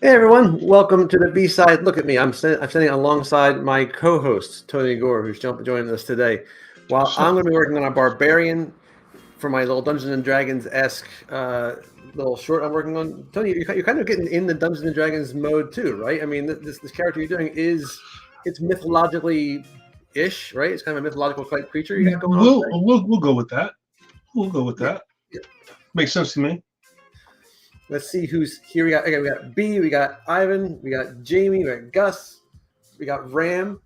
Hey everyone, welcome to the B-side. Look at me. I'm sitting alongside my co-host Tony Gore, who's joining us today. While I'm going to be working on a Barbarian for my little Dungeons and Dragons-esque little short I'm working on. Tony, you're kind of getting in the Dungeons and Dragons mode too, right? I mean, this character you're doing it's mythologically ish, right? It's kind of a mythological type creature you got going on today. We'll go with that. We'll go with that. Yeah. Makes sense to me. Let's see who's here. We got B, we got Ivan, we got Jamie, we got Gus, we got Ram.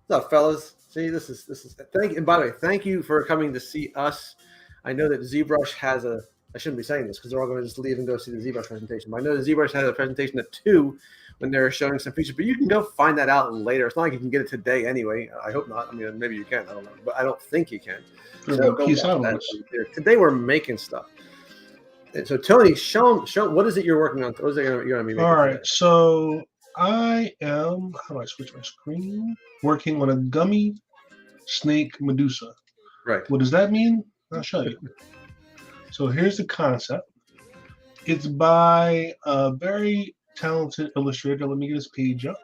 What's up, fellas? See, this is thank you. And by the way, thank you for coming to see us. I know that ZBrush has a. I shouldn't be saying this because they're all going to just leave and go see the ZBrush presentation. But I know the ZBrush has a presentation at 2 when they're showing some features. But you can go find that out later. It's not like you can get it today anyway. I hope not. I mean, maybe you can. I don't know, but I don't think you can. So go watch that. Today we're making stuff. So Tony, show what is it you're working on? What is it you're going to be making? All right, so I am. How do I switch my screen? Working on a gummy snake Medusa. Right. What does that mean? I'll show you. So here's the concept. It's by a very talented illustrator. Let me get his page up.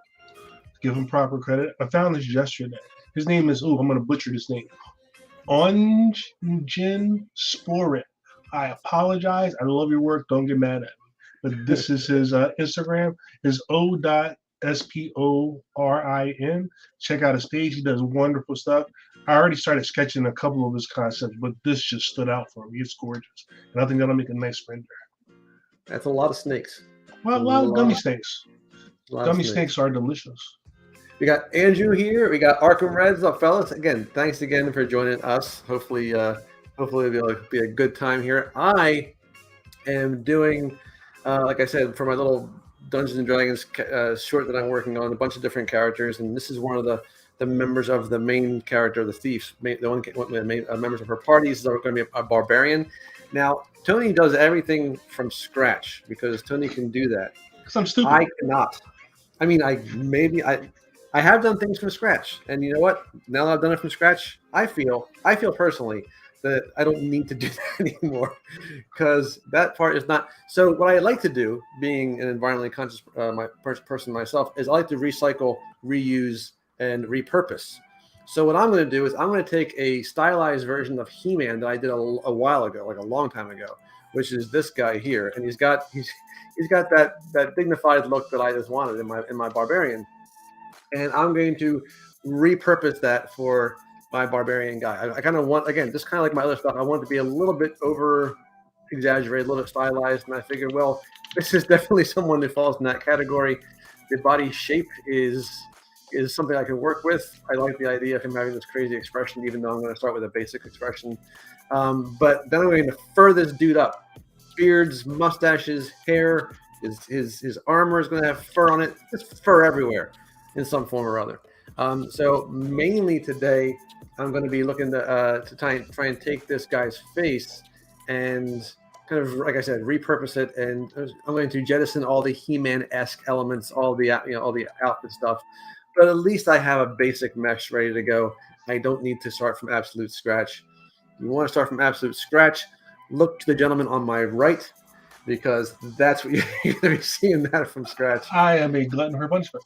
Give him proper credit. I found this yesterday. His name is. I'm going to butcher this name. Onjin Sporin. I apologize. I love your work. Don't get mad at me. But this is his Instagram. Is O.Sporin. Check out his page. He does wonderful stuff. I already started sketching a couple of his concepts, but this just stood out for me. It's gorgeous. And I think that'll make a nice render. That's a lot of snakes. Well, a lot of gummy snakes. Gummy snakes are delicious. We got Andrew here. We got Arkham Reds. What's up, fellas? Again, thanks again for joining us. Hopefully it'll be a good time here. I am doing, like I said, for my little Dungeons and Dragons short that I'm working on, a bunch of different characters, and this is one of the members of the main character, the thief. Members of her party is going to be a barbarian. Now, Tony does everything from scratch because Tony can do that. Because I'm stupid. I cannot. I mean, I have done things from scratch, and you know what? Now that I've done it from scratch, I feel personally that I don't need to do that anymore because that part is not. So what I like to do, being an environmentally conscious person myself, is I like to recycle, reuse, and repurpose. So what I'm going to do is I'm going to take a stylized version of He-Man that I did a while ago, like a long time ago, which is this guy here, and he's got that dignified look that I just wanted in my Barbarian, and I'm going to repurpose that for my Barbarian guy. I kind of want, again, just kind of like my other stuff, I want it to be a little bit over exaggerated, a little bit stylized, and I figured, well, this is definitely someone that falls in that category. The body shape is something I can work with. I like the idea of him having this crazy expression, even though I'm going to start with a basic expression. But then I'm going to fur this dude up. Beards, mustaches, hair, his armor is going to have fur on it. It's fur everywhere in some form or other. So mainly today, I'm going to be looking to try and take this guy's face and kind of, like I said, repurpose it. And I'm going to jettison all the He-Man-esque elements, all the outfit stuff. But at least I have a basic mesh ready to go. I don't need to start from absolute scratch. If you want to start from absolute scratch, look to the gentleman on my right, because that's what you're going to be seeing that from scratch. I am a glutton for punishment.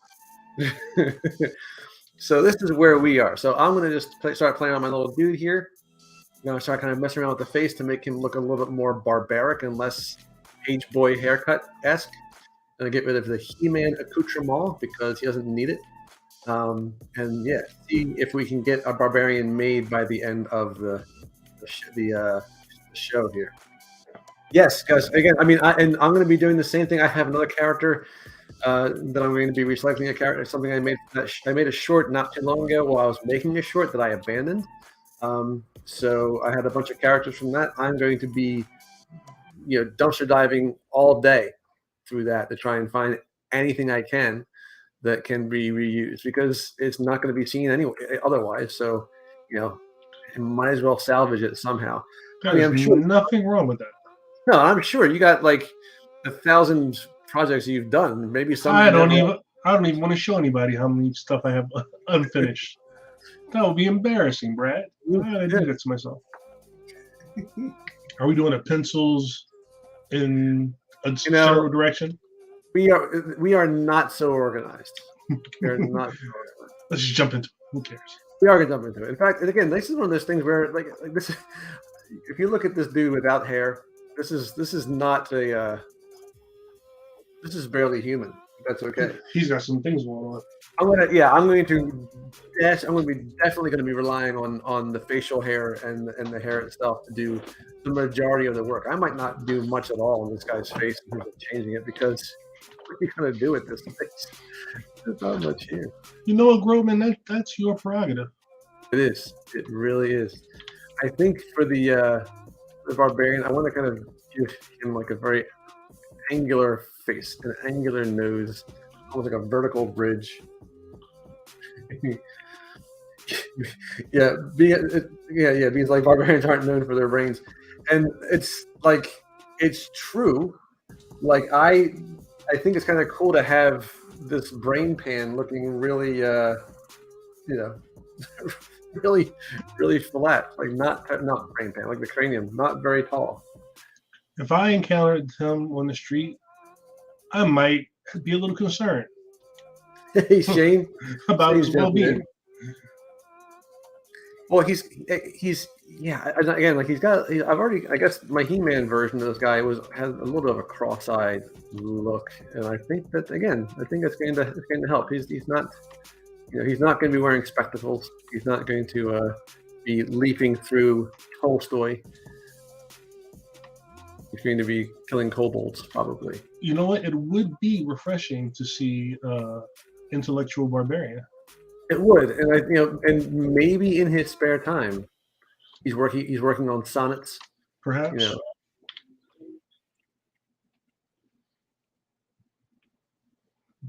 So this is where we are. So I'm going to just start playing on my little dude here. I'm going to start kind of messing around with the face to make him look a little bit more barbaric and less page boy haircut-esque. I'm going to get rid of the He-Man accoutrement because he doesn't need it. And yeah, see if we can get a Barbarian made by the end of the show here. Yes, guys. Again, I mean, I'm going to be doing the same thing. I have another character that I'm going to be recycling a character. Something I made. I made a short not too long ago while I was making a short that I abandoned. So I had a bunch of characters from that. I'm going to be, dumpster diving all day through that to try and find anything I can that can be reused, because it's not going to be seen anyway otherwise. So, I might as well salvage it somehow. I'm sure nothing wrong with that. No, I'm sure you got like 1,000 projects you've done. Maybe some. I don't even want to show anybody how many stuff I have unfinished. That would be embarrassing, Brad. I do that to myself. Are we doing the pencils in a certain direction? we are not so organized. We are not. Let's just jump into it. Who cares? We are gonna jump into it. In fact, and again, this is one of those things where like this. If you look at this dude without hair, this is not a. This is barely human. That's okay. He's got some things going on. I'm going to be definitely going to be relying on the facial hair and the hair itself to do the majority of the work. I might not do much at all on this guy's face in terms of changing it because what are you going to do with this face? There's not much here. You know what, Groatman? That's your prerogative. It is. It really is. I think for the Barbarian, I want to kind of give him like a very angular face, an angular nose, almost like a vertical bridge. Because like barbarians aren't known for their brains, and it's like it's true. Like I think it's kind of cool to have this brain pan looking really, really, really flat. Like not brain pan, like the cranium, not very tall. If I encountered him on the street, I might be a little concerned. Hey, Shane, about his well-being. Well, he's again like I guess my He-Man version of this guy has a little bit of a cross-eyed look, and I think it's going to help. He's not he's not going to be wearing spectacles. He's not going to be leaping through Tolstoy. He's going to be killing kobolds, probably. You know what? It would be refreshing to see intellectual barbarian. It would, and and maybe in his spare time, he's working on sonnets. Perhaps.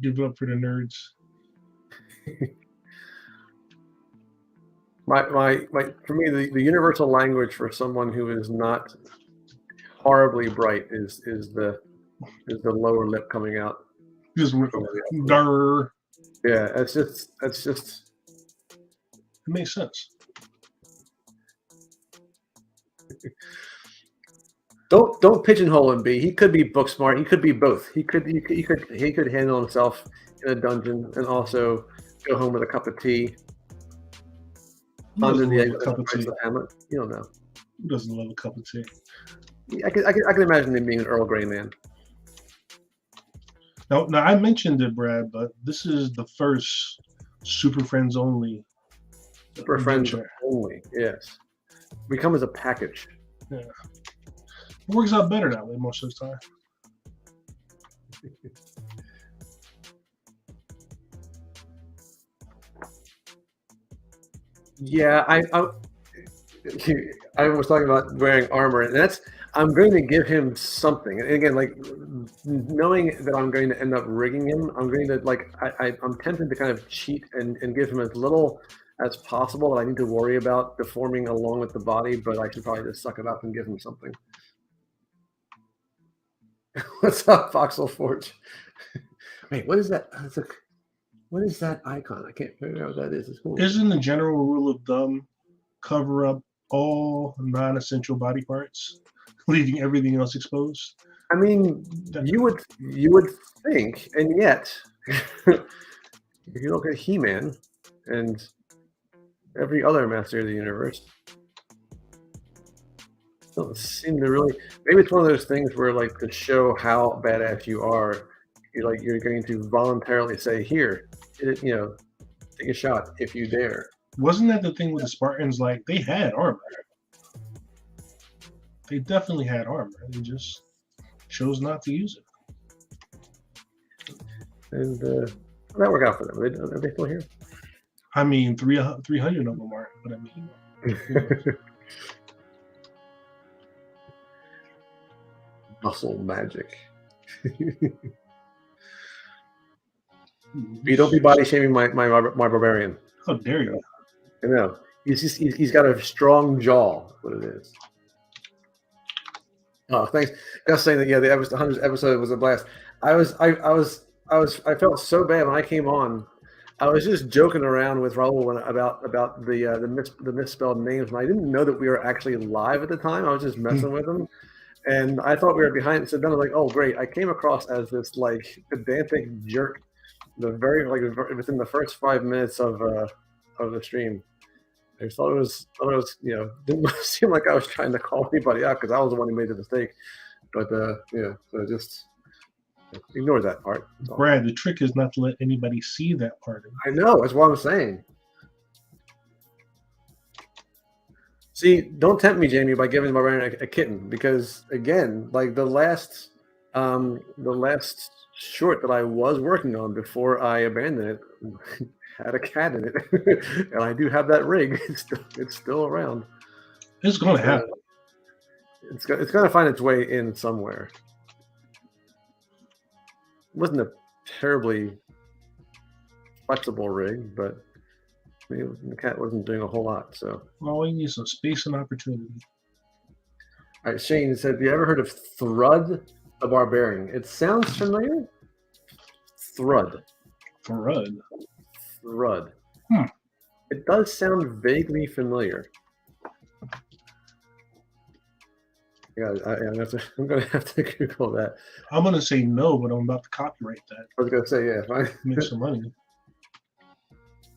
Give up for the nerds. For me, the universal language for someone who is not horribly bright is the lower lip coming out. Just durr. Yeah, it's just. It makes sense. Don't pigeonhole him, B. He could be book smart. He could be both. He could handle himself in a dungeon and also go home with a cup of tea. Under the cup of tea. Hamlet. You don't know. Who doesn't love a cup of tea? I can imagine him being an Earl Grey man. Now I mentioned it, Brad, but this is the first Super Friends only. Super Friends only, yes. We come as a package. Yeah. It works out better that way most of the time. Yeah, I was talking about wearing armor, and I'm going to give him something. And again, like knowing that I'm going to end up rigging him, I'm going to I'm tempted to kind of cheat and give him as little as possible that I need to worry about deforming along with the body, but I should probably just suck it up and give him something. What's up, Foxhole Forge? Wait, what is that? What is that icon? I can't figure out what that is. It's cool. Isn't the general rule of thumb cover up all non-essential body parts, leaving everything else exposed? I mean, you would think, and yet, if you look at He-Man and every other Master of the Universe, don't seem to really. Maybe it's one of those things where, like, to show how badass you are, you're going to voluntarily say, "Here, take a shot if you dare." Wasn't that the thing with the Spartans? Like, they had armor. They definitely had armor. They just chose not to use it. And that worked out for them. Are they still here? I mean, 300 of them aren't, but I mean. Muscle magic. You don't be body shaming my barbarian. How dare you? I know. He's got a strong jaw. That's what it is. Oh, thanks. Just saying that. Yeah, the 100th episode was a blast. I felt so bad when I came on. I was just joking around with Raul about the misspelled names, and I didn't know that we were actually live at the time. I was just messing with him, And I thought we were behind. So then I was like, oh great! I came across as this like pedantic jerk. Within the first 5 minutes of the stream. I just thought it was didn't seem like I was trying to call anybody out because I was the one who made the mistake. But so just ignore that part. Brad, the trick is not to let anybody see that part of it. I know, that's what I'm saying. See, don't tempt me, Jamie, by giving Barbarian a kitten, because again, like the last short that I was working on before I abandoned it had a cat in it, and I do have that rig. It's still around. It's going to happen. It's going to find its way in somewhere. It wasn't a terribly flexible rig, but the cat wasn't doing a whole lot. So, well, we need some space and opportunity. All right, Shane said, "Have you ever heard of Thrud the Barbarian?" It sounds familiar. Thrud. It does sound vaguely familiar. Yeah, I'm going to have to Google that. I'm going to say no, but I'm about to copyright that. I was going to say, yeah. Make some money.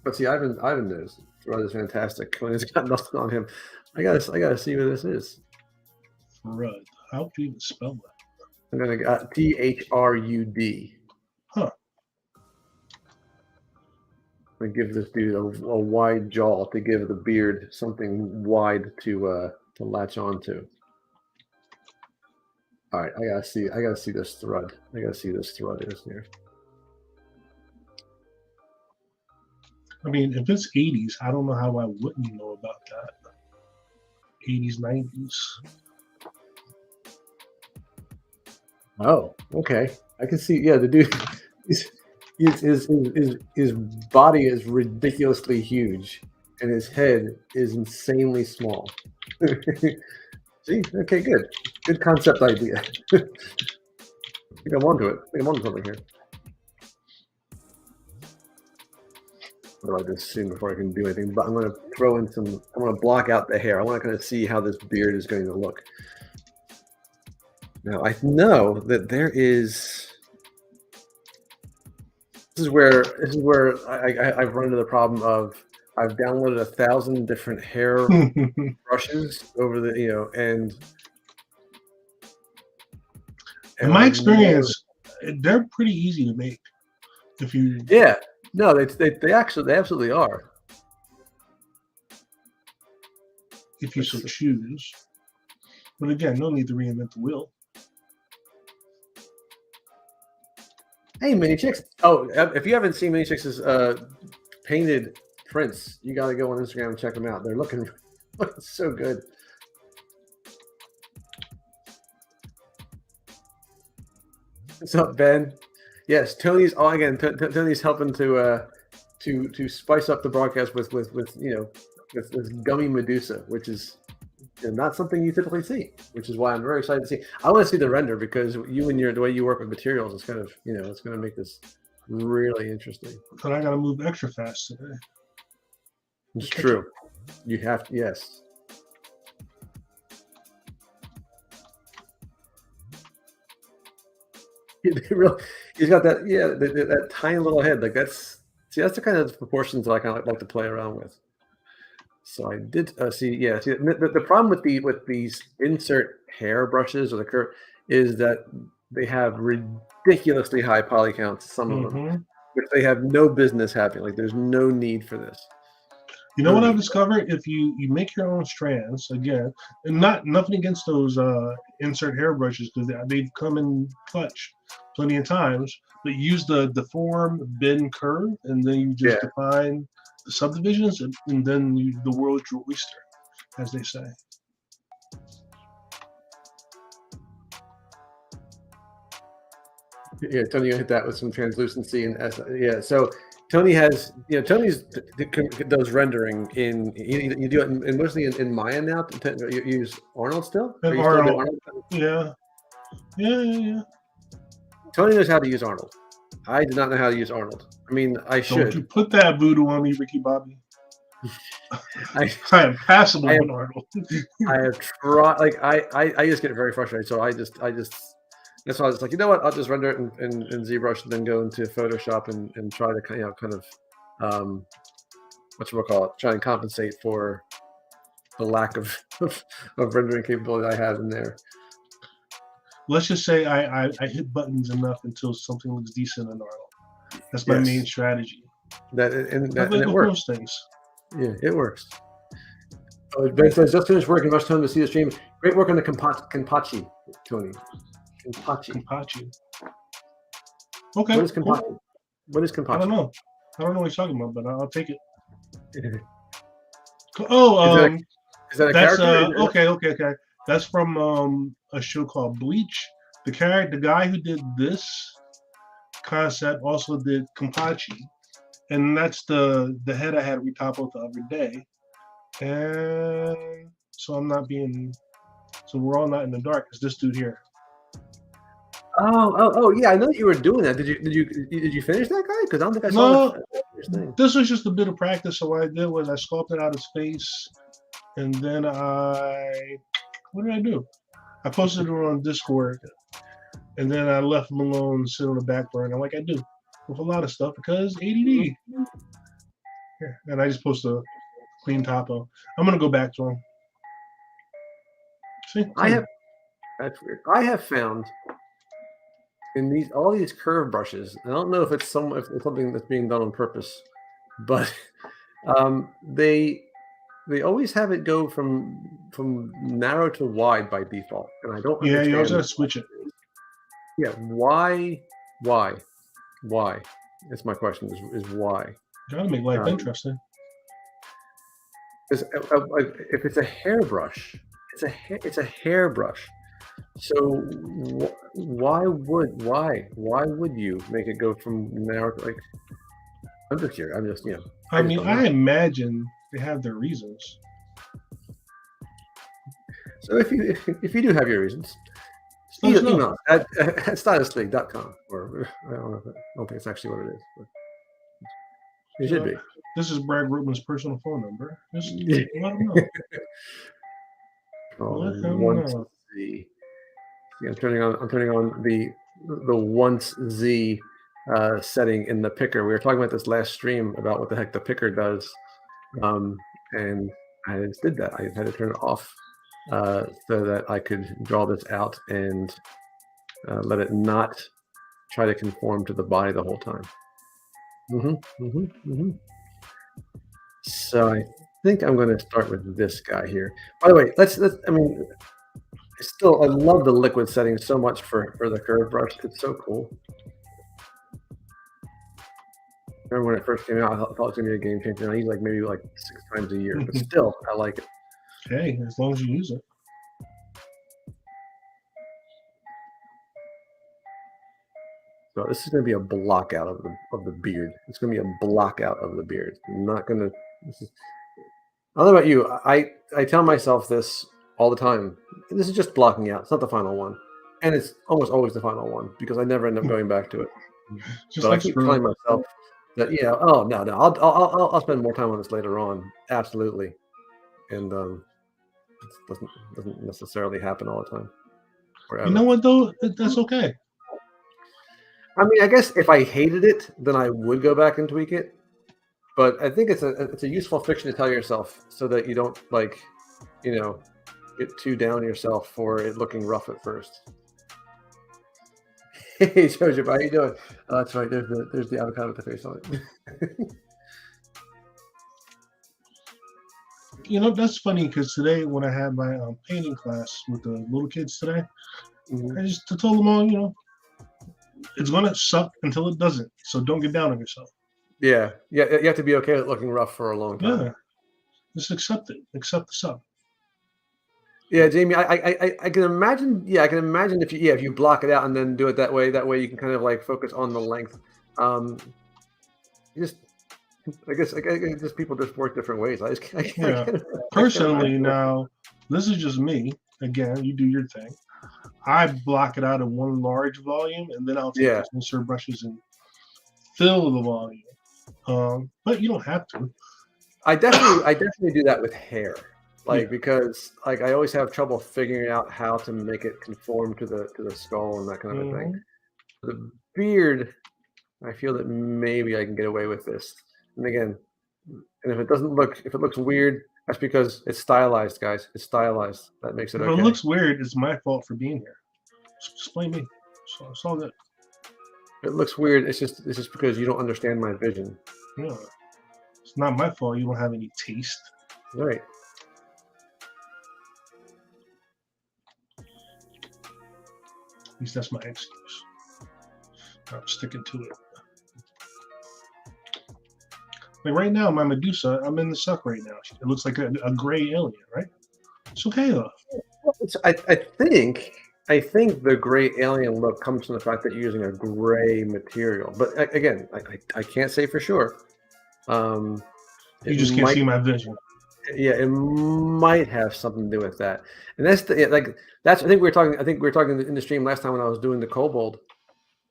But see, Ivan knows. Thrud is fantastic. When he's got nothing on him, I gotta see what this is. Thrud. How do you even spell that? I'm gonna got THRUD. Huh. I'm gonna give this dude a wide jaw to give the beard something wide to latch onto. All right, I gotta see this Thrud. I gotta see this Thrud is here. I mean, if it's 80s, I don't know how I wouldn't know about that. 80s, 90s. Oh, okay. I can see. Yeah, the dude, his body is ridiculously huge, and his head is insanely small. See, okay, good concept idea. I think I'm onto it. I think I'm onto something here. What do I just assume before I can do anything? But I'm going to throw in some. I'm going to block out the hair. I want to kind of see how this beard is going to look. Now I know that there is. This is where I've run into the problem of I've downloaded 1,000 different hair brushes over the and in my experience, they're pretty easy to make. If you no, they absolutely are. If you so choose, but again, no need to reinvent the wheel. Hey, Mini Chicks! Oh, if you haven't seen Mini Chicks' painted prints, you got to go on Instagram and check them out. They're looking so good. What's up, Ben? Yes, Tony's. Oh, again, Tony's helping to spice up the broadcast with gummy Medusa, which is not something you typically see. Which is why I'm very excited to see. I want to see the render because the way you work with materials is kind of it's going to make this really interesting. But I got to move extra fast today. It's true. You have to, yes. He's got that that tiny little head. Like that's the kind of proportions that I kind of like to play around with. So I did see the problem with these insert hair brushes or the curve is that they have ridiculously high poly counts, some of them, which they have no business having. Like there's no need for this. You know what I've discovered? If you make your own strands, again, and nothing against those insert hair brushes because they've come in clutch plenty of times, but use the form, bend, curve, and then you just define the subdivisions, and then the world's your oyster, as they say. Yeah, Tony, you hit that with some translucency and so Tony has Tony's does rendering in you do it in mostly in Maya now. You use Arnold still? Arnold. Yeah. Tony knows how to use Arnold. I do not know how to use Arnold. I mean, I should. Don't you put that voodoo on me, Ricky Bobby. I I am passable I have with Arnold. I have tried. Like I just get very frustrated. So I just that's why I was like, you know what? I'll just render it in ZBrush and then go into Photoshop and try to kind of whatchamacallit, try and compensate for the lack of of rendering capability I have in there. Let's just say I hit buttons enough until something looks decent in Arnold. That's my main strategy. And I think it with works. most things. Yeah, it works. Ben says, just finished working. Rush home to see the stream. Great work on the Kenpachi, Tony. Kenpachi. Okay. What is Kenpachi? Cool. What is Kenpachi? I don't know what you're talking about, but I'll take it. Is that a character? Okay. That's from a show called Bleach. The guy who did this concept also did Kenpachi, and that's the head I had retopoed the other day. And so we're all not in the dark. It's this dude here. Oh, yeah. I know that you were doing that. Did you finish that guy? Because I don't think I saw that thing. This was just a bit of practice. So what I did was I sculpted out his face, and then what did I do? I posted it on Discord, and then I left him alone, sit on the back burner like I do with a lot of stuff because ADD. Yeah, and I just posted a clean topo. I'm gonna go back to him. See, that's weird. I have found in all these curve brushes, I don't know if it's something that's being done on purpose, but they always have it go from narrow to wide by default, and I don't understand. Yeah, you always gotta switch it. Yeah, why? That's my question. Is why? Gotta make life interesting. If it's a hairbrush, it's a hairbrush. So why would you make it go from narrow to, like? I'm just here. I'm just I mean, I imagine they have their reasons. So if you do have your reasons, email at stylusleague.com, or I don't think it's actually what it is, but it should be. This is Brad Groatman's personal phone number. Just let him know. See, I'm turning on the once Z setting in the picker. We were talking about this last stream about what the heck the picker does, and I just did that. I had to turn it off so that I could draw this out and let it not try to conform to the body the whole time. So I think I'm going to start with this guy here. By the way, I love the liquid setting so much for the curve brush. It's so cool. Remember when it first came out, I thought it was going to be a game changer. I use maybe 6 times a year, but still, I like it. Hey, as long as you use it. So this is going to be a block out of the beard. It's going to be a block out of the beard. I'm not going to. I don't know about you. I tell myself this all the time. This is just blocking out. It's not the final one, and it's almost always the final one because I never end up going back to it. But I keep telling myself that oh no, I'll spend more time on this later on. Absolutely, and it doesn't necessarily happen all the time. Forever. You know what though? That's okay. I mean, I guess if I hated it, then I would go back and tweak it. But I think it's a useful fiction to tell yourself so that you don't get too down yourself for it looking rough at first. Hey, Jojo, how you doing? Oh, that's right. There's the avocado with the face on it. That's funny because today when I had my painting class with the little kids today, I just told them all, it's gonna suck until it doesn't. So don't get down on yourself. Yeah. You have to be okay with looking rough for a long time. Yeah, just accept it. Accept the suck. Yeah, Jamie, I can imagine. Yeah, I can imagine if you block it out and then do it that way. That way you can kind of focus on the length. I guess people just work different ways. Personally, now this is just me. Again, you do your thing. I block it out in one large volume, and then I'll take the insert brushes and fill the volume. But you don't have to. I definitely do that with hair, like Yeah. because like I always have trouble figuring out how to make it conform to the skull and that kind of a thing. Mhm. The beard, I feel that maybe I can get away with this. And again, and if it looks weird, that's because it's stylized, guys. It's stylized. That makes it If it okay. looks weird, it's my fault for being here. Just blame me. So it's all good. If it looks weird. It's just because you don't understand my vision. Yeah. It's not my fault. You don't have any taste. Right. At least that's my excuse. I'm sticking to it. Like right now, my Medusa, I'm in the suck right now. It looks like a gray alien, right? It's okay though. Well, I think the gray alien look comes from the fact that you're using a gray material. But again, I can't say for sure. You It just can't might, see my vision. yeah, it might have something to do with that. And that's I think we were talking in the stream last time when I was doing the kobold,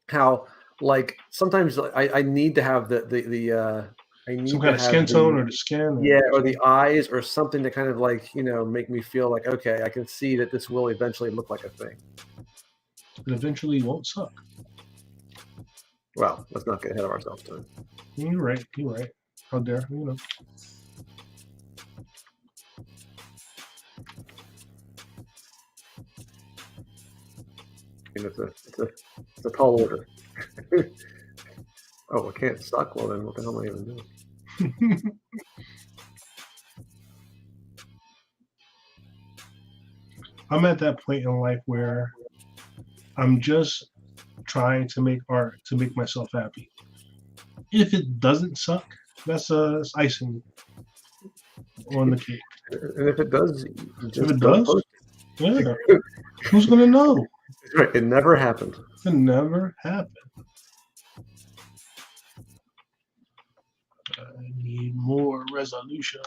how like sometimes I need to have I Some need to kind of have skin tone or the skin. or the eyes or something to kind of like make me feel like, okay, I can see that this will eventually look like a thing. It eventually won't suck. Well, let's not get ahead of ourselves, Tony. You're right. You're right. How dare you? I mean, it's a tall order. Oh, it can't suck. Well, then what the hell am I even doing? I'm at that point in life where I'm just trying to make art to make myself happy. If it doesn't suck, that's icing on the cake. And if it does, just If it don't does, post yeah, it. who's gonna know? Right, it never happened. It never happened. I need more resolution.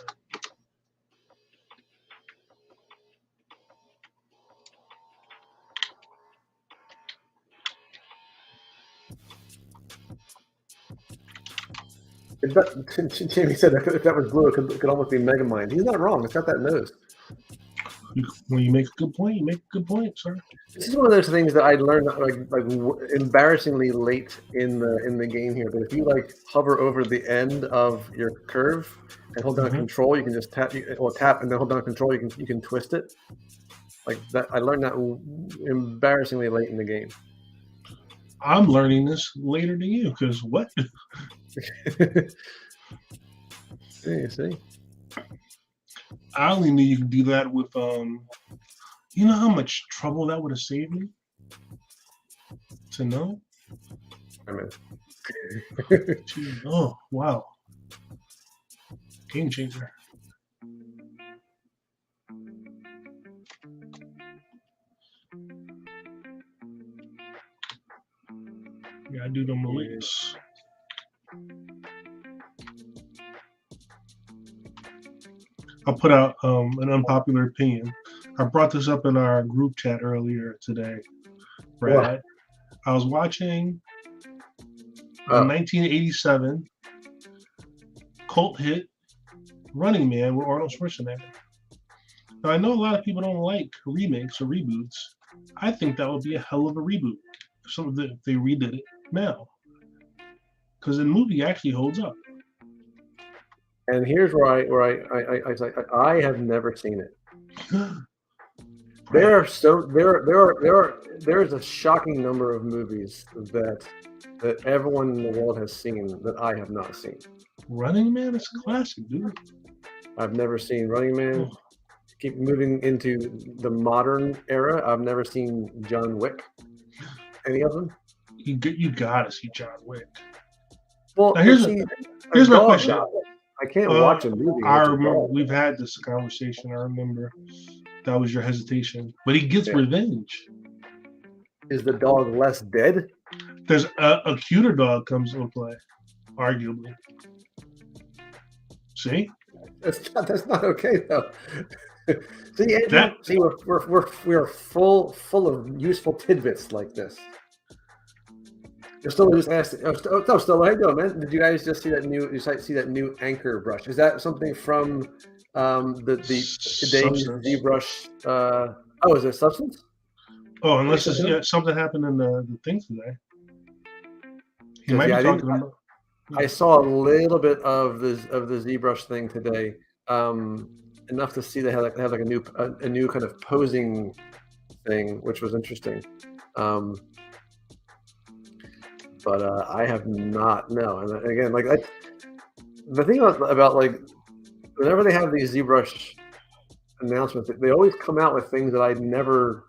Jamie said if that was blue, it could almost be Megamind. He's not wrong. It's got that nose. When you make a good point, you make a good point, sir. This is one of those things that I learned embarrassingly late in the game here. But if you like hover over the end of your curve and hold down control, you can just tap and then hold down control. You can twist it like that. I learned that embarrassingly late in the game. I'm learning this later than you because what? You see. I only knew you could do that with you know how much trouble that would have saved me to know? I mean. Oh wow. Game changer. Yeah, I do the Malic's. I'll put out an unpopular opinion. I brought this up in our group chat earlier today, Brad. What? I was watching a 1987 cult hit, Running Man, with Arnold Schwarzenegger. Now, I know a lot of people don't like remakes or reboots. I think that would be a hell of a reboot if they redid it now. Because the movie actually holds up. And here's where I have never seen it. There's a shocking number of movies that everyone in the world has seen that I have not seen. Running Man is classic, dude. I've never seen Running Man. Keep moving into the modern era. I've never seen John Wick. Any of them? You gotta see John Wick. Well, now here's my question. I can't watch a movie. I remember we've had this conversation. I remember that was your hesitation, but he gets revenge. Is the dog less dead? There's a cuter dog comes into play, arguably. See, that's not okay though. See, Andrew, we're full of useful tidbits like this. Still just asked. No, still, how you doing, man? Did you guys just see that new? See that new anchor brush? Is that something from the today's Substance. ZBrush? Oh, is it Substance? Oh, unless it's, something happened in the thing today. He might be I didn't. talking about. I saw a little bit of the ZBrush thing today, enough to see they had like a new kind of posing thing, which was interesting. But I have not. No, and again, like the thing about like whenever they have these ZBrush announcements, they always come out with things that I never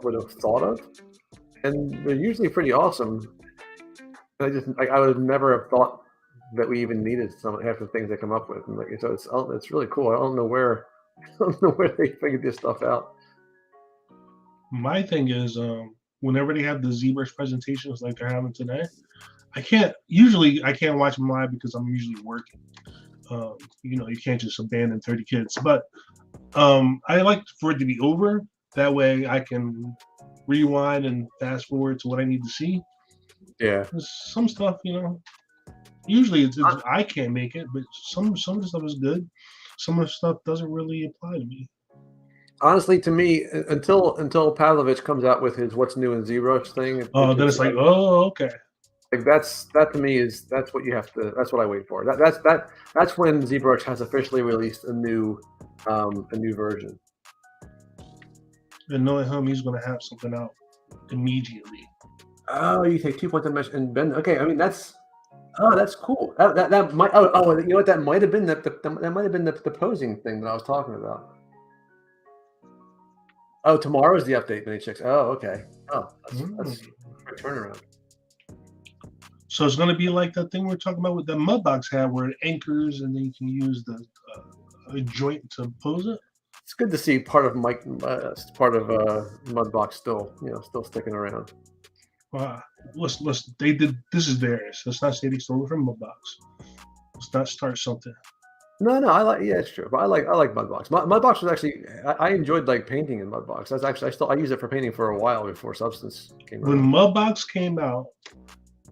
would have thought of, and they're usually pretty awesome. I just I would have never have thought that we even needed half the things they come up with, and like so it's really cool. I don't know where they figured this stuff out. My thing is, whenever they have the ZBrush presentations like they're having today, I can't watch them live because I'm usually working. You can't just abandon 30 kids. But I like for it to be over. That way I can rewind and fast forward to what I need to see. Yeah. Some stuff, usually it's I can't make it, but some of the stuff is good. Some of the stuff doesn't really apply to me. Honestly, to me, until Pavlovich comes out with his "What's New in ZBrush" thing, then it's like, oh, okay. Like that to me that's what you have to. That's what I wait for. That's when ZBrush has officially released a new version. And knowing him, he's going to have something out immediately. Oh, you take 2 points on mesh and bend. Okay, I mean that's cool. That might you know what, that might have been the posing thing that I was talking about. Oh, tomorrow's the update, mini chicks. Oh, okay. Oh, that's a turnaround. So it's going to be like that thing we we're talking about with the Mudbox had, where it anchors and then you can use the a joint to pose it. It's good to see part of Mudbox still sticking around. They did. This is theirs. Let's not say they stole it from Mudbox. Let's not start something. No, it's true. But I like Mudbox. Mudbox was actually I enjoyed like painting in Mudbox. That's actually I use it for painting for a while before Substance came out. When Mudbox came out,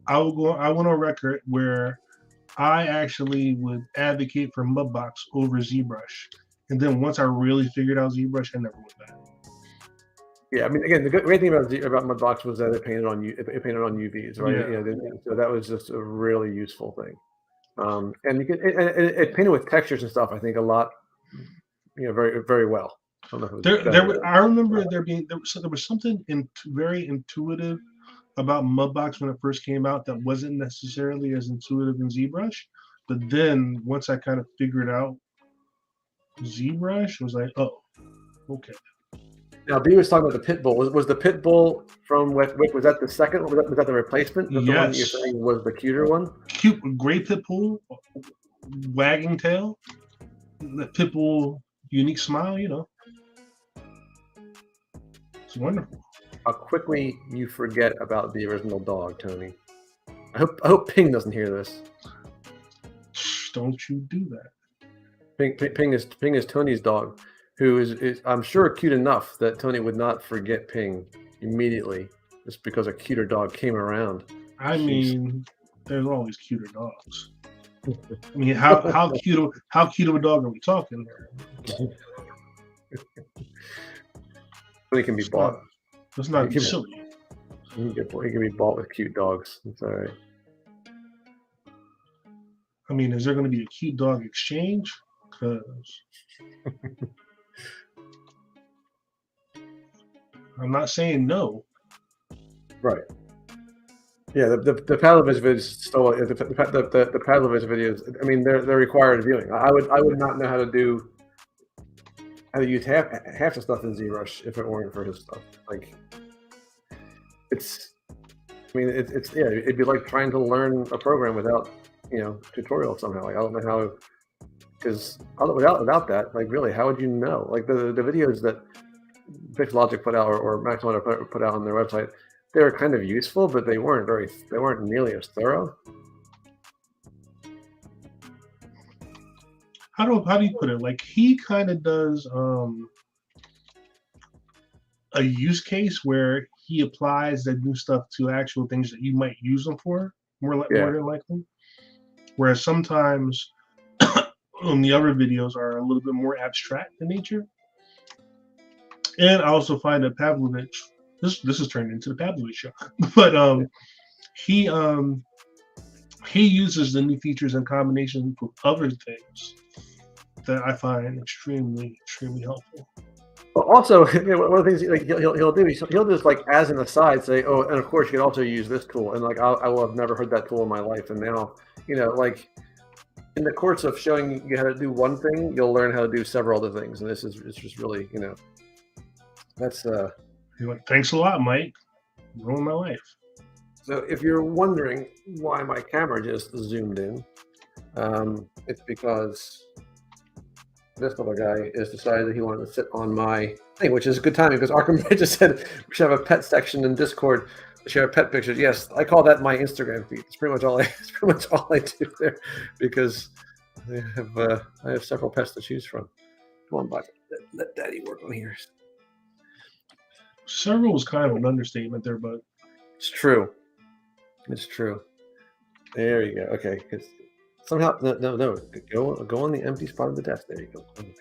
I went on record where I actually would advocate for Mudbox over ZBrush. And then once I really figured out ZBrush, I never went back. Yeah, I mean, again, the great thing about Mudbox was that it painted on UVs, right? Yeah. So that was just a really useful thing. And you can it painted with textures and stuff. I think a lot, very very well. I remember there was something very intuitive about Mudbox when it first came out that wasn't necessarily as intuitive in ZBrush. But then once I kind of figured out ZBrush, I was like, oh, okay. Now, B was talking about the Pitbull. Was the Pitbull from was that the second? Was that the replacement? Yes. The one that you're saying was the cuter one? Cute, great Pitbull, wagging tail, the Pitbull unique smile. It's wonderful. How quickly you forget about the original dog, Tony. I hope Ping doesn't hear this. Don't you do that. Ping is Tony's dog, who is I'm sure cute enough that Tony would not forget Ping immediately just because a cuter dog came around. I mean, there's always cuter dogs. I mean, how cute of a dog are we talking there? He can be bought. Let's not be silly. He can be bought with cute dogs. It's all right. I mean, is there going to be a cute dog exchange? Because I'm not saying no. Right. Yeah, the Pavlovich videos stole the Pavlovich videos. I mean, they're required viewing. I would not know how to use half the stuff in ZBrush if it weren't for his stuff. Like, it'd be like trying to learn a program without tutorial somehow. Like, I don't know how, because without that, like, really, how would you know? Like the videos that Pixelogic put out or Maximum put out on their website, they were kind of useful, but they weren't nearly as thorough. How do you put it? Like, he kind of does a use case where he applies that new stuff to actual things that you might use them for more than likely. Whereas sometimes the other videos are a little bit more abstract in nature. And I also find that Pavlovich, this is turned into the Pavlovich show, but he uses the new features in combination with other things that I find extremely helpful. But also, one of the things like he'll do, he'll just like as an aside say, oh, and of course you can also use this tool, and like I will have never heard that tool in my life, and now like in the course of showing you how to do one thing, you'll learn how to do several other things, and it's just really that's Thanks a lot, Mike. You ruined my life. So if you're wondering why my camera just zoomed in, it's because this little guy has decided that he wanted to sit on my thing, which is a good timing because Arkham just said we should have a pet section in Discord to share pet pictures. Yes, I call that my Instagram feed. It's pretty much all I do there because I have several pets to choose from. Come on, Buck. Let Daddy work on here. Several was kind of an understatement there, but it's true. It's true. There you go. Okay, because somehow no. Go on the empty spot of the desk. There you go. Oh my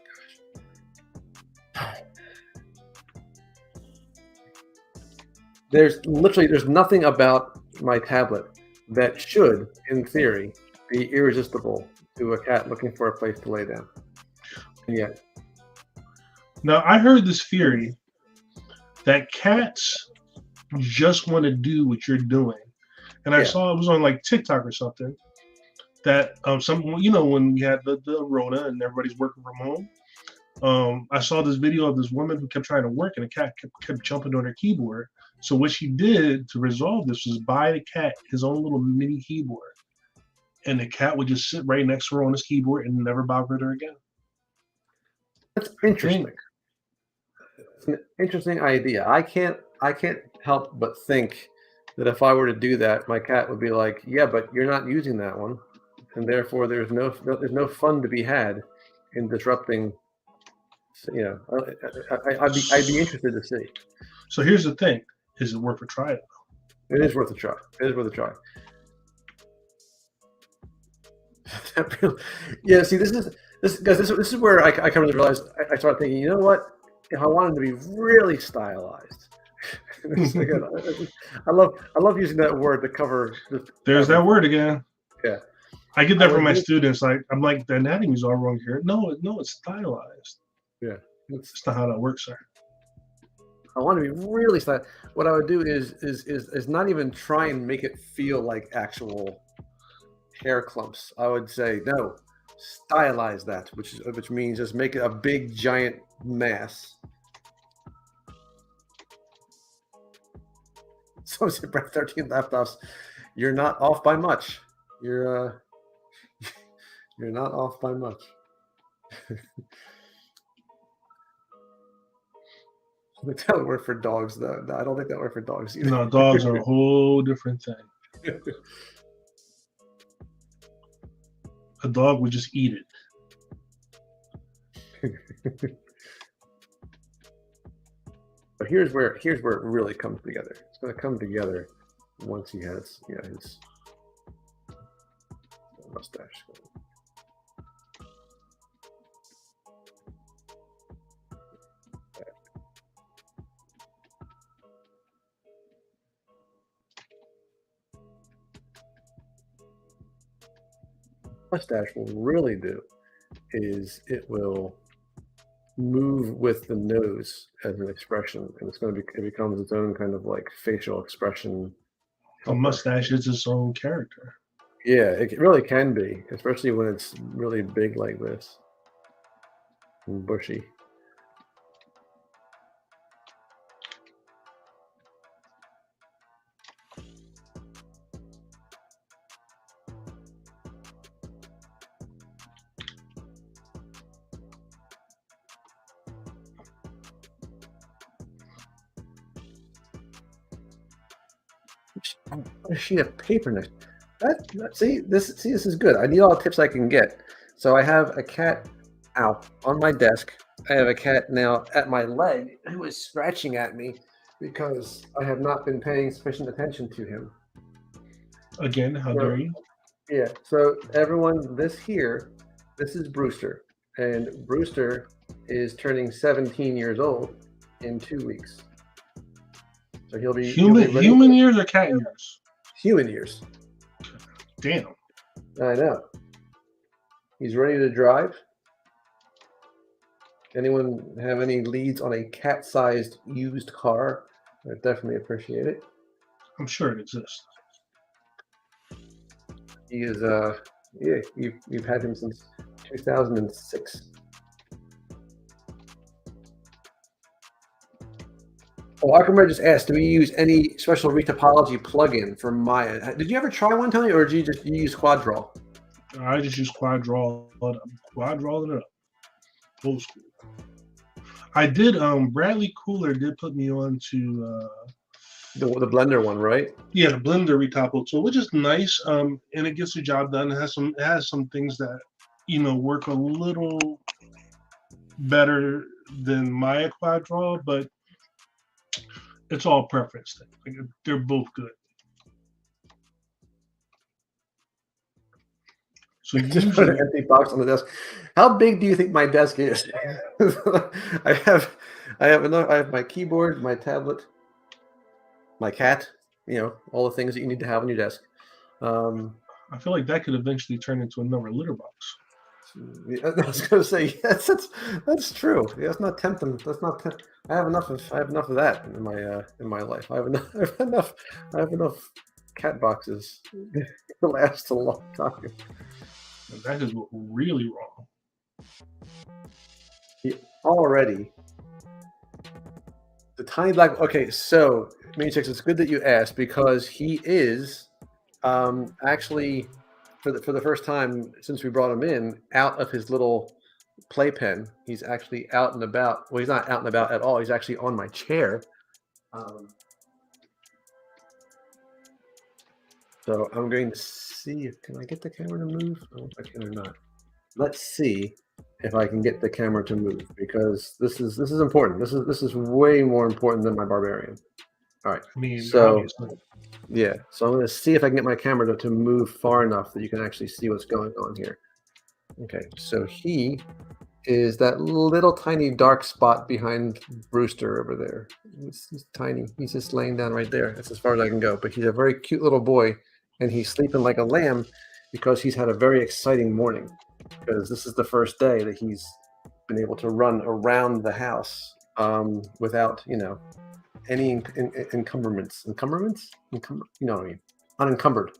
gosh. There's nothing about my tablet that should, in theory, be irresistible to a cat looking for a place to lay down. And yet. Now I heard this theory that cats just want to do what you're doing. And I saw it was on like TikTok or something that when we had the Rona and everybody's working from home, I saw this video of this woman who kept trying to work and the cat kept jumping on her keyboard. So what she did to resolve this was buy the cat his own little mini keyboard. And the cat would just sit right next to her on his keyboard and never bothered her again. That's interesting. It's an interesting idea. I can't help but think that if I were to do that, my cat would be like, "Yeah, but you're not using that one, and therefore there's no fun to be had in disrupting." I'd be interested to see. So here's the thing: is it worth a try? It is worth a try. It is worth a try. Yeah. See, this is where I kind of realized. I started thinking, you know what? If I wanted to be really stylized, I love using that word to cover. There's that word again. Yeah, I get that from my students. I'm like, the anatomy's all wrong here. No, it's stylized. Yeah, that's not how that works, sir. I want to be really stylized. What I would do is not even try and make it feel like actual hair clumps. I would say no. Stylize that, which means just make it a big giant mass. So Brett 13 left us. You're not off by much. You're not off by much. That word for dogs, though. No, I don't think that word for dogs either. No, dogs are a whole different thing. A dog would just eat it. But here's where it really comes together. It's going to come together once he has his mustache. Mustache will really do is it will move with the nose as an expression, and it becomes its own kind of like facial expression. A mustache is its own character. Yeah, it really can be, especially when it's really big like this and bushy. A sheet of paper next. See, this is good. I need all the tips I can get. So I have a cat out on my desk. I have a cat now at my leg who is scratching at me because I have not been paying sufficient attention to him. Again, how So, dare you? yeah. So everyone, this is Brewster, and Brewster is turning 17 years old in 2 weeks. So he'll be ready Human for years or cat years? human years. Damn. I know. He's ready to drive. Anyone have any leads on a cat-sized used car? I definitely appreciate it. I'm sure it exists. He is yeah, you've had him since 2006. Oh, Archimedes just asked, do we use any special retopology plugin for Maya? Did you ever try one, Tony, or did you use Quaddraw? I just use quadrawing it up. Old school. I did. Bradley Cooler did put me on to The Blender one, right? yeah, the Blender retopple tool, which is nice. And it gets the job done. It has some things that work a little better than Maya Quaddraw, but it's all preference thing. Like, they're both good. So Just put an empty box on the desk. How big do you think my desk is? I have enough. I have my keyboard, my tablet, my cat. All the things that you need to have on your desk. I feel like that could eventually turn into another litter box. I was going to say yes. That's true. Yeah, that's not tempting. That's not. I have enough of that in my life. I have enough cat boxes to last a long time. And that is really wrong. Already, the tiny black. Okay, so Matrix, it's good that you asked because he is actually for the first time since we brought him in out of his little playpen. He's actually out and about. Well, he's not out and about at all. He's actually on my chair. So I'm going to see if can I get the camera to move? I don't know if I can or not. Let's see if I can get the camera to move because this is important. This is way more important than my Barbarian. All right. I mean, so obviously. yeah. So I'm going to see if I can get my camera to move far enough that you can actually see what's going on here. Okay. So he is that little tiny dark spot behind Brewster over there. He's tiny. He's just laying down right there. That's as far as I can go. But he's a very cute little boy, and he's sleeping like a lamb because he's had a very exciting morning. Because this is the first day that he's been able to run around the house without, any encumbrance. You know what I mean? Unencumbered.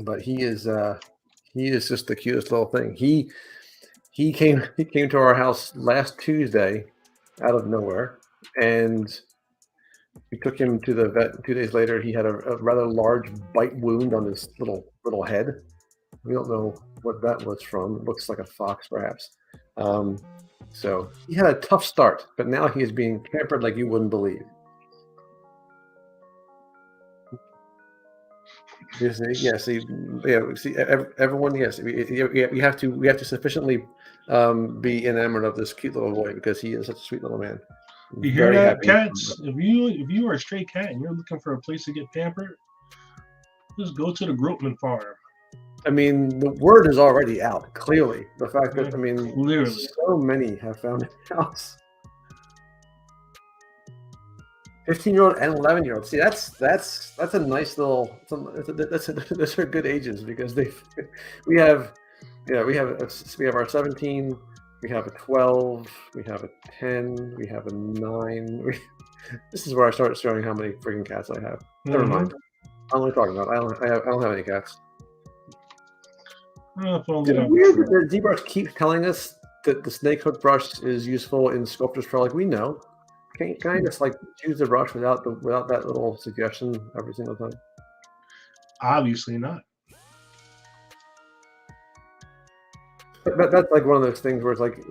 But he is just the cutest little thing. He came to our house last Tuesday out of nowhere, and we took him to the vet. 2 days later, he had a rather large bite wound on his little head. We don't know what that was from. It looks like a fox, perhaps. So he had a tough start, but now he is being pampered like you wouldn't believe. See, everyone. Yes, we have to sufficiently be enamored of this cute little boy because he is such a sweet little man. You hear that, cats? If you are a stray cat and you're looking for a place to get pampered, just go to the Groatman farm. I mean, the word is already out. Clearly, the fact that clearly so many have found a house. 15-year-old and 11-year-old. See, that's a nice little. Those are good ages because we have our 17, we have a 12, we have a 10, we have a 9. This is where I started showing how many freaking cats I have. Never mind. I'm only talking about. I don't have any cats. Is it weird that the ZBrush keeps telling us that the snake hook brush is useful in Sculptor's Pro? Like we know. Can I just choose the brush without that little suggestion every single time? Obviously not. But that's like one of those things where it's like,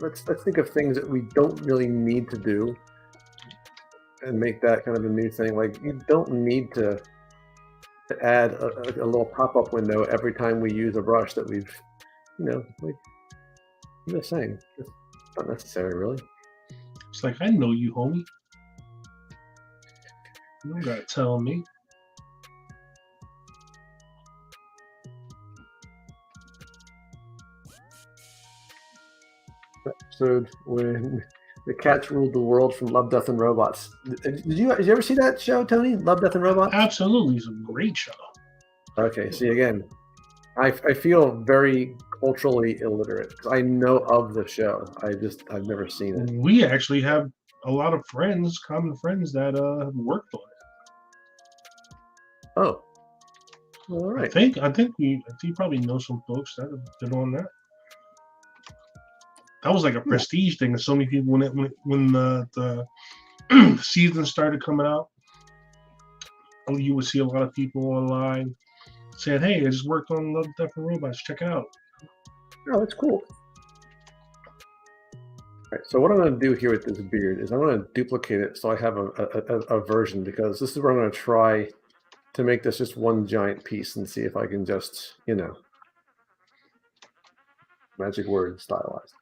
let's think of things that we don't really need to do, and make that kind of a new thing. Like you don't need to add a little pop-up window every time we use a brush that we've, I'm just saying, it's not necessary really. It's like, I know you, homie. You don't gotta tell me. Episode when the cats ruled the world from Love, Death, and Robots. Did you ever see that show, Tony? Love, Death, and Robots? Absolutely, it's a great show. Okay, see again, I feel very culturally illiterate because I know of the show. I've never seen it. We actually have a lot of friends, common friends that have worked on it. Oh, all right. I think you probably know some folks that have been on that. That was like a prestige thing. So many people when the season started coming out, you would see a lot of people online saying, "Hey, I just worked on Love, Death, and Robots. Check it out." Oh, that's cool. All right, so what I'm going to do here with this beard is I'm going to duplicate it so I have a version, because this is where I'm going to try to make this just one giant piece and see if I can just, magic word, stylize.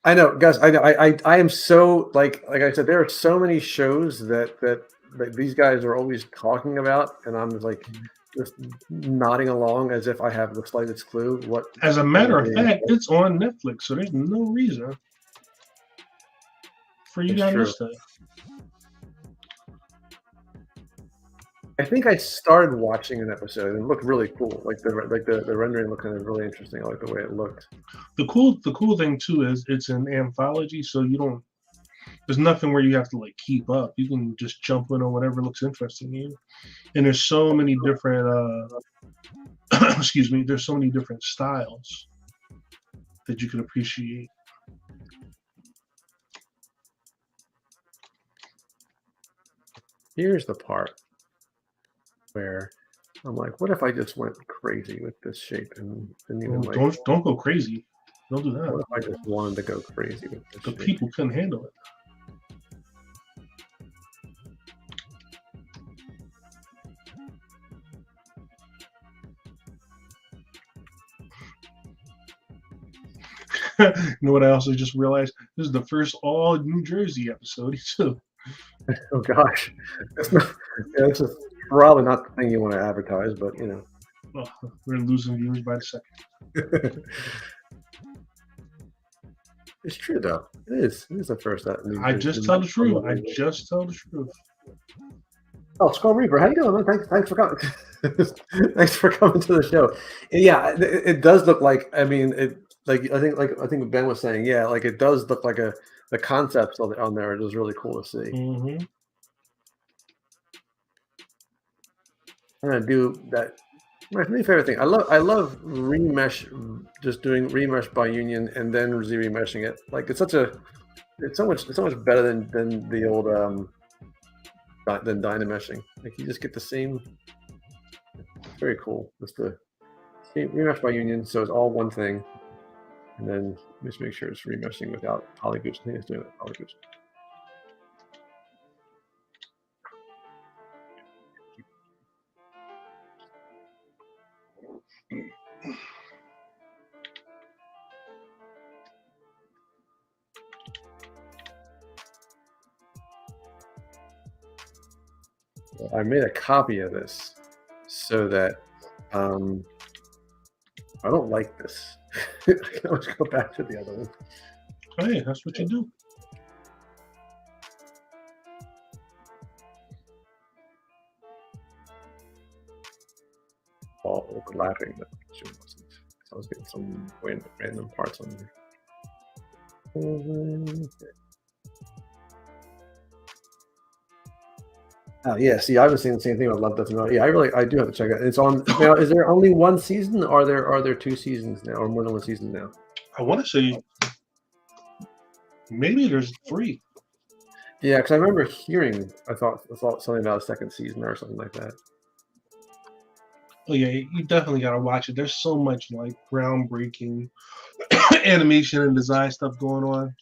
I know, guys. I know. I am so like I said, there are so many shows that these guys are always talking about, and I'm just nodding along as if I have the slightest clue what. As a matter of fact, it's on Netflix, so there's no reason for you to miss that. I think I started watching an episode and it looked really cool. Like the rendering looked kind of really interesting. I like the way it looked. The cool thing too is it's an anthology, so there's nothing where you have to like keep up. You can just jump in on whatever looks interesting to you. And there's so many different excuse me, there's so many different styles that you can appreciate. Here's the part where I'm like, what if I just went crazy with this shape and even don't go crazy. Don't do that. What if I just wanted to go crazy with this shape? People couldn't handle it. You know what I also just realized? This is the first all New Jersey episode too. Oh gosh, this is probably not the thing you want to advertise, but well, we're losing viewers by the second. It's true though. It is the first. I just tell the truth. I just tell the truth. Oh, Skull Reaper, how you doing? Thanks for coming. Thanks for coming to the show. Yeah, it does look like. I mean, I think Ben was saying. Yeah, like it does look like the concepts on there. It was really cool to see. Mm-hmm. I'm gonna do that. My favorite thing. I love remesh. Just doing remesh by union and then remeshing it. Like it's so much better than the old than dynameshing. Like you just get the same. Very cool. Just the remesh by union, so it's all one thing, and then just make sure it's remeshing without polygoops. I think it's doing it with polygoops. I made a copy of this so that I don't like this. I can always go back to the other one. Hey, that's what you do. All overlapping, but sure wasn't. I was getting some random parts on there. Oh yeah, see, I was saying the same thing about Love, Death, and Robots. Yeah, I do have to check it. It's on now. Is there only one season, or are there 2 seasons now, or more than 1 season now? I want to say maybe there's 3. Yeah, because I remember hearing, I thought something about a 2nd season or something like that. Oh yeah, you definitely gotta watch it. There's so much like groundbreaking animation and design stuff going on.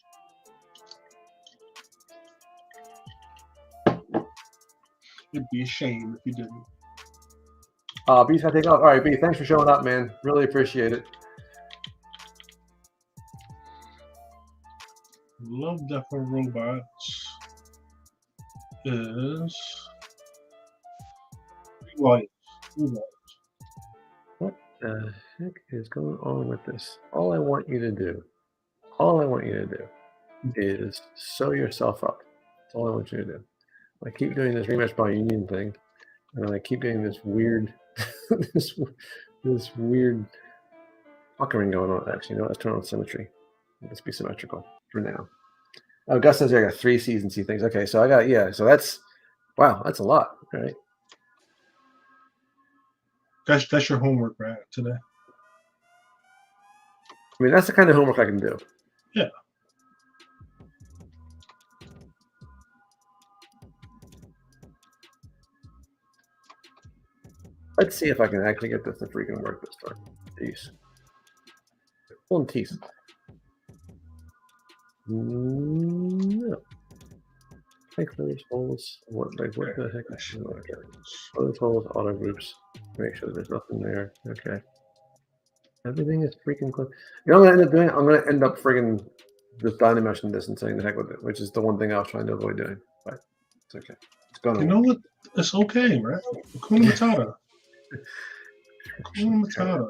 It'd be a shame if you didn't. B's gotta take off. All right, B, thanks for showing up, man. Really appreciate it. Love Death for Robots is 3 volumes. 3 volumes. What the heck is going on with this? All I want you to do is sew yourself up. That's all I want you to do. I keep doing this rematch by union thing, and I keep getting this weird, this weird puckering going on. Actually, no, let's turn on symmetry. Let's be symmetrical for now. Oh, Gus says I got 3 C's and C things. Okay, so I got so that's wow, that's a lot, right? That's your homework, right, today. I mean, that's the kind of homework I can do. Yeah. Let's see if I can actually get this to freaking work this time. Jeez. Pulling teeth. No. Close holes. What the heck? Close holes, auto groups. Make sure there's nothing there. Okay. Everything is freaking close. You know what I'm gonna end up doing? I'm gonna end up friggin' just dynameshing this and saying the heck with it, which is the one thing I was trying to avoid doing. But it's okay. It's gonna You know what? It's okay, right? Hakuna Matata. Hakuna Matata.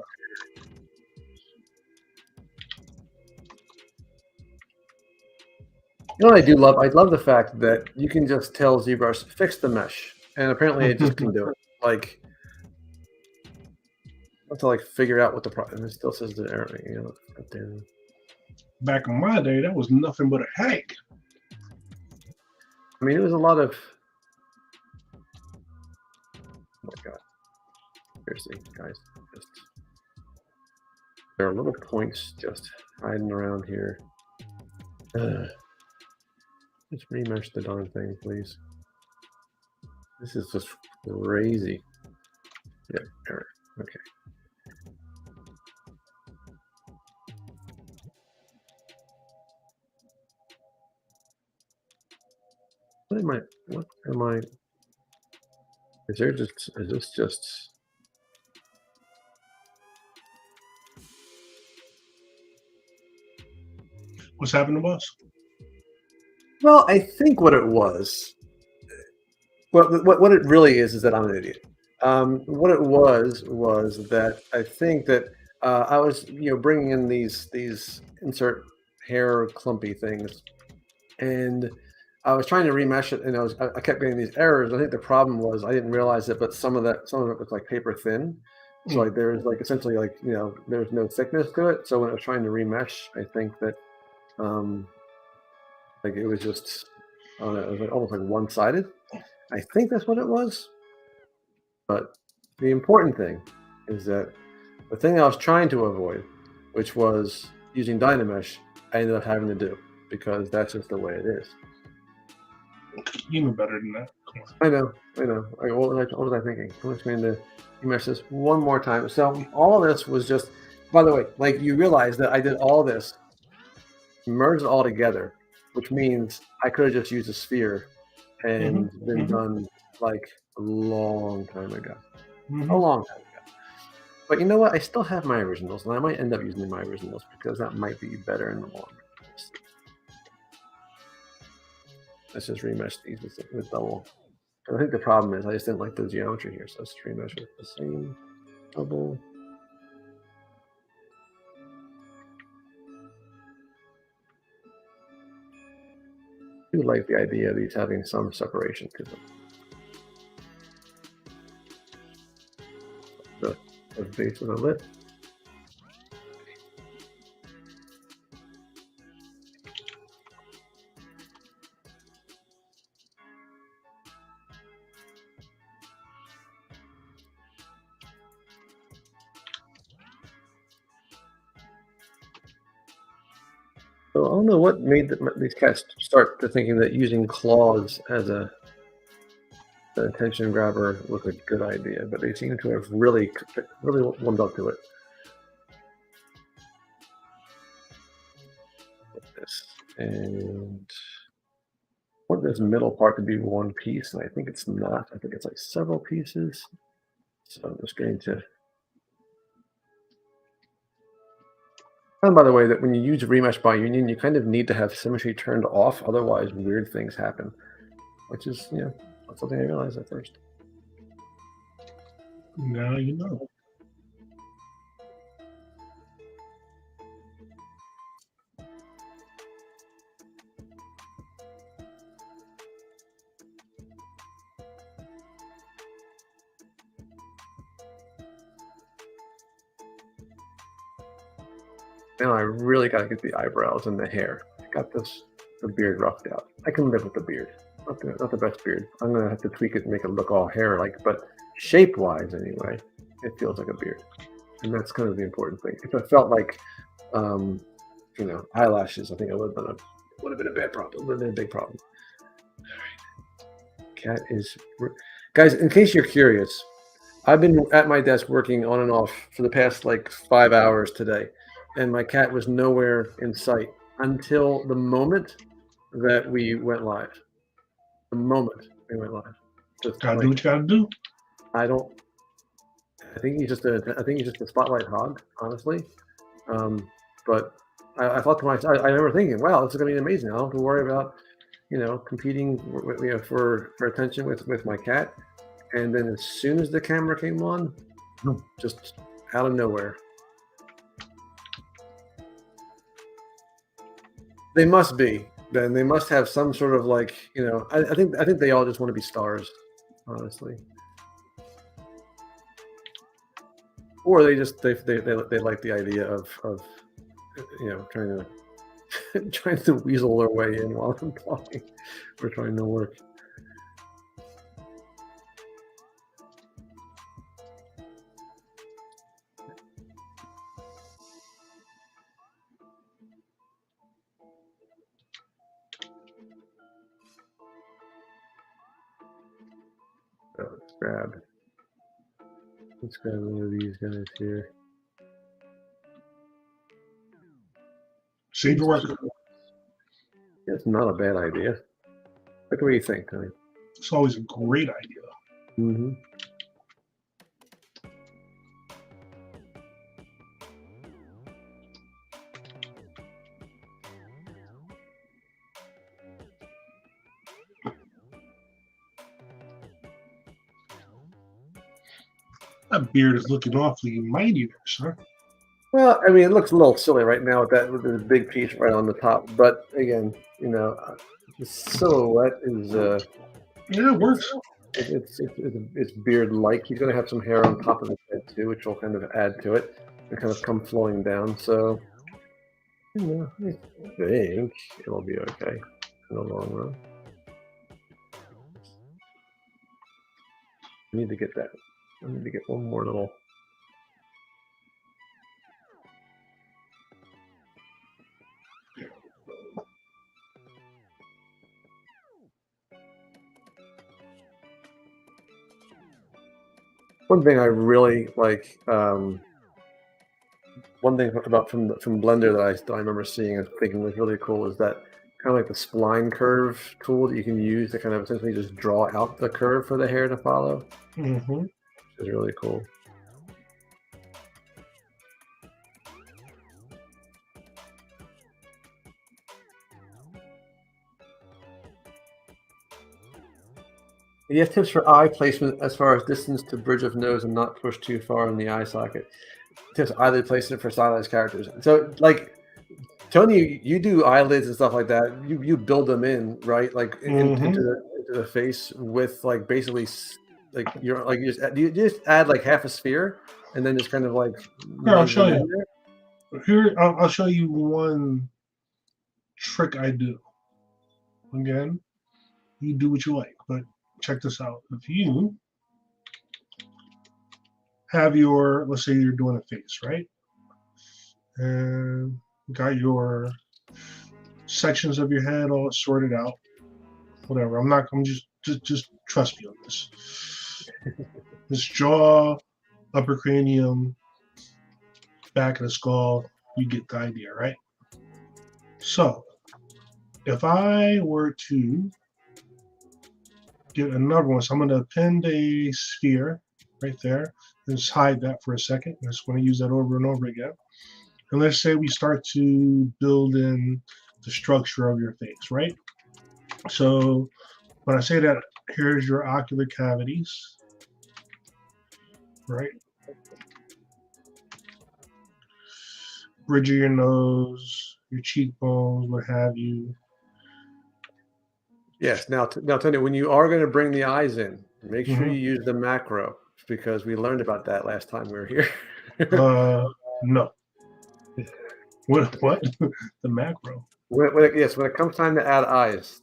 You know what I do love? I love the fact that you can just tell ZBrush, fix the mesh. And apparently it just can do it. Like, I have to like figure out what the problem is. It still says the error, you know. Back in my day, that was nothing but a headache. I mean, it was a lot of. Oh my god! Seriously, guys, just there are little points just hiding around here. Just remesh the darn thing, please. This is just crazy. Yeah, error. Okay. What am I? Is this just? What's happening, boss? Well, I think what it was, what it really is that I'm an idiot. What it was that I think that I was bringing in these insert hair clumpy things, and I was trying to remesh it, and I kept getting these errors. I think the problem was I didn't realize it, but some of it was like paper thin. So like there was like essentially like there was no thickness to it. So when I was trying to remesh, I think that like it was just I don't know, it was like almost like one-sided. I think that's what it was. But the important thing is that the thing I was trying to avoid, which was using Dynamesh, I ended up having to do because that's just the way it is. You know better than that. I know. What was I thinking? I'm just going to remesh this one more time. So all this was just, by the way, like you realize that I did all this, merged it all together, which means I could have just used a sphere and been done like a long time ago. A long time ago. But you know what? I still have my originals, and I might end up using my originals because that might be better in the long run. Let's just remesh these with double. I think the problem is I just didn't like the geometry here, so let's remesh with the same double. I do like the idea of these having some separation to them. The base of the lip. So I don't know what made these cats start to thinking that using claws as an attention grabber was a good idea, but they seem to have really warmed up to it. Like this, and I want this middle part to be one piece, and I think it's not. I think it's like several pieces. So I'm just going to And by the way, that when you use remesh by union, you kind of need to have symmetry turned off, otherwise weird things happen. Which is, not something I realized at first. Now you know. Now I really gotta get the eyebrows and the hair. I got the beard roughed out. I can live with the beard. Not the best beard. I'm gonna have to tweak it and make it look all hair-like, but shape-wise anyway, it feels like a beard. And that's kind of the important thing. If it felt like, eyelashes, I think it would have been a bad problem. Would have been a big problem. All right. Cat is, guys. In case you're curious, I've been at my desk working on and off for the past like 5 hours today, and my cat was nowhere in sight until the moment that we went live. The moment we went live. Just Gotta do what you gotta do. I think he's just a spotlight hog, honestly. But I thought to myself, I remember thinking, wow, this is gonna be amazing. I don't have to worry about, competing for attention with my cat. And then as soon as the camera came on, just out of nowhere. They must be. Then they must have some sort of like, I think they all just want to be stars, honestly. Or they just they like the idea of trying to weasel their way in while I'm talking or trying to work. So let's grab one of these guys here. Save your work. It's not a bad idea. What do you think, honey? It's always a great idea. Mm-hmm. That beard is looking awfully mighty there, sir. Well, I mean, it looks a little silly right now with this big piece right on the top. But again, the silhouette is Yeah, it works. It's beard-like. He's going to have some hair on top of his head too, which will kind of add to it and kind of come flowing down. So, I think it'll be okay in the long run. I need to get that. I need to get one more little. One thing I really like, one thing about from Blender that I remember seeing and thinking was really cool is that kind of like the spline curve tool that you can use to kind of essentially just draw out the curve for the hair to follow. Mm-hmm. Which is really cool. You have tips for eye placement as far as distance to bridge of nose and not push too far in the eye socket. Tips eyelid placement for stylized characters. So, like, Tony, you do eyelids and stuff like that. You build them in, right? Like into the face with like basically like you just add like half a sphere and then just kind of like. Here, I'll show you. Here, I'll show you one trick I do. Again, you do what you like, but check this out. If you have your, let's say you're doing a face, right? And you got your sections of your head all sorted out. Whatever. I'm just trust me on this. This jaw, upper cranium, back of the skull, you get the idea, right? So if I were to get another one, so I'm going to append a sphere right there. Just hide that for a second. I just want to use that over and over again. And let's say we start to build in the structure of your face, right? So when I say that, here's your ocular cavities, right? Bridge of your nose, your cheekbones, what have you. Yes. Now, Tony, when you are going to bring the eyes in, make sure you use the macro because we learned about that last time we were here. No. What? The macro. Yes, when it comes time to add eyes,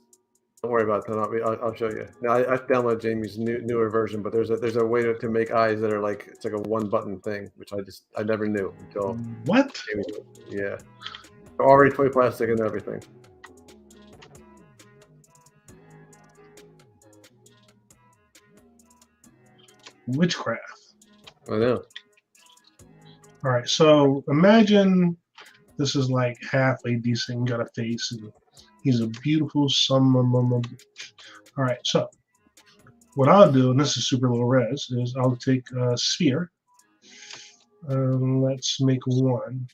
don't worry about that. I'll show you. Now I downloaded Jamie's newer version, but there's a way to make eyes that are like it's like a one button thing, which I never knew until what? Jamie did. Yeah, already toy plastic and everything. Witchcraft. I know. All right, so imagine this is like halfway decent. Got a face, and he's a beautiful summer. All right, so what I'll do, and this is super low res, is I'll take a sphere. Let's make one,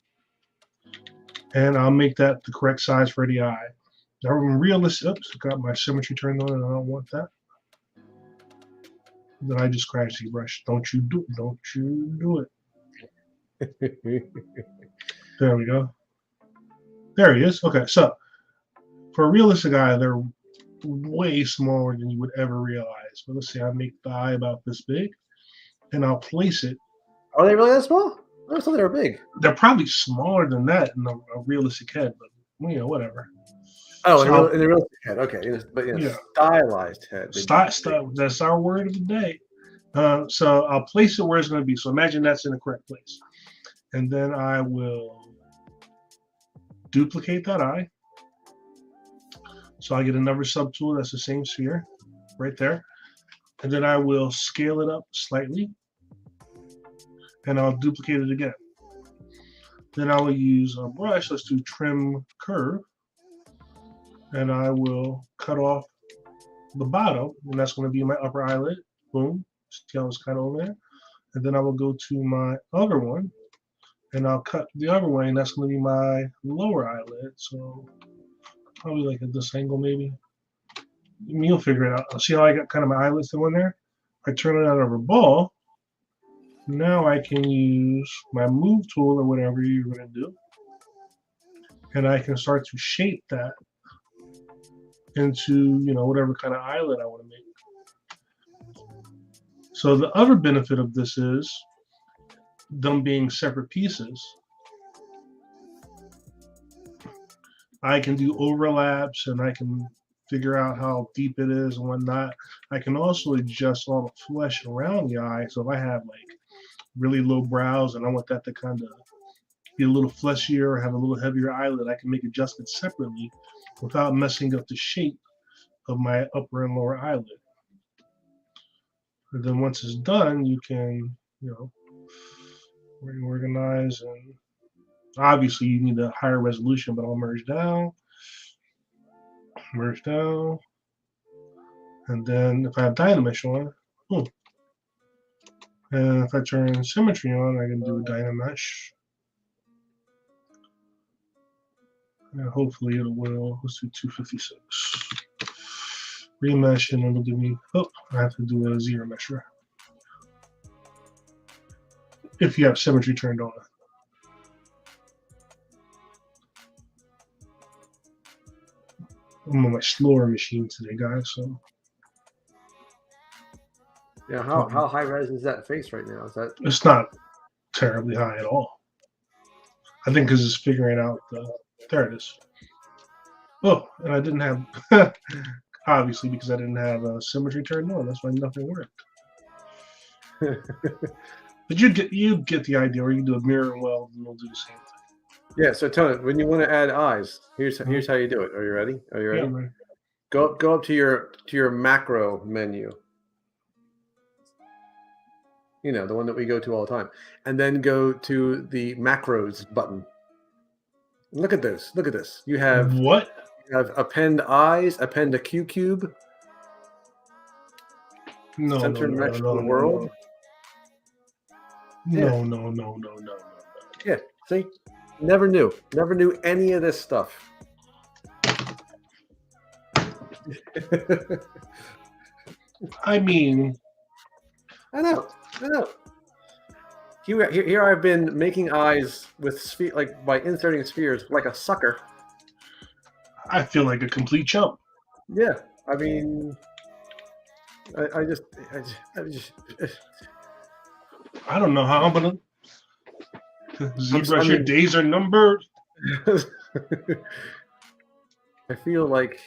and I'll make that the correct size for the eye. Now, realistic. Oops, got my symmetry turned on, and I don't want that. Then I just crash the brush. Don't you do it. Don't you do it. There we go. There he is. Okay, so for a realistic eye, they're way smaller than you would ever realize. But let's see, I make the eye about this big, and I'll place it. Are they really that small? I thought they were big. They're probably smaller than that in a realistic head, but whatever. Oh, so in the realistic head, okay, but yeah, stylized head. That's our word of the day. So I'll place it where it's going to be. So imagine that's in the correct place, and then I will duplicate that eye. So I get another subtool that's the same sphere right there. And then I will scale it up slightly. And I'll duplicate it again. Then I will use a brush. Let's do trim curve. And I will cut off the bottom. And that's going to be my upper eyelid. Boom. Scale is kind of over there. And then I will go to my other one. And I'll cut the other way. And that's going to be my lower eyelid. So probably like at this angle, maybe. You'll figure it out. See how I got kind of my eyelids still in there? I turn it out over a ball. Now I can use my move tool or whatever you're going to do. And I can start to shape that into, whatever kind of eyelid I want to make. So the other benefit of this is them being separate pieces. I can do overlaps and I can figure out how deep it is and whatnot. I can also adjust all the flesh around the eye. So if I have like really low brows and I want that to kind of be a little fleshier or have a little heavier eyelid, I can make adjustments separately without messing up the shape of my upper and lower eyelid. And then once it's done, you can, reorganize, and obviously you need a higher resolution, but I'll merge down, and then if I have Dynamesh on, and if I turn symmetry on, I can do a Dynamesh. And hopefully it will. Let's do 256. Remesh, and it'll give me. Oh, I have to do a zero mesher. If you have symmetry turned on. I'm on my slower machine today, guys. So. Yeah, how high res is that face right now? It's not terribly high at all. I think because it's figuring out there it is. Oh, and I didn't have obviously because I didn't have symmetry turned on. That's why nothing worked. But you get the idea, or you can do a mirror weld and we'll do the same thing. Yeah. So Tony, when you want to add eyes, here's how you do it. Are you ready? Are you ready? Yeah, man. Go up to your macro menu. The one that we go to all the time, and then go to the macros button. Look at this. Look at this. You have what? You have append eyes, append a Q cube. Center mesh to the world. No. Yeah. See, Never knew any of this stuff. I mean, I know. Here I've been making eyes with like by inserting spheres like a sucker. I feel like a complete chump. Yeah, I mean, I just I don't know how, but ZBrush, I your mean- days are numbered. I feel like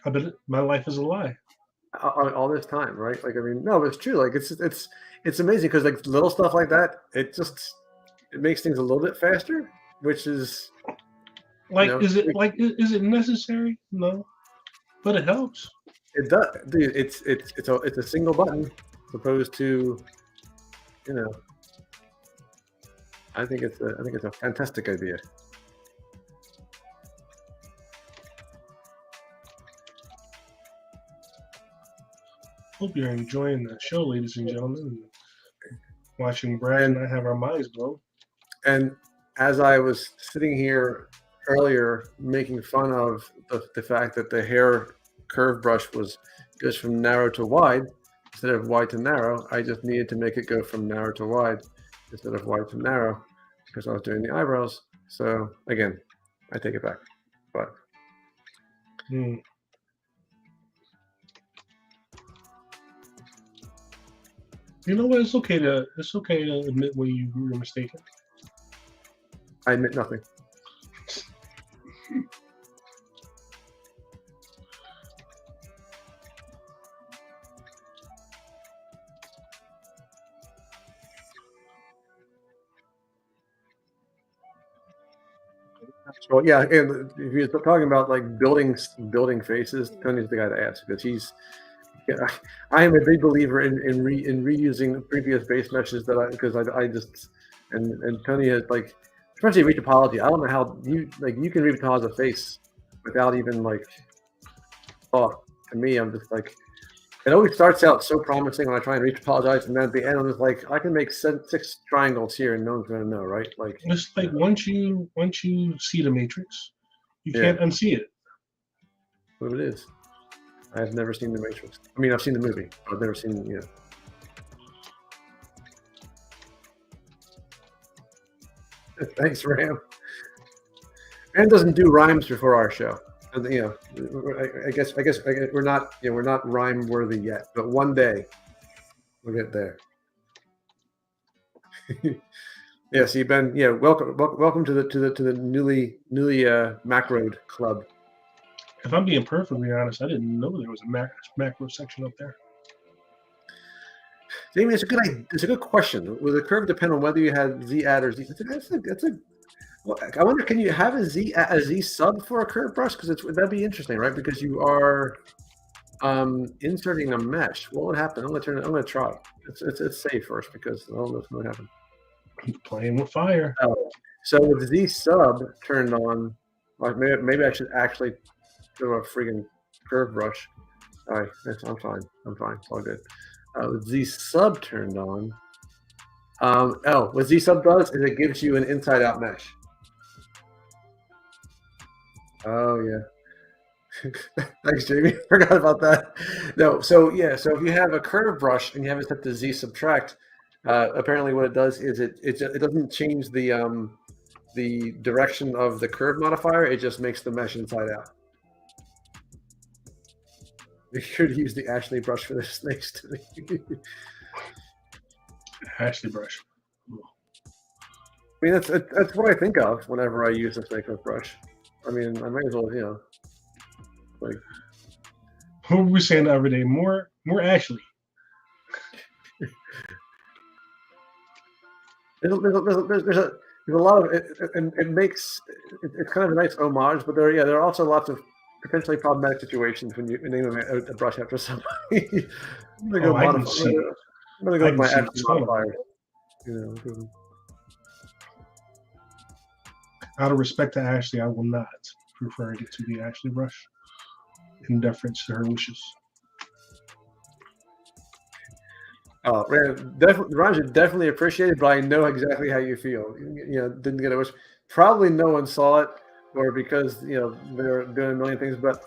I bet my life is a lie. all this time, right? Like, I mean, no, it's true. Like, it's amazing because like little stuff like that, it makes things a little bit faster, which is Like, you know, is it necessary? No, but it helps. it does, dude. It's a single button as opposed to, you know. I think it's a fantastic idea. Hope you're enjoying the show, ladies and gentlemen. Watching Brad and I have our minds blown. And as I was sitting here earlier making fun of the fact that the hair curve brush goes from narrow to wide instead of wide to narrow, I just needed to make it go from narrow to wide instead of wide to narrow because I was doing the eyebrows. So again, I take it back. But you know what? It's okay to admit when you were mistaken. I admit nothing. Well, yeah, and if you're talking about like building faces, Tony's the guy to ask because he's. Yeah, I am a big believer in reusing previous base meshes because I just and Tony has like, especially retopology. I don't know how you can retopologize a face without even like thought. To me, I'm just like, it always starts out so promising when I try and retopologize, and then at the end I'm just like, I can make 6 triangles here and no one's gonna know, right? Like it's like once you see the matrix, you can't unsee it. What it is. I've never seen The Matrix. I mean, I've seen the movie, but I've never seen, Thanks, Ram. Ram doesn't do rhymes before our show. And, I guess we're not rhyme worthy yet, but one day we'll get there. Yeah, so you've been welcome to the newly macroed club. If I'm being perfectly honest, I didn't know there was a macro section up there. Jamie, it's a good question. Will the curve depend on whether you had Z add or Z? I wonder, can you have a Z sub for a curve brush? Because that'd be interesting, right? Because you are inserting a mesh. What would happen? I'm gonna try. It's safe first because I don't know what's going to happen. Playing with fire. So with Z sub turned on, like maybe I should actually do a friggin' curve brush. All right, I'm fine. It's all good. With Z sub turned on. What Z sub does is it gives you an inside out mesh. Oh yeah. Thanks, Jamie. Forgot about that. No, so if you have a curve brush and you have it set to Z subtract, apparently what it does is it doesn't change the direction of the curve modifier. It just makes the mesh inside out. Be sure to use the Ashley brush for this next to me. Ashley brush. I mean, that's what I think of whenever I use a snake hook brush. I mean, I might as well, like. What were we saying the other day? More Ashley. There's a lot of it, and it makes it's kind of a nice homage, but there are also lots of potentially problematic situations when you name a brush after somebody. I'm gonna go with my Ashley modifier. Out of respect to Ashley, I will not prefer it to the Ashley brush in deference to her wishes. Oh man, definitely, Raj, definitely appreciate it, but I know exactly how you feel. Didn't get it. Which probably no one saw it, or because they're doing a million things. But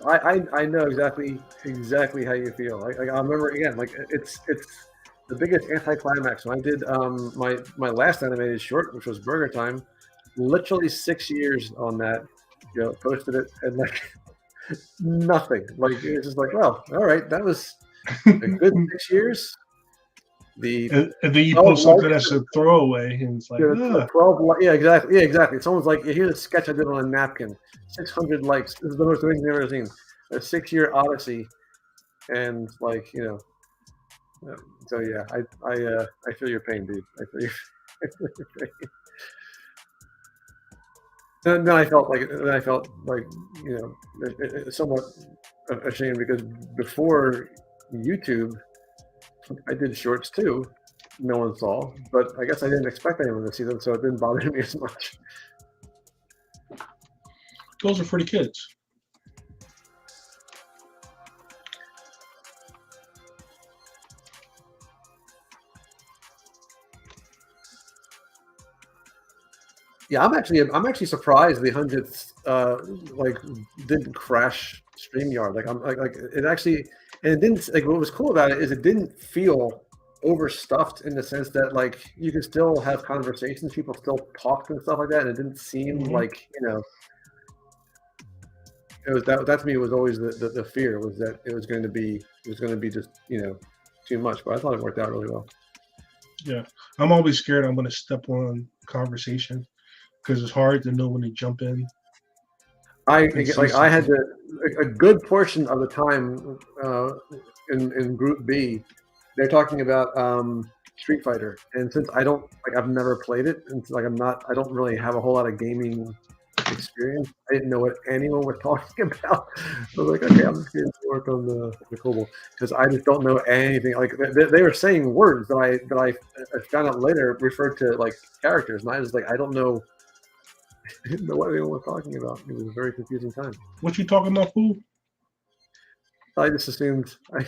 I know exactly how you feel. I remember again, like it's the biggest anticlimax when I did my last animated short, which was Burger Time. Literally 6 years on that. Posted it and like nothing. Like it was just like, well, all right, that was a good 6 years. The And then you 12 post something likes, that's a throwaway, and it's like, the 12, yeah, exactly, yeah, exactly. Someone's like, here's a sketch I did on a napkin, 600 likes. This is the most amazing thing I've ever seen. A 6 year odyssey, and like so yeah, I feel your pain, dude. I feel your pain. Then I felt like somewhat ashamed because before YouTube, I did shorts too. No one saw, but I guess I didn't expect anyone to see them, so it didn't bother me as much. those are for the kids. Yeah, I'm actually surprised the 100th like didn't crash StreamYard. Like I'm like it actually, and it didn't, like, what was cool about it is it didn't feel overstuffed in the sense that like you could still have conversations, people still talked and stuff like that, and it didn't seem like it was that to me was always the fear was that it was going to be just too much, but I thought it worked out really well. Yeah, I'm always scared I'm going to step on conversation because it's hard to know when to jump in. I had a good portion of the time in Group B, they're talking about Street Fighter, and since I've never played it, and like I don't really have a whole lot of gaming experience. I didn't know what anyone was talking about. I was like, okay, I'm just going to work on the Kobold because I just don't know anything. Like they were saying words that I found out later referred to like characters, and I was like, I don't know. I didn't know what anyone was talking about. It was a very confusing time. What you talking about, fool? I just assumed I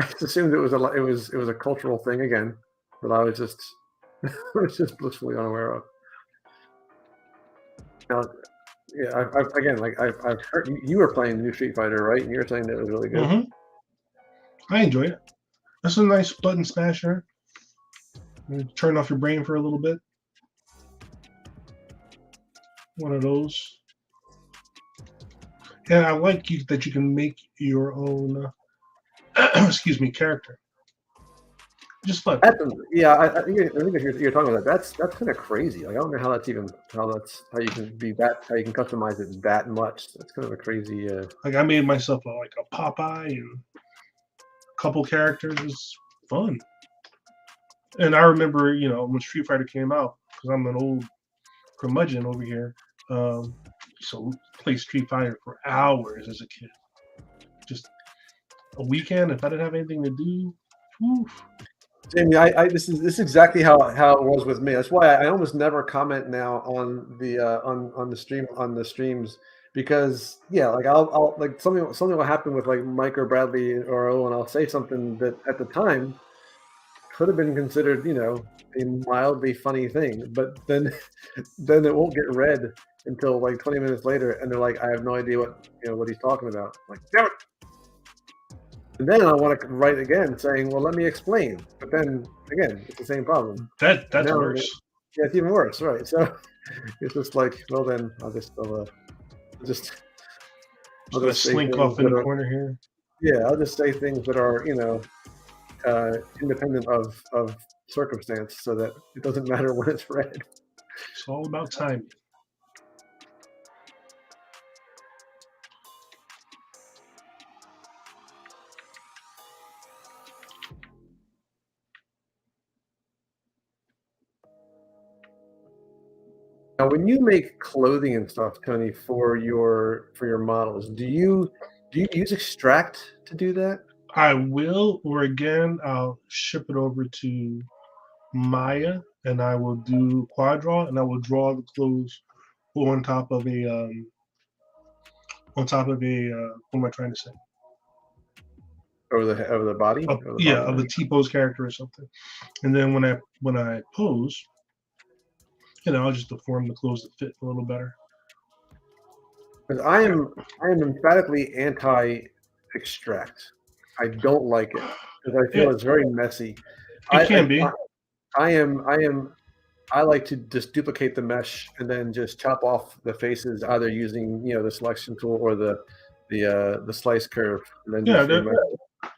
just assumed it was a cultural thing again, but I was just blissfully unaware of. Now, yeah, I've heard you were playing the new Street Fighter, right? And you were saying that it was really good. I enjoy it. That's a nice button smasher. You turn off your brain for a little bit. One of those. And I like that you can make your own, excuse me, character. Just fun. Yeah, I think if you're talking about that, that's kind of crazy. Like I don't know how you can customize it that much. That's kind of a crazy. Like I made myself like a Popeye and a couple characters. It's fun. And I remember, when Street Fighter came out, because I'm an old curmudgeon over here. So play Street Fighter for hours as a kid. Just a weekend if I didn't have anything to do. Oof. Jamie, this is exactly how it was with me. That's why I almost never comment now on the on the streams because like I'll like something will happen with like Mike or Bradley or Owen, and I'll say something that at the time could have been considered a mildly funny thing, but then it won't get read until like 20 minutes later, and they're like, I have no idea what he's talking about. I'm like, damn it. And then I want to write again saying, well, let me explain. But then, again, it's the same problem. That's worse. Yeah, it's even worse, right? So it's just like, well, then I'll just slink off in the corner here. Yeah, I'll just say things that are, independent of circumstance so that it doesn't matter when it's read. It's all about timing. Now, when you make clothing and stuff, Tony, for your models, do you use Extract to do that? I will, or again, I'll ship it over to Maya, and I will do quad draw, and I will draw the clothes on top of a what am I trying to say? over the body. Of the T-pose character or something. And then when I pose, I'll just deform the clothes to fit a little better. Because I am emphatically anti-extract. I don't like it because I feel it's very messy. It can be. I like to just duplicate the mesh and then just chop off the faces, either using the selection tool or the slice curve. And then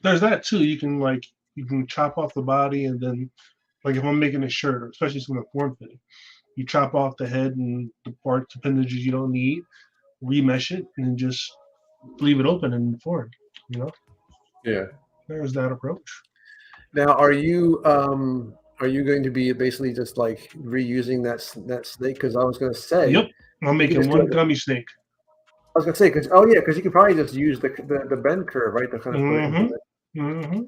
there's that too. You can chop off the body, and then if I'm making a shirt, especially something form fitting, you chop off the head and the parts, appendages you don't need, remesh it, and then just leave it open and form. Yeah. There's that approach. Now, are you going to be basically just reusing that snake? Because I was going to say, yep, I'm making one gummy snake. I was going to say because you could probably just use the bend curve, right? To kind of put it into it. Mm-hmm.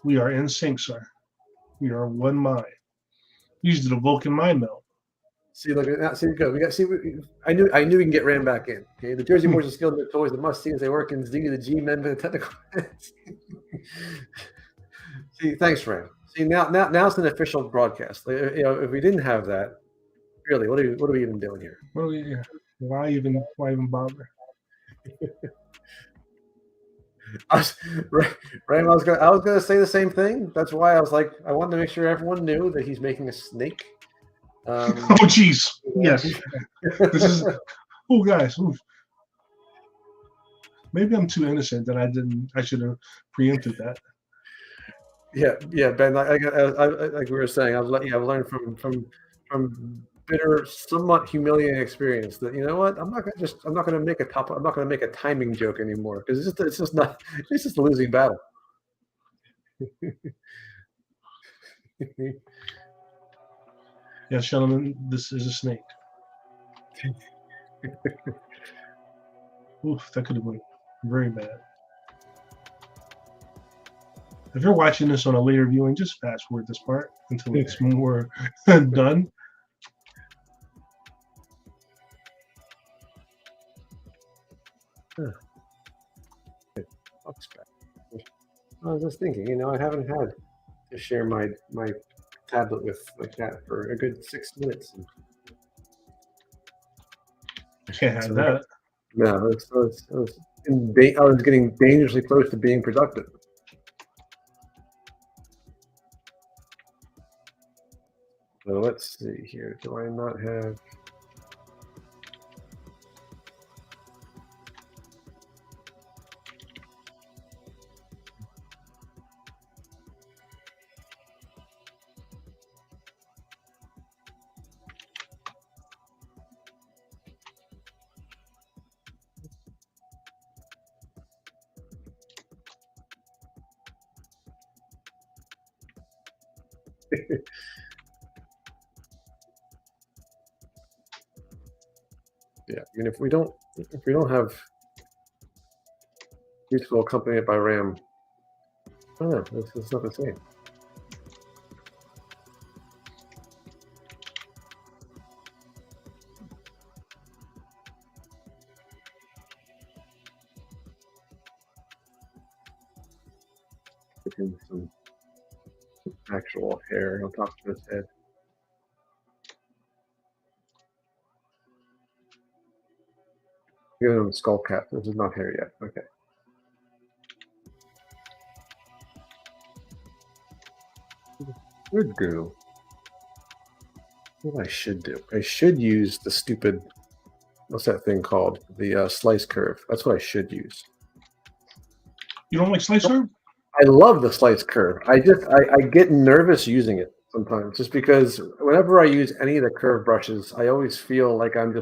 We are in sync, sir. We are one mind. Used the Vulcan mind meld. See, look at that. See, good. I knew we can get Ram back in. Okay, the Jersey Boys are skilled in their toys. The must see as they work in Z, the G men, the technical. See, thanks, Ram. See, now it's an official broadcast. If we didn't have that, really, what are we even doing here? Why even bother? Ram, I was gonna say the same thing. That's why I was like, I wanted to make sure everyone knew that he's making a snake. Oh, jeez. Yes. This is. Oh, guys. Ooh. Maybe I'm too innocent that I should have preempted that. Yeah, Ben. Like we were saying, I've learned from bitter, somewhat humiliating experience that I'm not gonna make a timing joke anymore because it's just a losing battle. Yes, gentlemen, this is a snake. Oof, that could have been very bad. If you're watching this on a later viewing, just fast forward this part until it's more done. I was just thinking, I haven't had to share my tablet with my cat for a good 6 minutes. I can't have that. No, I was getting dangerously close to being productive. So let's see here. Do I not have? Yeah, I mean, if we don't have beautiful accompanied by Ram, I don't know. It's not the same. Put in some actual hair on top of his head. Give him a skull cap. This is not hair yet. Okay. Good goo. What I should do? I should use the stupid. What's that thing called? The slice curve. That's what I should use. You don't like slice curve? I love the slice curve. I get nervous using it sometimes, just because whenever I use any of the curve brushes, I always feel like I'm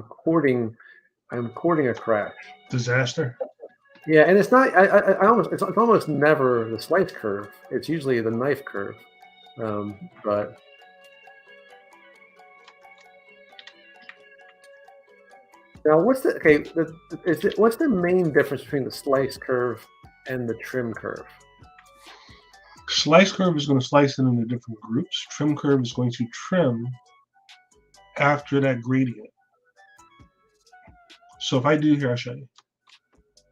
courting a crash. Disaster. Yeah, and it's not. It's almost never the slice curve. It's usually the knife curve. But now, what's the main difference between the slice curve and the trim curve? Slice curve is going to slice it into different groups. Trim curve is going to trim after that gradient. So if I do here, I'll show you.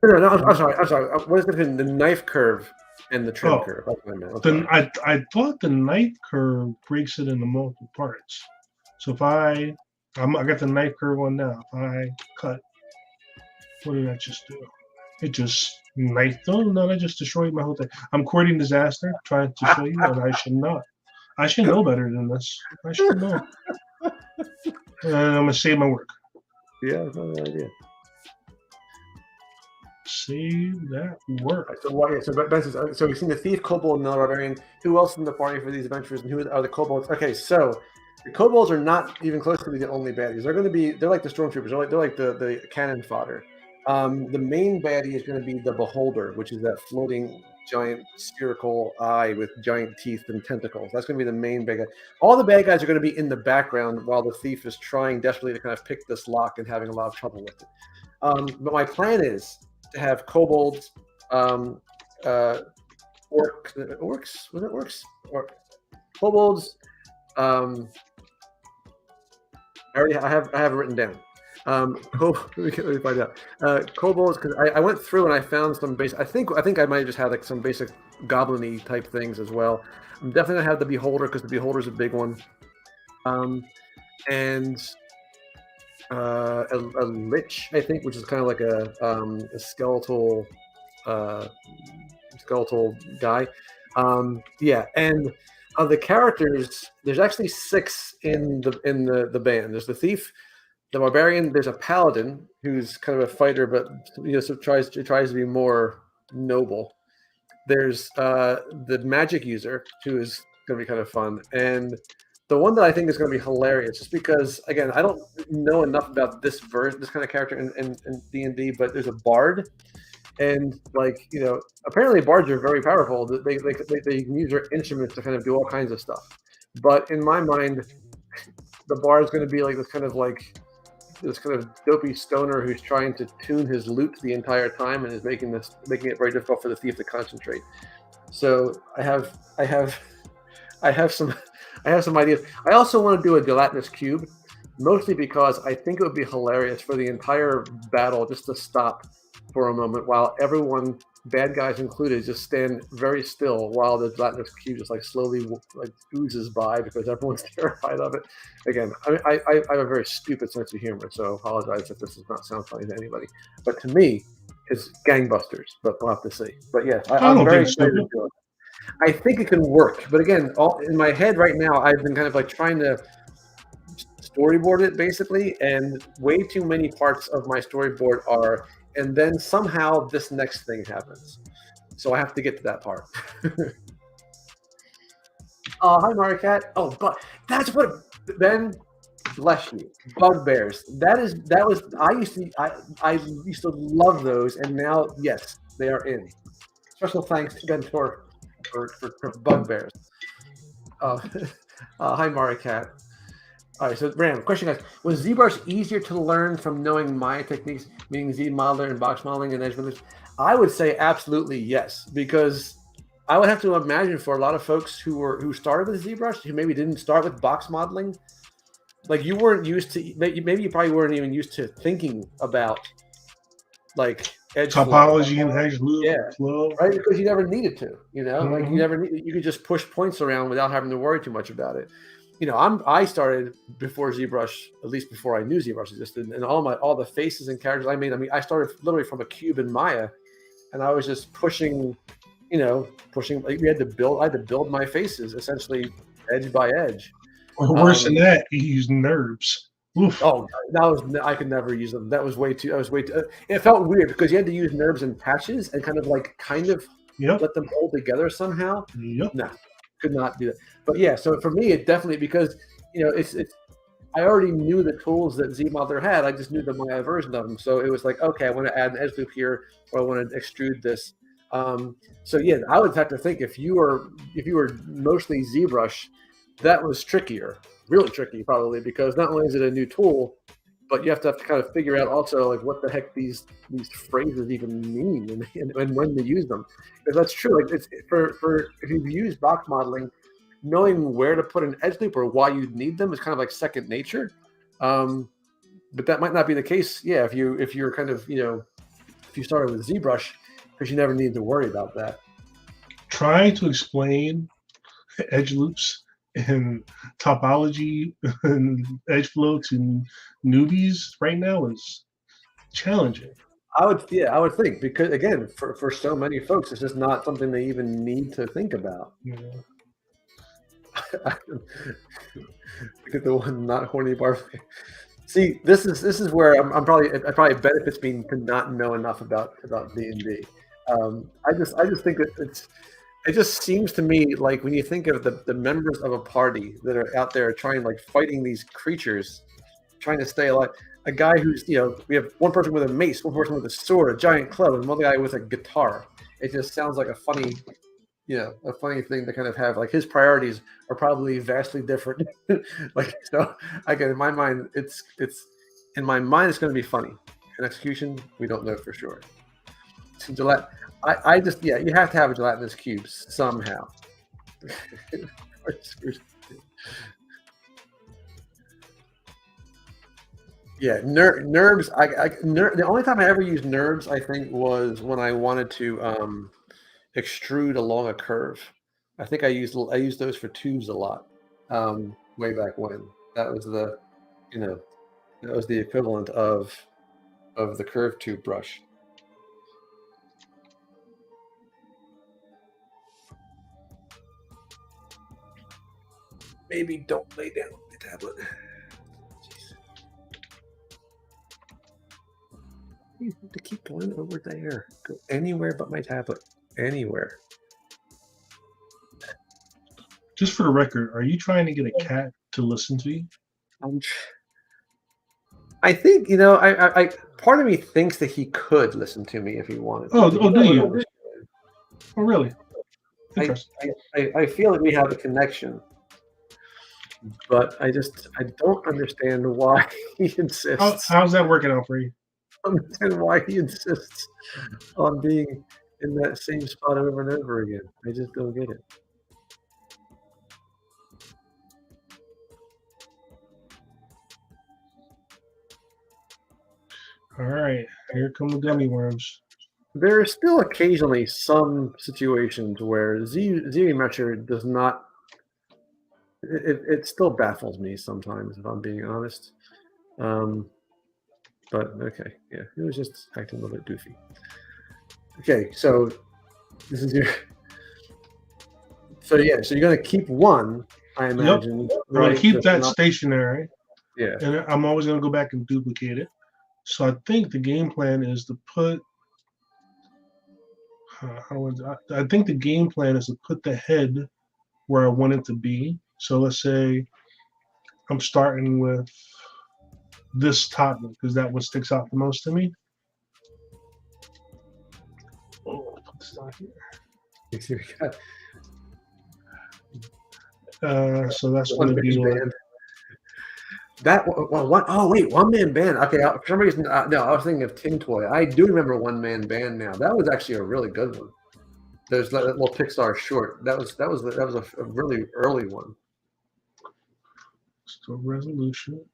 No, I'm sorry. What is between the knife curve and the trim Oh, curve? That's what I meant. I'm then sorry. I thought the knife curve breaks it into multiple parts. So if I got the knife curve on now. If I cut, what did I just do? It just knifed. Oh no, I just destroyed my whole thing. I'm courting disaster, trying to show you, and I should not. I should know better than this. I should know. And I'm gonna save my work. Yeah, that's not an idea. Save that work. Right, so what? So we've seen the thief, kobold, and the barbarian. Who else in the party for these adventures, and who are the kobolds? Okay, so the kobolds are not even close to be the only baddies. They're going to be. They're like the stormtroopers. They're like the cannon fodder. The main baddie is going to be the beholder, which is that floating giant spherical eye with giant teeth and tentacles. That's going to be the main bad guy. All the bad guys are going to be in the background while the thief is trying desperately to kind of pick this lock and having a lot of trouble with it. But my plan is to have kobolds, orcs, was it orcs? Or kobolds. I have it written down. Let me find out. Kobolds, because I went through and I found some basic. I think I might have just had like some basic goblin-y type things as well. I'm definitely gonna have the beholder because the beholder's a big one. And a lich, I think, which is kind of like a skeletal guy. Yeah, and of the characters, there's actually 6 in the band. There's the thief, the barbarian. There's a paladin who's kind of a fighter, but so tries to be more noble. There's the magic user, who is going to be kind of fun, and the one that I think is going to be hilarious, just because, again, I don't know enough about this kind of character in D&D, but there's a bard, and apparently bards are very powerful. They can use their instruments to kind of do all kinds of stuff. But in my mind, the bard is going to be like this kind of dopey stoner who's trying to tune his lute the entire time and is making it very difficult for the thief to concentrate. So I have some ideas. I also want to do a gelatinous cube, mostly because I think it would be hilarious for the entire battle just to stop for a moment while everyone, bad guys included, just stand very still while the gelatinous cube just slowly oozes by because everyone's terrified of it. Again, I have a very stupid sense of humor, so I apologize if this does not sound funny to anybody. But to me, it's gangbusters. But we'll have to see. But yes, I'm very excited to do it. I think it can work, but again, in my head right now, I've been kind of trying to storyboard it basically, and way too many parts of my storyboard are, and then somehow this next thing happens. So I have to get to that part. Hi, Mario Cat. Oh, but that's what Ben, bless you. Bugbears. I used to love those, and now yes, they are in. Special thanks again for bugbears. Hi, Mario Cat. All right, so random question, guys. Was ZBrush easier to learn from knowing Maya techniques, meaning Z modeler and box modeling and edge modeling? I would say absolutely yes, because I would have to imagine for a lot of folks who started with ZBrush, who maybe didn't start with box modeling, you weren't used to, maybe you probably weren't even used to thinking about edge topology flow. And edge flow, right? Because you never needed to, you could just push points around without having to worry too much about it. I started before ZBrush, at least before I knew ZBrush existed, and all the faces and characters I made. I started literally from a cube in Maya, and I was just pushing. I had to build my faces essentially edge by edge. Or worse than that, you use NURBS. Oof. Oh, I could never use them. That was way too. It felt weird because you had to use NURBS and patches and kind of let them hold together somehow. Yep. No, could not do that. But yeah, so for me, it definitely, because it's I already knew the tools that ZModeler had. I just knew the Maya version of them. So it was okay, I want to add an edge loop here, or I want to extrude this. So yeah, I would have to think if you were mostly ZBrush, that was trickier, really tricky probably, because not only is it a new tool, but you have to kind of figure out also what the heck these phrases even mean and when to use them. Because that's true. It's for if you've used box modeling, knowing where to put an edge loop or why you'd need them is kind of second nature. But that might not be the case. Yeah, if you're kind of if you started with ZBrush, because you never need to worry about that. Trying to explain edge loops and topology and edge flow to newbies right now is challenging. I would think, because again, for so many folks, it's just not something they even need to think about. You know? Look at the one not horny Barbarian. See, this is where I'm probably it probably benefits me to not know enough about D&D. I just think that it just seems to me like when you think of the members of a party that are out there trying, like, fighting these creatures, trying to stay alive. A guy who's, we have one person with a mace, one person with a sword, a giant club, and one guy with a guitar. It just sounds like a funny thing to kind of have. Like, his priorities are probably vastly different. Like, so again, in my mind, it's going to be funny. In execution, we don't know for sure. So I just, you have to have a gelatinous cubes somehow. Yeah, NURBS. The only time I ever used NURBS, I think, was when I wanted to extrude along a curve. I think I used those for tubes a lot, way back when. That was the equivalent of the curved tube brush. Maybe don't lay down the tablet. You have to keep going over there. Go anywhere but my tablet. Anywhere. Just for the record, are you trying to get a cat to listen to you? I think, I part of me thinks that he could listen to me if he wanted to. Oh, do you? Oh, really? I feel that we have a connection, but I don't understand why he insists. How's that working out for you? I don't understand why he insists on being in that same spot over and over again. I just don't get it. All right, here come the gummy worms. There are still occasionally some situations where ZRemesher does not. It still baffles me sometimes, if I'm being honest. But okay, yeah, it was just acting a little bit goofy. Okay, so this is your. So yeah, so you're gonna keep one, I imagine. Yep. I'm gonna keep that stationary. Yeah. And I'm always gonna go back and duplicate it. So I think the game plan is to put. I think the game plan is to put the head where I want it to be. So let's say I'm starting with this top one because that one sticks out the most to me. Oh, put this down here. So that's going to be band. That one. Oh wait, one man band. Okay, for some reason, no, I was thinking of Ting Toy. I do remember one man band now. That was actually a really good one. There's that little Pixar short. That was a really early one. So resolution.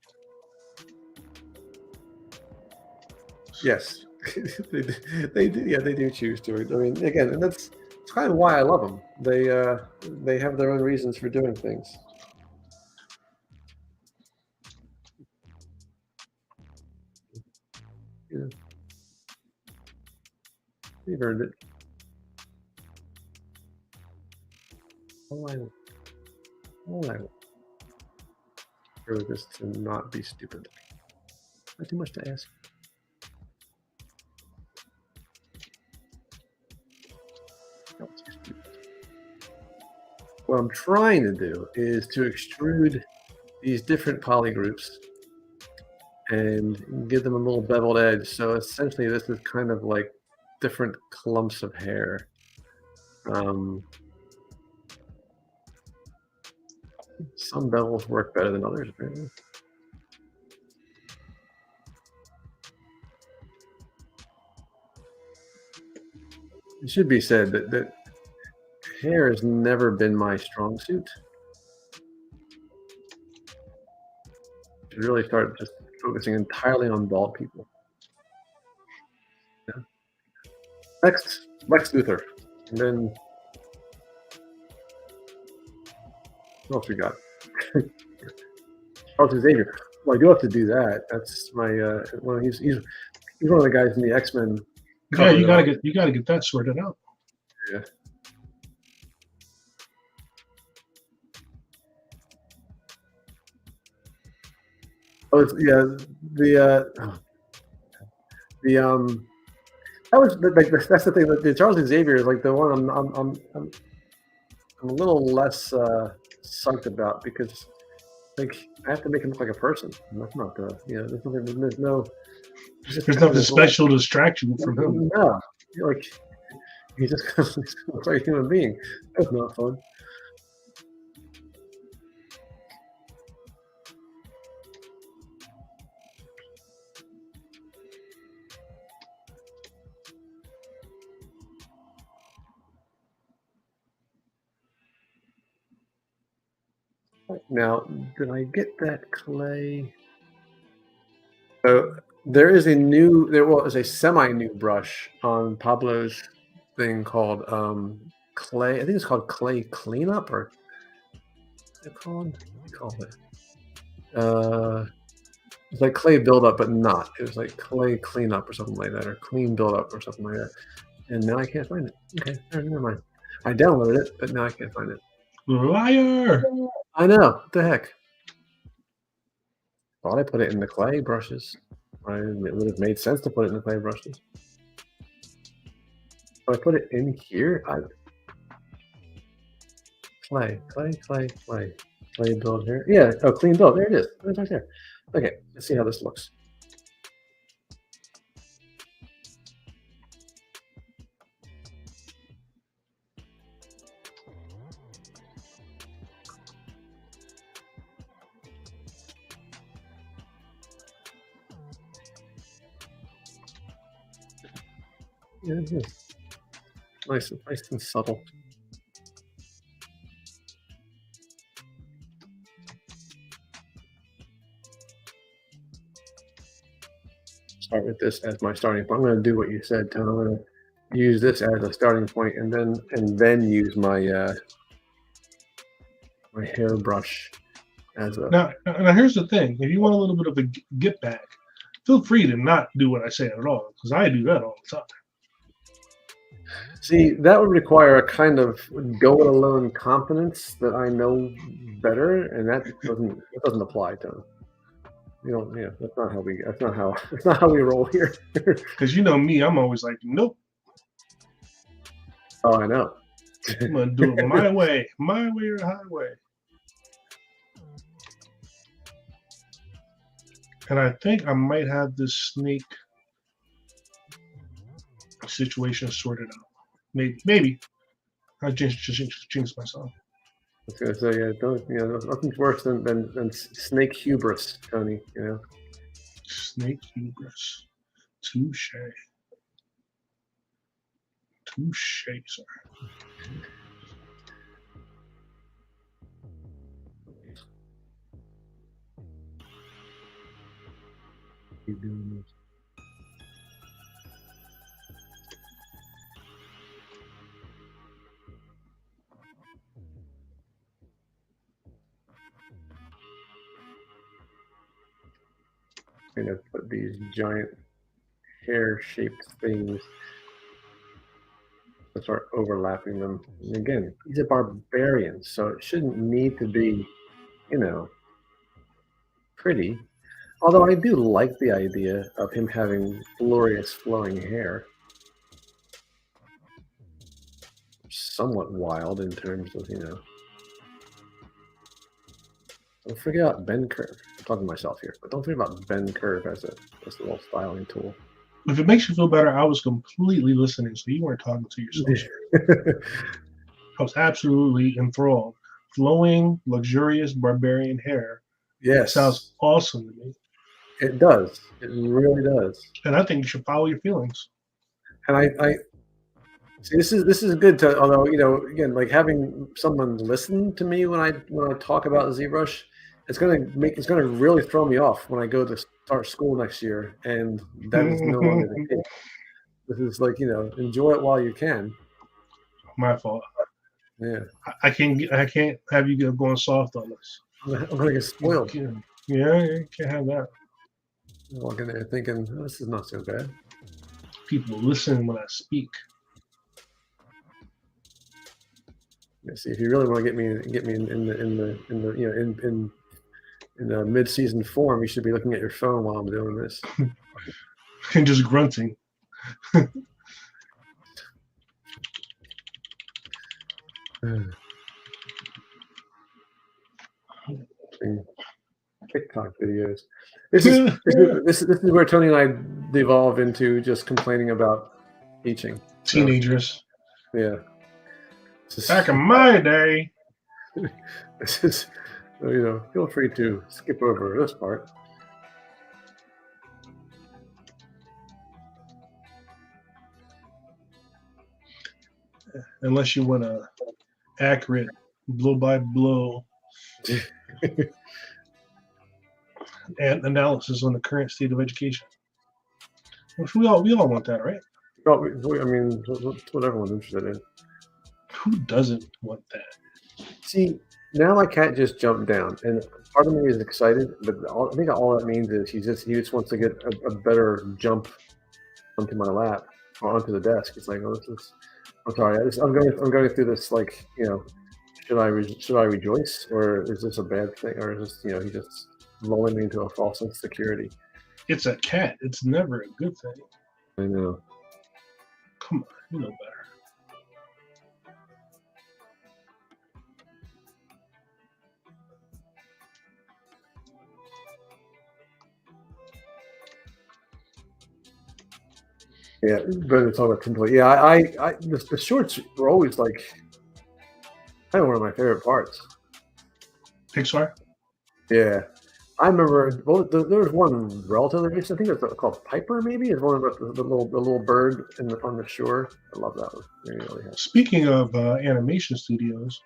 Yes, they do. Yeah, they do choose to. I mean, again, and that's kind of why I love them. They have their own reasons for doing things. Yeah. You've earned it. All I for this to not be stupid. Not too much to ask. What I'm trying to do is to extrude these different poly groups and give them a little beveled edge. So essentially this is kind of like different clumps of hair. Some bevels work better than others, apparently. It should be said that hair has never been my strong suit. I should really start just focusing entirely on bald people. Yeah. Next, Lex Luthor. And then what else we got? Charles Xavier. Well, I do have to do that. That's my well, he's one of the guys in the X-Men. Yeah, you gotta get that sorted out. Yeah. Oh, yeah. That was like that's the thing. The Charles Xavier is like the one I'm a little less psyched about because like I have to make him look like a person. And that's not the there's no there's nothing special distraction from him. No, like he just looks like a human being. That's not fun. Now, did I get that clay? So there is there was a semi-new brush on Pablo's thing called clay. I think it's called clay cleanup, or what's it called? What do you call it? It's like clay buildup, but not. It was like clay cleanup or something like that, or clean buildup or something like that. And now I can't find it. Okay, never mind. I downloaded it, but now I can't find it. Liar! I know. What the heck? Thought I put it in the clay brushes. It would have made sense to put it in the clay brushes. If I put it in here, clay build here. Yeah, oh, clean build. There it is. It's right there. Okay, let's see how this looks. Yeah, it is. Nice and subtle. Start with this as my starting point. I'm going to do what you said, Tom. I'm going to use this as a starting point, and then use my my hairbrush as a. Now here's the thing: if you want a little bit of a get back, feel free to not do what I say at all, because I do that all the time. See, that would require a kind of go it alone confidence that I know better, and that doesn't apply to him. Yeah, that's not how we roll here. Because you know me, I'm always like, nope. Oh, I know. I'm gonna do it my way or the highway. And I think I might have this snake situation sorted out. Maybe. I just jinxed myself. I was gonna say, nothing's worse than snake hubris, Tony. Snake hubris. Touche, sir. Keep doing this. I'm gonna put these giant hair-shaped things and start overlapping them. And again, he's a barbarian, so it shouldn't need to be, pretty. Although I do like the idea of him having glorious flowing hair. Somewhat wild in terms of, Don't forget about bend curve. I'm talking to myself here, but don't forget about bend curve as a little styling tool. If it makes you feel better, I was completely listening, so you weren't talking to yourself. I was absolutely enthralled. Flowing, luxurious barbarian hair. Yes. It sounds awesome to me. It does. It really does. And I think you should follow your feelings. And I see this is good to, although again, like having someone listen to me when I talk about ZBrush, it's gonna really throw me off when I go to start school next year, and that is no longer the case. This is like, enjoy it while you can. My fault. Yeah. I can't have you going soft on us. I'm gonna get spoiled. Yeah, you can't have that. I walk in there thinking, oh, this is not so bad. People listen when I speak. See, if you really want to get me in the mid-season form, you should be looking at your phone while I'm doing this. And just grunting. TikTok videos. This is where Tony and I devolve into just complaining about teaching. Teenagers. So, yeah. Back in my day. This is, feel free to skip over this part. Unless you want a accurate blow by blow and analysis on the current state of education. Which we all want that, right? Well, I mean, that's what everyone's interested in. Who doesn't want that? See, now my cat just jumped down, and part of me is excited, but I think all that means is he just wants to get a better jump onto my lap or onto the desk. It's like, oh, this is. I'm sorry. I'm going through this like, should I rejoice, or is this a bad thing, or is this he just lulling me into a false sense of security? It's a cat. It's never a good thing. I know. Come on, you know better. Yeah, but it's all about tinfoil. Yeah, the shorts were always like kind of one of my favorite parts. Pixar? Yeah, I remember. Well, there was one relatively recent. I think it's called Piper. Maybe it's one of the little bird on the shore. I love that one. Really Speaking of animation studios,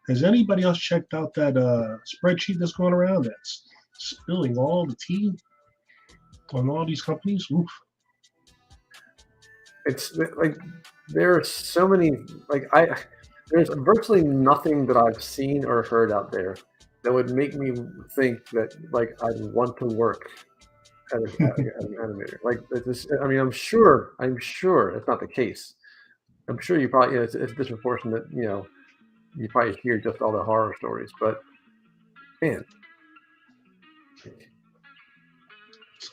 has anybody else checked out that spreadsheet that's going around that's spilling all the tea on all these companies? Oof. It's like there are so many. There's virtually nothing that I've seen or heard out there that would make me think that I'd want to work as an animator. Like this, I mean, I'm sure it's not the case. I'm sure you probably it's disproportionate. You probably hear just all the horror stories, but man,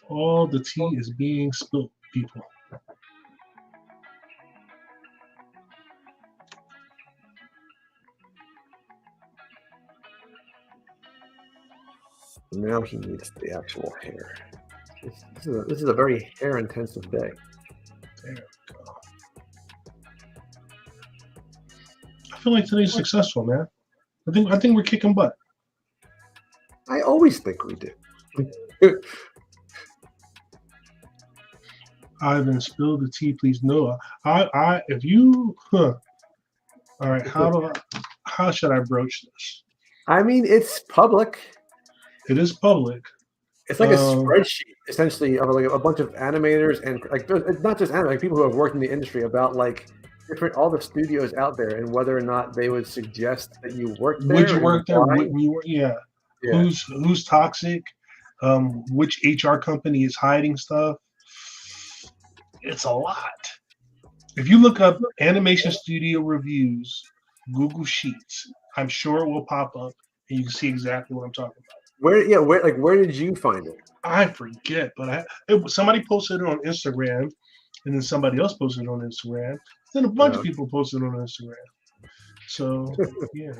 all the tea is being spilled, people. now he needs the actual hair. This is a very hair-intensive day. There we go. I feel like today's successful, man. I think we're kicking butt. I always think we do. Ivan, spill the tea, please. No, if you, all right. How should I broach this? I mean, it's public. It is public. It's like a spreadsheet, essentially, of like a bunch of animators and not just animators, people who have worked in the industry about all the studios out there and whether or not they would suggest that you work there. Would you work there? Wouldn't you work? Yeah. Who's toxic? Which HR company is hiding stuff? It's a lot. If you look up animation studio reviews, Google Sheets, I'm sure it will pop up and you can see exactly what I'm talking about. Where did you find it? I forget, but somebody posted it on Instagram, and then somebody else posted it on Instagram. Then a bunch of people posted it on Instagram. So yeah,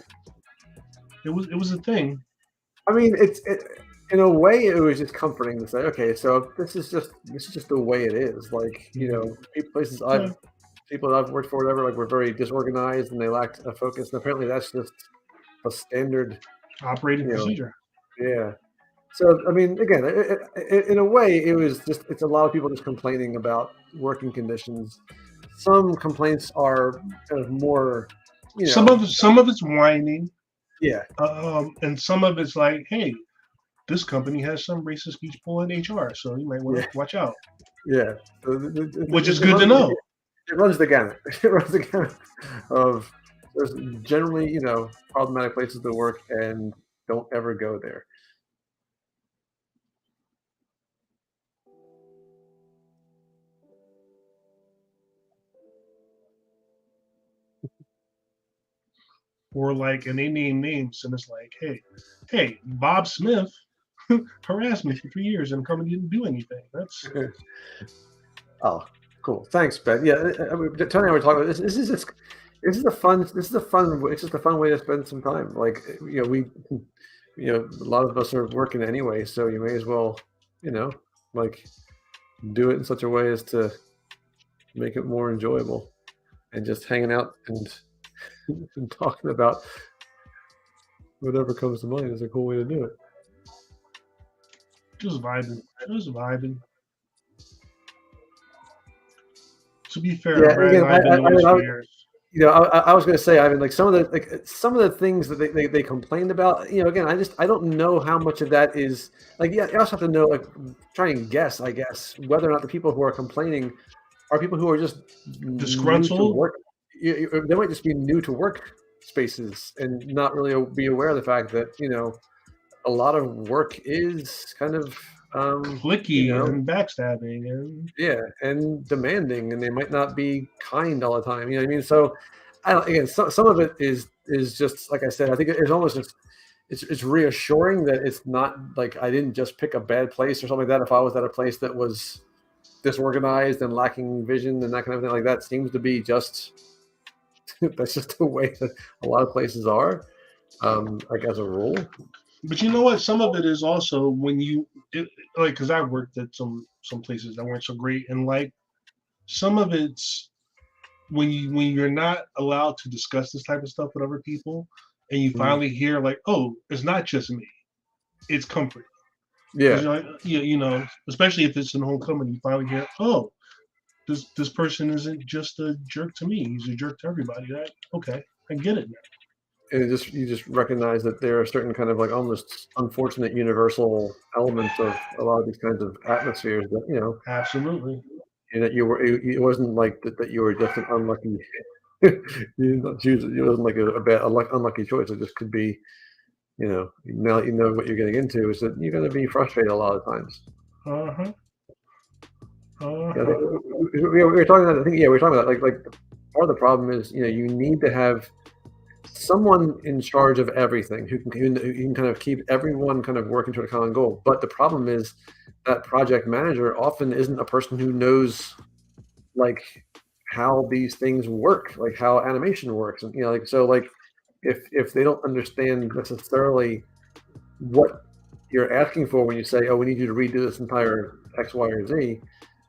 it was a thing. I mean, in a way, it was just comforting to say, okay, so this is just the way it is. Like, places people that I've worked for, whatever, were very disorganized and they lacked a focus. And apparently, that's just a standard operating procedure. Yeah. So, I mean, again, in a way, it's a lot of people just complaining about working conditions. Some complaints are kind of more, Some of it's whining. Yeah. And some of it's like, hey, this company has some racist people in HR, so you might want to watch out. Yeah, which is good to know. It runs the gamut. It runs the gamut of there's generally problematic places to work, and don't ever go there. Or like, and they name names, and it's like, hey, Bob Smith harassed me for 3 years, and company didn't do anything. That's Oh, cool. Thanks, Ben. Yeah, Tony and I were talking about this. This is a fun. It's just a fun way to spend some time. Like a lot of us are working anyway, so you may as well, like do it in such a way as to make it more enjoyable, and just hanging out and talking about whatever comes to mind is a cool way to do it. just vibing. To be fair, Yeah, Brad and I have been doing this for years. I was going to say, I mean, like some of the things that they complained about. Again, I don't know how much of that is like. Yeah, you also have to know, like, try and guess, I guess, whether or not the people who are complaining are people who are just Disgruntled? new to work. They might just be new to work spaces and not really be aware of the fact that a lot of work is kind of Clicky and backstabbing and and demanding, and they might not be kind all the time. You know what I mean? So, some of it is just like I said. I think it's almost just it's reassuring that it's not like I didn't just pick a bad place or something like that. If I was at a place that was disorganized and lacking vision and that kind of thing, like that seems to be just that's just the way that a lot of places are, like as a rule. But you know what? Some of it is also when because I worked at some places that weren't so great, and like some of it's when you're not allowed to discuss this type of stuff with other people, and you finally hear like, oh, it's not just me, it's comfort. Yeah, Especially if it's in homecoming, you finally hear, oh, this person isn't just a jerk to me; he's a jerk to everybody. Okay, I get it now. And you just recognize that there are certain kind of like almost unfortunate universal elements of a lot of these kinds of atmospheres that Absolutely. And that it wasn't like that you were just an unlucky. You did not choose it. It wasn't like a bad unlucky choice. It just could be, now that you know what you're getting into, is that you're going to be frustrated a lot of times. Yeah, we were talking about. I think we were talking about like part of the problem is you need to have someone in charge of everything who can kind of keep everyone kind of working toward a common goal. But the problem is that project manager often isn't a person who knows like how these things work, like how animation works, and if they don't understand necessarily what you're asking for when you say, oh, we need you to redo this entire X, Y, or Z,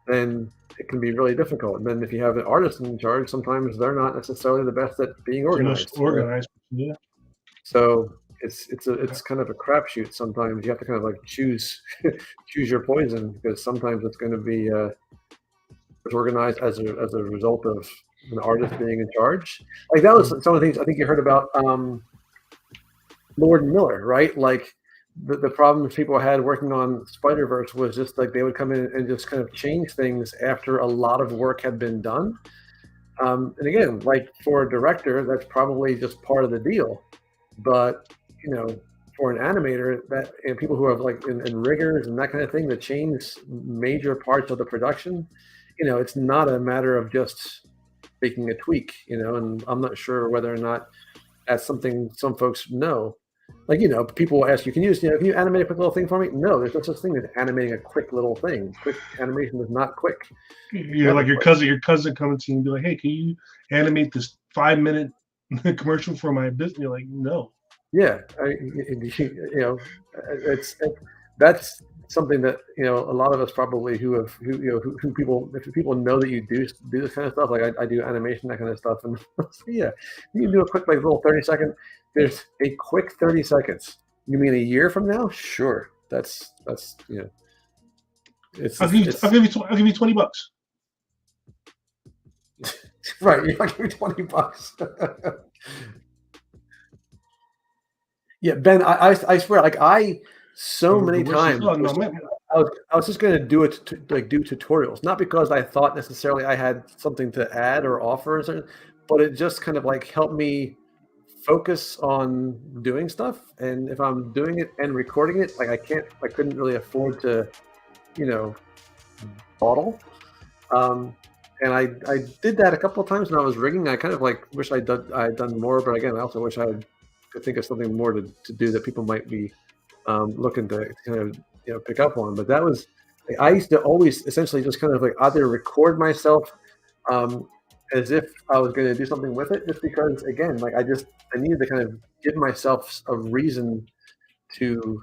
then it can be really difficult. And then if you have an artist in charge, sometimes they're not necessarily the best at being organized. Yeah. So it's kind of a crapshoot. Sometimes you have to kind of like choose your poison, because sometimes it's going to be organized as a result of an artist being in charge. Like that was some of the things I think you heard about Lord and Miller, right? Like the problems people had working on Spider-Verse was just like they would come in and just kind of change things after a lot of work had been done. And again, like for a director, that's probably just part of the deal. But for an animator, that and people who have like in riggers and that kind of thing that change major parts of the production, it's not a matter of just making a tweak. And I'm not sure whether or not that's something some folks know. Like, people will ask you, can you animate a quick little thing for me? No, there's no such thing as animating a quick little thing. Quick animation is not quick. You're like your cousin coming to you and be like, hey, can you animate this 5-minute commercial for my business? You're like, no. Yeah. That's something that, a lot of us probably who people know that you do this kind of stuff. Like I do animation, that kind of stuff. And yeah, you can do a quick, like little 30-second. There's a quick 30 seconds. You mean a year from now? Sure. That's I'll give you $20. Right. I'll give you $20. Yeah, Ben, I swear, like so many times. I was just going to do it to like do tutorials, not because I thought necessarily I had something to add or offer or something, but it just kind of like helped me focus on doing stuff. And if I'm doing it and recording it, like I couldn't really afford to, you know, dawdle. Um, and I did that a couple of times when I was rigging. I kind of like wish I'd done more, but again, I also wish I could think of something more to do that people might be looking to kind of pick up on. But that was I used to always essentially just kind of like either record myself um, as if I was going to do something with it, just because again, like I needed to kind of give myself a reason to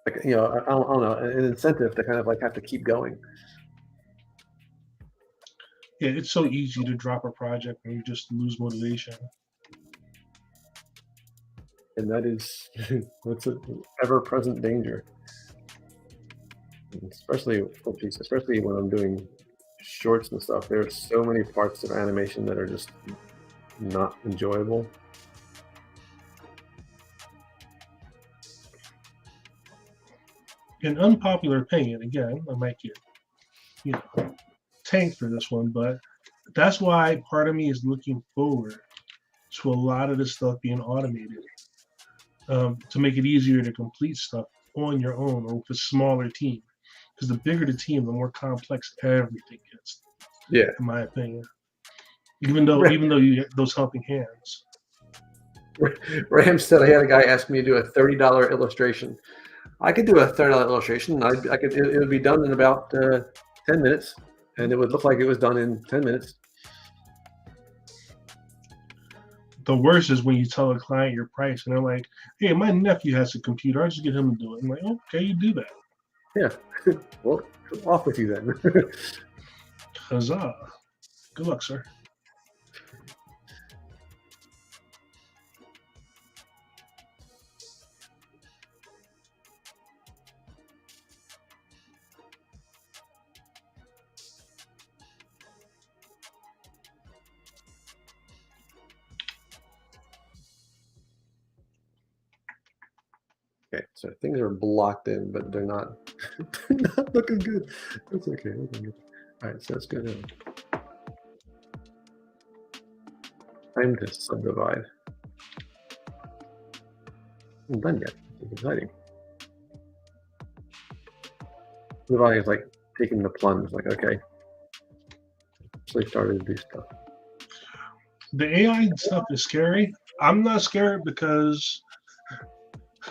like I don't know, an incentive to kind of like have to keep going. Yeah, it's so easy to drop a project and you just lose motivation. And that is what's an ever-present danger, especially when I'm doing shorts and stuff. There's so many parts of animation that are just not enjoyable. An unpopular opinion, again, I might get tanked for this one, but that's why part of me is looking forward to a lot of this stuff being automated, to make it easier to complete stuff on your own or with a smaller team. Because the bigger the team, the more complex everything gets. Yeah, in my opinion. Even though you get those helping hands. Ram said I had a guy ask me to do a $30 illustration. I could do a $30 illustration. I could. It would be done in about 10 minutes, and it would look like it was done in 10 minutes. The worst is when you tell a client your price, and they're like, "Hey, my nephew has a computer. I'll just get him to do it." I'm like, "Okay, you do that." Yeah. Well, off with you then. Huzzah! Good luck, sir. Okay, so things are blocked in, but they're not, they're not looking good. That's okay. All right, so let's go down. Time to subdivide. I'm done yet. It's exciting. Subdividing is like taking the plunge. Like, okay, actually started to do stuff. The AI stuff is scary. I'm not scared because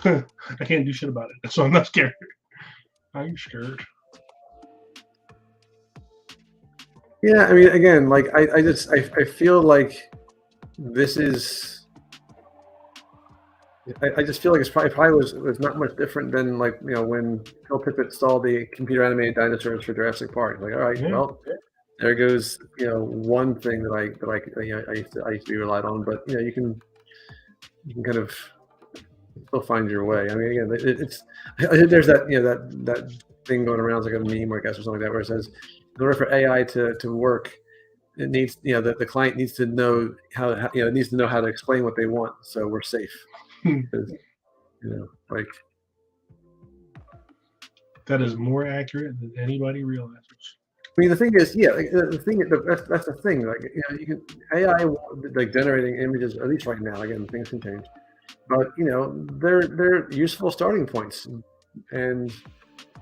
I can't do shit about it, so I'm not scared. I'm scared. Yeah, I mean, again, like I feel like this is. I just feel like it's probably was not much different than like when Phil Tippett saw the computer animated dinosaurs for Jurassic Park. Like, all right, well, there goes one thing that I used to be relied on, but you can kind of still find your way. I mean, again, there's that that thing going around, like a meme, I guess, or something like that, where it says, in order for AI to work, it needs the client needs to know how it needs to know how to explain what they want, so we're safe. Like that is more accurate than anybody realizes. I mean, the thing is, that's the thing. Like, you can AI like generating images, at least right now. Again, things can change, but they're useful starting points, and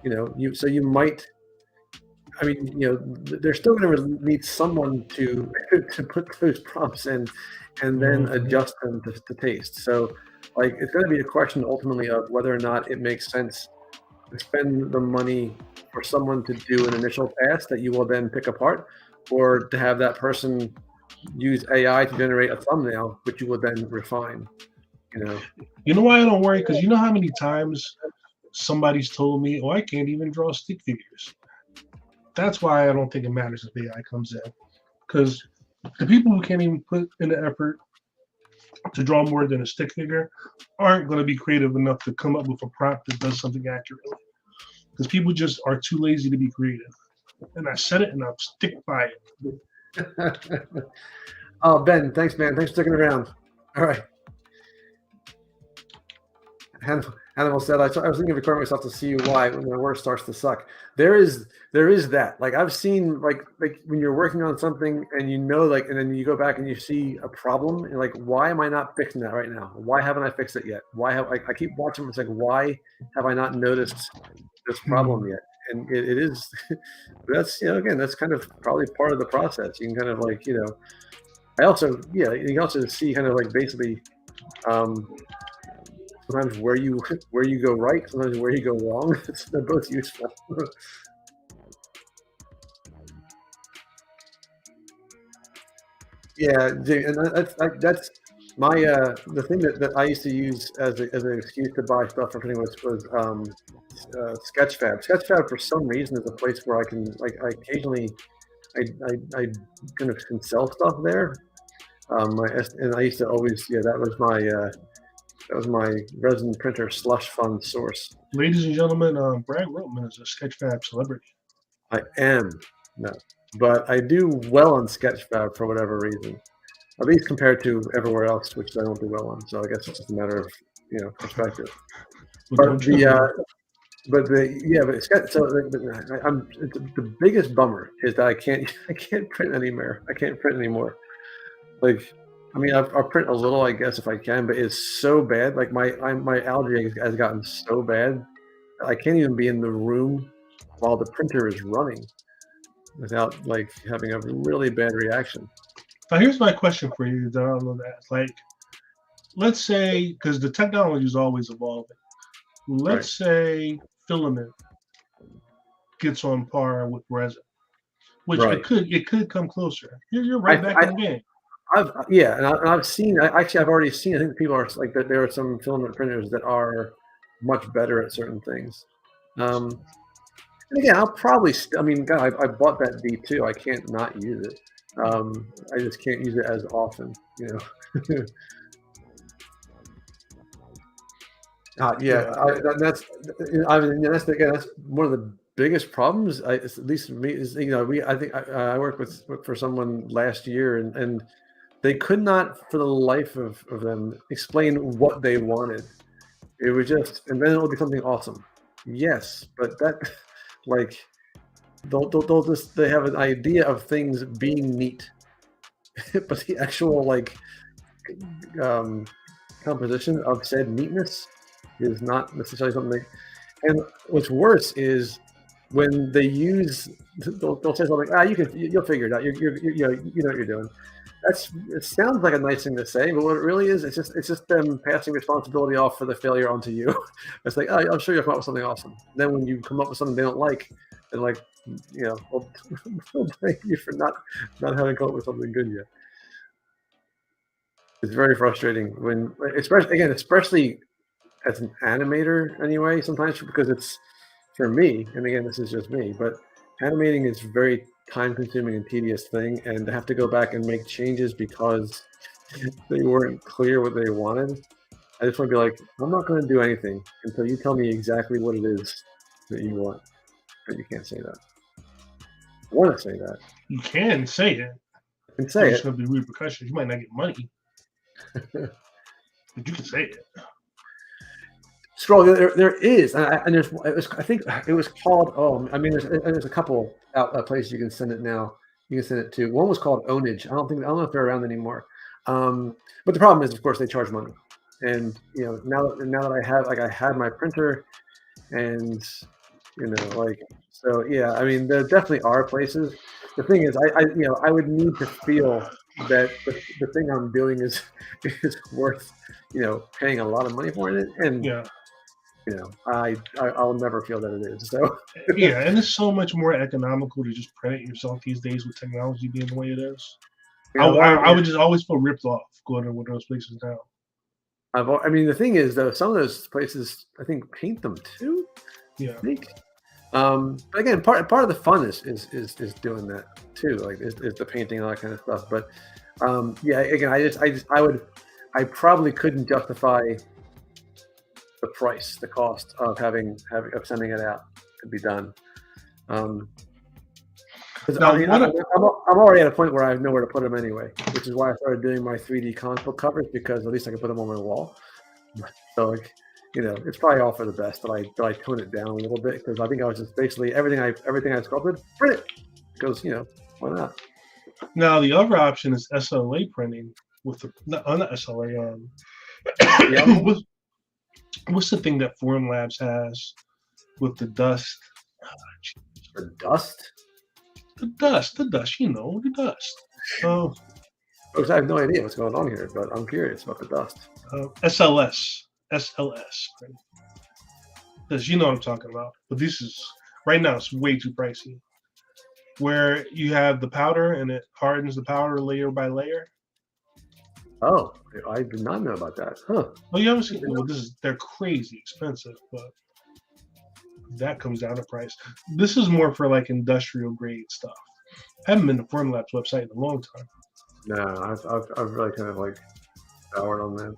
you might. I mean, they're still going to need someone to put those prompts in, and then adjust them to taste. So, like, it's going to be a question ultimately of whether or not it makes sense to spend the money for someone to do an initial pass that you will then pick apart, or to have that person use AI to generate a thumbnail, which you will then refine. You know why I don't worry? Because you know how many times somebody's told me, "Oh, I can't even draw stick figures." That's why I don't think it matters if AI comes in, because the people who can't even put in the effort to draw more than a stick figure aren't going to be creative enough to come up with a prompt that does something accurately, because people just are too lazy to be creative. And I said it, and I'll stick by it. Oh, Ben, thanks, man. Thanks for sticking around. All right. Have Animal said, I was thinking of recording myself to see why when my work starts to suck. There is that. Like I've seen like when you're working on something and you know like and then you go back and you see a problem and like why am I not fixing that right now? Why haven't I fixed it yet? Why have I keep watching it's like why have I not noticed this problem yet? And it is that's again that's kind of probably part of the process. You can kind of like I also you can also see kind of like basically sometimes where you go right, sometimes where you go wrong. They're both useful. Yeah, and that's my the thing that I used to use as an excuse to buy stuff for printing was Sketchfab. Sketchfab for some reason is a place where I can like I occasionally I kind of can sell stuff there. And I used to always that was my resin printer slush fund source. Ladies and gentlemen, Brad Groatman is a Sketchfab celebrity. I am no, but I do well on Sketchfab for whatever reason. At least compared to everywhere else, which I don't do well on. So I guess it's just a matter of perspective. But the biggest bummer is that I can't print anymore. I can't print anymore. Like, I mean, I'll print a little, I guess, if I can, but it's so bad. Like my allergy has gotten so bad, I can't even be in the room while the printer is running without like having a really bad reaction. Now, here's my question for you, Don. Like, let's say, because the technology is always evolving. Let's say filament gets on par with resin, which it could come closer. You're right back in the game. I've seen. I've already seen. I think people are like that. There are some filament printers that are much better at certain things. And again, I'll probably. I mean, God, I bought that D2. I can't not use it. I just can't use it as often, that's one of the biggest problems. At least for me is I think I worked for someone last year and they could not for the life of them explain what they wanted. It was just and then it would be something awesome. Yes, but that like. They have an idea of things being neat, but the actual like composition of said neatness is not necessarily something. And what's worse is when they use they'll say something you'll figure it out. You know what you're doing. It sounds like a nice thing to say, but what it really is, it's just them passing responsibility off for the failure onto you. It's like, I'm sure you'll come up with something awesome. Then when you come up with something they don't like, they're like, we'll blame you for not having come up with something good yet. It's very frustrating when, especially as an animator anyway. Sometimes because it's for me, and again, this is just me, but animating is very time-consuming and tedious thing, and to have to go back and make changes because they weren't clear what they wanted. I just want to be like, I'm not going to do anything until you tell me exactly what it is that you want. But you can't say that. I want to say that. You can say it. I can say There's going to be repercussions. You might not get money, but you can say it. Scroll. There is, and there's. I think it was called. There's a couple places you can send it now. You can send it to. One was called Ownage. I don't know if they're around anymore. But the problem is, of course, they charge money. And now that I had my printer, and so yeah. I mean, there definitely are places. The thing is, I would need to feel that the thing I'm doing is worth paying a lot of money for it, and I'll never feel that it is. So yeah, and it's so much more economical to just print it yourself these days with technology being the way it is. I would just always feel ripped off going to one of those places now. The thing is though, some of those places I think paint them too. Yeah. I think. But again, part of the fun is doing that too. Like is the painting and all that kind of stuff. But again, I probably couldn't justify the price, the cost of sending it out to be done. Because I'm already at a point where I have nowhere to put them anyway, which is why I started doing my 3D console covers, because at least I can put them on my wall. So it's probably all for the best that I tone it down a little bit because I think I was just basically everything I sculpted, print it because why not? Now the other option is SLA printing with the not SLA. Yeah, What's the thing that Foreign Labs has with the dust? the dust. The dust. The dust. Oh, Folks, I have no idea what's going on here, but I'm curious about the dust. SLS. Because you know what I'm talking about. But this is right now. It's way too pricey. Where you have the powder and it hardens the powder layer by layer. Oh, I did not know about that. Huh. Well, you haven't seen. Well, they're crazy expensive, but that comes down to price. This is more for like industrial grade stuff. I haven't been to Formlab's website in a long time. No, I've really kind of like soured on that.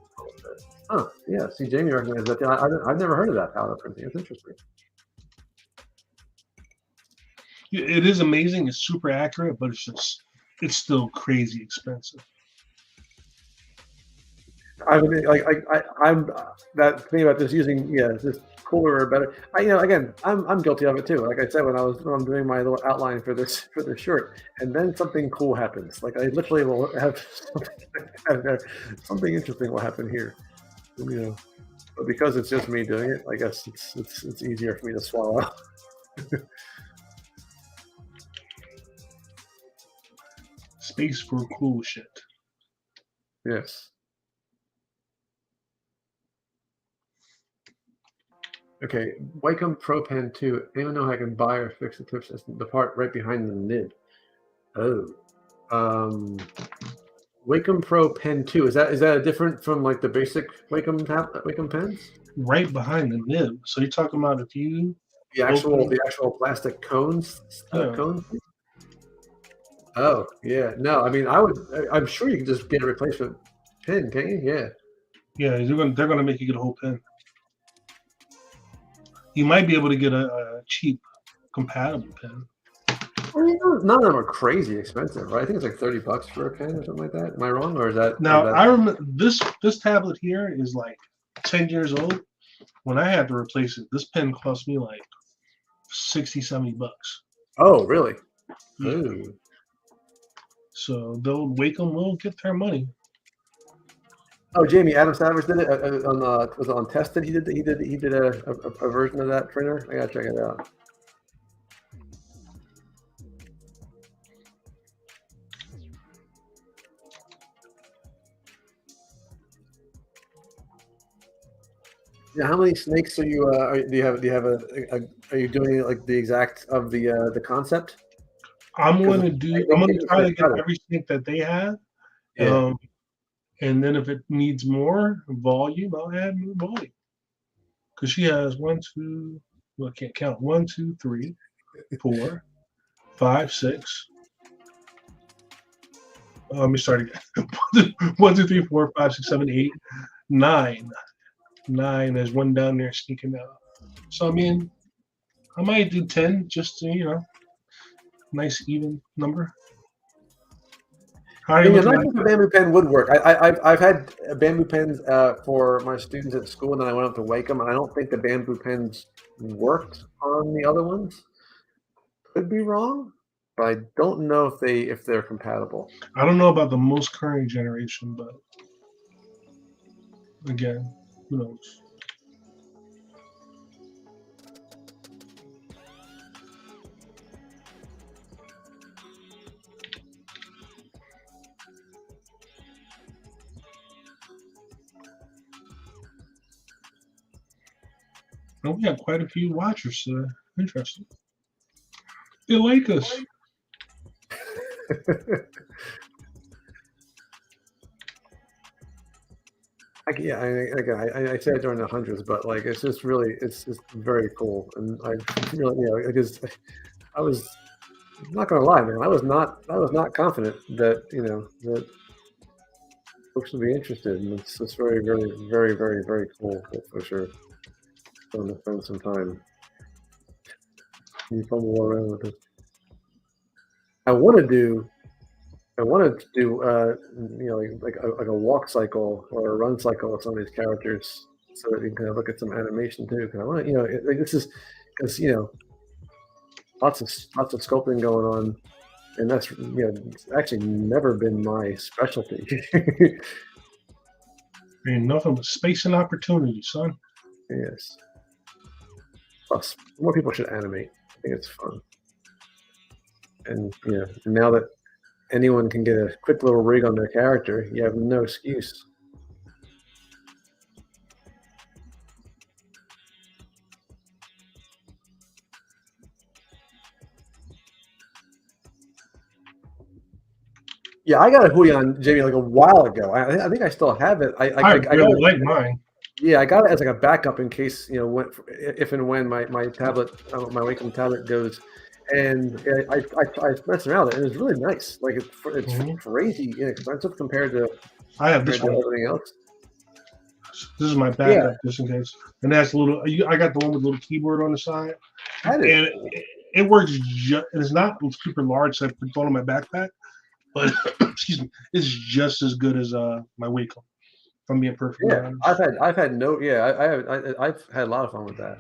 Oh, yeah. See, Jamie recognized that. I've never heard of that powder printing. It's interesting. It is amazing. It's super accurate, but it's still crazy expensive. I mean, I'm that thing about just using this cooler or better. Again, I'm guilty of it too. Like I said, when I'm doing my little outline for this shirt, and then something cool happens. Like I literally will have something interesting will happen here. But because it's just me doing it, I guess it's easier for me to swallow. Space for cool shit. Yes. Okay, Wacom Pro Pen 2. Anyone know how I can buy or fix the clip system? The part right behind the nib. Oh. Wacom Pro Pen 2. Is that different from like the basic Wacom pens? Right behind the nib. So you're talking about if you the actual plastic cones cones? Oh, yeah. No, I mean I'm sure you can just get a replacement pen, can't you? Yeah. Yeah, they're gonna make you get a whole pen. You might be able to get a cheap compatible pen. None of them are crazy expensive, right? I think it's like $30 for a pen or something like that. Am I wrong, or is that? Now I remember this tablet here is like 10 years old. When I had to replace it, this pen cost me like $60-70. Oh, really? Yeah. Ooh. So they'll Wacom will get their money. Oh, Jamie, Adam Savage did it was it on Tested? He did a version of that printer. I gotta check it out. Yeah, how many snakes are you? Do you have are you doing like the exact of the concept? I'm gonna try to get every snake that they have. Yeah. And then if it needs more volume, I'll add more volume. Because she has 1, 2, well, I can't count. 1, 2, 3, 4, 5, 6. Let me start again. 1, 2, 3, 4, 5, 6, 7, 8, 9. 9. There's one down there sneaking out. So I mean, I might do 10 just to nice even number. I think the bamboo pen would work. I've had bamboo pens for my students at school, and then I went up to Wacom, and I don't think the bamboo pens worked on the other ones. Could be wrong, but I don't know if they're compatible. I don't know about the most current generation, but again, who knows? And we have quite a few watchers. Interesting. They like us. I said it during the hundreds, but like it's just very cool, and I really because I was not gonna lie, man, I was not confident that that folks would be interested, and it's just very very very very cool for sure. I'm gonna spend some time. You fumble around with it. I want to do like a walk cycle or a run cycle with some of these characters. so that we can kind of look at some animation too. Because I want to, like this is because lots of sculpting going on, and that's it's actually never been my specialty. Ain't nothing but space and opportunity, son. Yes. Plus, more people should animate. I think it's fun. And now that anyone can get a quick little rig on their character, you have no excuse. Yeah, I got a hoodie on Jamie like a while ago. I think I still have it. I really like mine. Yeah, I got it as like a backup in case if and when my tablet, my Wacom tablet goes, and I messed around with it, and it's really nice. Like it's crazy inexpensive compared to I have this one. Everything else. This is my backup just in case. And that's a little. I got the one with a little keyboard on the side, and it works. And it's not super large, so I put it on my backpack. But excuse me, it's just as good as my Wacom. If I'm being perfectly honest. I've had I've had a lot of fun with that.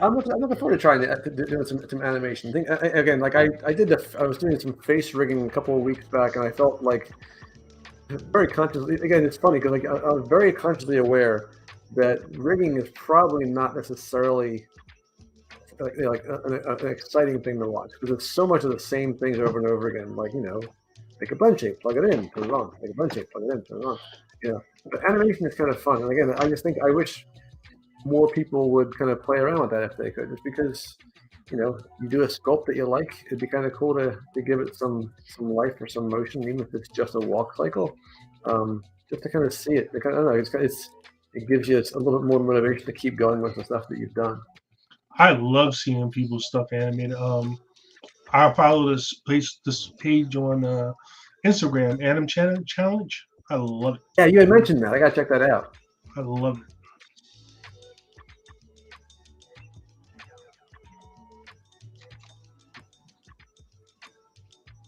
I'm looking forward to trying to do some animation. Again, like I was doing some face rigging a couple of weeks back, and I felt like very consciously. Again, it's funny because I was very consciously aware that rigging is probably not necessarily like an exciting thing to watch because it's so much of the same things over and over again. Like make a blend shape, plug it in, put it on. Make a blend shape, plug it in, put it on. But animation is kind of fun. And again, I wish more people would kind of play around with that if they could, just because you do a sculpt that you like, it'd be kind of cool to give it some life or some motion, even if it's just a walk cycle, just to kind of see it. I don't know, it gives you a little bit more motivation to keep going with the stuff that you've done. I love seeing people's stuff animated. I follow this page on Instagram, Anim Challenge. I love it. Yeah, you had mentioned that. I gotta check that out. I love it.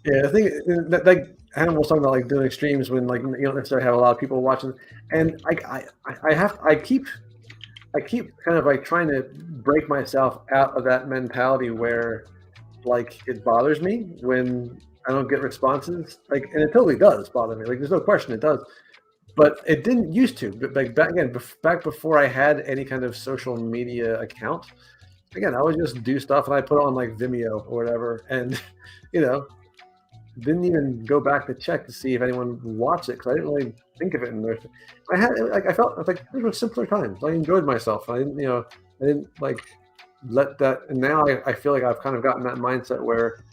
Yeah, I think that like Hannah was talking about like doing streams when like you don't necessarily have a lot of people watching, and I keep kind of like trying to break myself out of that mentality where like it bothers me when I don't get responses, like, and it totally does bother me. Like there's no question it does, but it didn't used to. But like back before I had any kind of social media account, again I would just do stuff and I put it on like Vimeo or whatever, and didn't even go back to check to see if anyone watched it because I didn't really think of it in there. I felt like these were simpler times. I enjoyed myself. I didn't like let that. And now I feel like I've kind of gotten that mindset where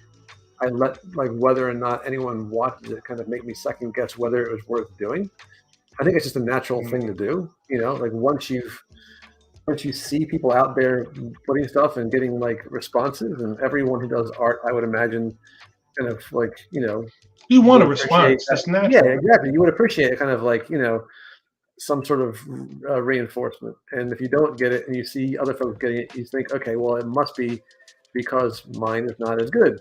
I let like whether or not anyone watches it kind of make me second guess whether it was worth doing. I think it's just a natural thing to do. Like once you see people out there putting stuff and getting like responses, and everyone who does art, I would imagine, kind of like you want a response. That's natural. Yeah, exactly. You would appreciate it, kind of like some sort of reinforcement. And if you don't get it and you see other folks getting it, you think, okay, well, it must be because mine is not as good.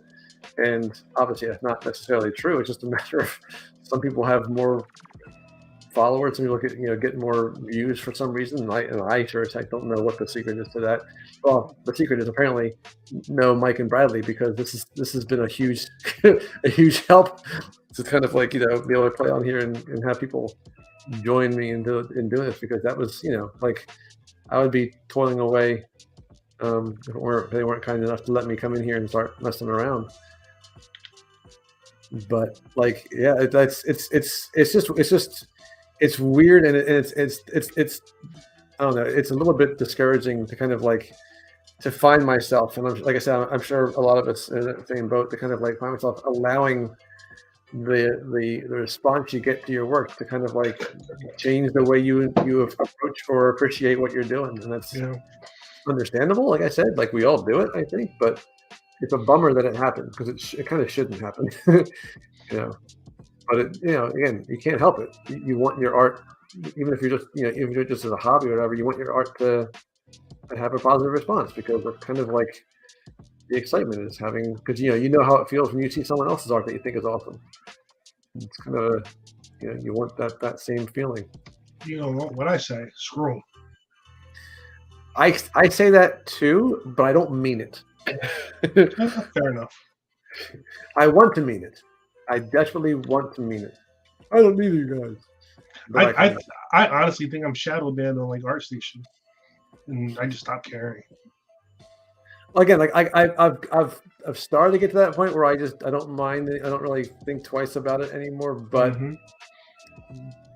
And obviously, that's not necessarily true. It's just a matter of some people have more followers, and people get more views for some reason. And I sure as heck don't know what the secret is to that. Well, the secret is apparently no Mike and Bradley, because this has been a huge a huge help to kind of like be able to play on here and have people join me in doing this, because that was like I would be toiling away if they weren't kind enough to let me come in here and start messing around. But like it's weird, and it's I don't know, it's a little bit discouraging to kind of like to find myself, and like I said, I'm sure a lot of us in the same boat, to kind of like find myself allowing the response you get to your work to kind of like change the way you approach or appreciate what you're doing. And that's understandable. Like I said, like we all do it, I think, but it's a bummer that it happened, because it kind of shouldn't happen. But again, you can't help it. You want your art, even if you're just even if you're just as a hobby or whatever, you want your art to have a positive response, because it's kind of like the excitement is having, because you know how it feels when you see someone else's art that you think is awesome. It's kind of you want that same feeling. You know what I say? Screw 'em. I say that too, but I don't mean it. Fair enough. I want to mean it. I desperately want to mean it. I don't need you guys. But I honestly think I'm shadow banned on like ArtStation, and I just stopped caring. Again, like I've started to get to that point where I don't mind it. I don't really think twice about it anymore. But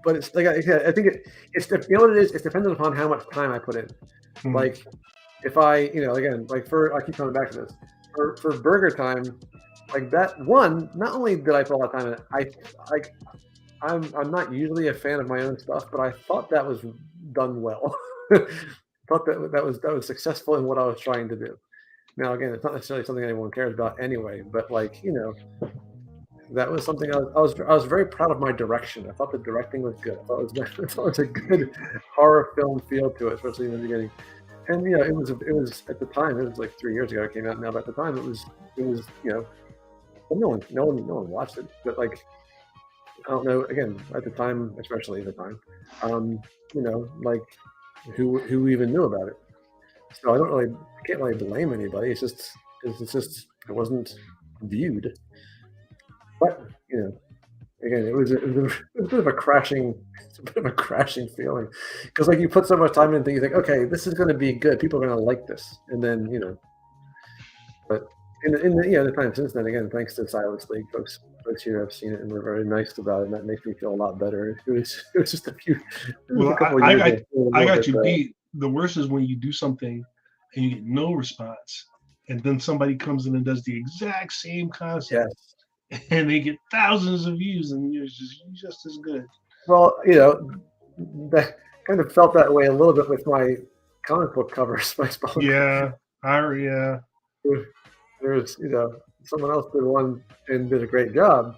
but it's like I think it's you know what it is. It's dependent upon how much time I put in. Like if I again like I keep coming back to this for Burger Time, like that one. Not only did I put a lot of time in it, I'm not usually a fan of my own stuff, but I thought that was done well. Thought that was successful in what I was trying to do. Now, again, it's not necessarily something anyone cares about anyway, but like that was something I was very proud of my direction. I thought the directing was good. I thought it was a good horror film feel to it, especially in the beginning. And it was at the time, it was like 3 years ago it came out now, but at the time it was well, no one watched it, but like I don't know. Again, at the time, especially at the time, like who even knew about it? So I can't really blame anybody. It's just it wasn't viewed. But again, it was a bit of a crashing feeling because like you put so much time into, you think, okay, this is going to be good. People are going to like this, and then but in the time since then, again, thanks to Stylus League, folks here have seen it and we're very nice about it, and that makes me feel a lot better. It was just a few. Well, I got you beat. The worst is when you do something and you get no response, and then somebody comes in and does the exact same concept, and they get thousands of views, and you're just as good. Well, that kind of felt that way a little bit with my comic book covers. Yeah. There's someone else did one and did a great job.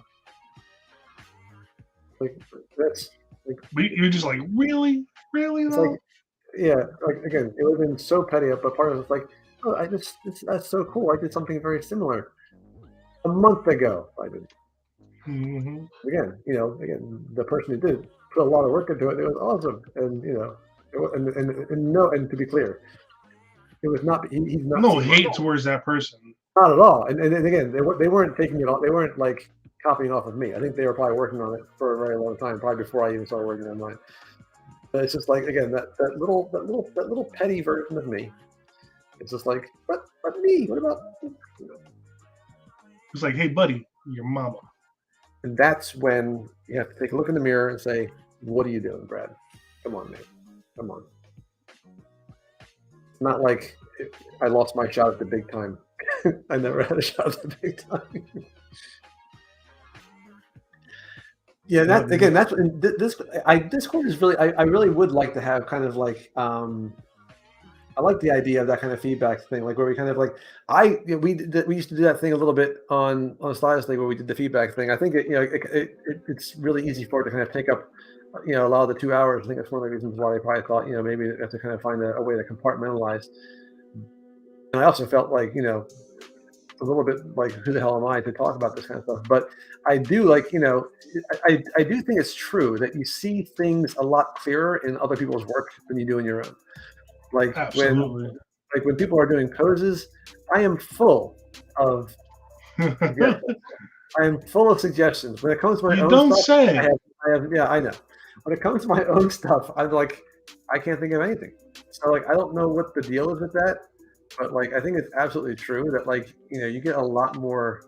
Like that's like you're just like really it's like like again, it would have been so petty, but part of it's like, oh, that's so cool. I did something very similar a month ago. I did. Again, the person who did put a lot of work into it. It was awesome, and and to be clear, it was not. He's not no hate towards that person. Not at all. And again, they weren't taking it off. They weren't like copying off of me. I think they were probably working on it for a very long time, probably before I even started working on mine. But it's just like, again, that little petty version of me. It's just like, but me? What about? It's like, hey, buddy, your mama. And that's when you have to take a look in the mirror and say, what are you doing, Brad? Come on, man. Come on. It's not like I lost my shot at the big time. I never had a shot at the big time. Yeah, that's Discord is really. I really would like to have kind of like. I like the idea of that kind of feedback thing, like where we kind of like we used to do that thing a little bit on Stylus League where we did the feedback thing. I think it's really easy for it to kind of take up a lot of the 2 hours. I think that's one of the reasons why they probably thought maybe they have to kind of find a way to compartmentalize. And I also felt like a little bit like, who the hell am I to talk about this kind of stuff? But I do like I do think it's true that you see things a lot clearer in other people's work than you do in your own. Like absolutely. when people are doing poses, I am full of I am full of suggestions. When it comes to my own stuff, I know. When it comes to my own stuff, I'm like, I can't think of anything. So like, I don't know what the deal is with that, but like, I think it's absolutely true that like, you get a lot more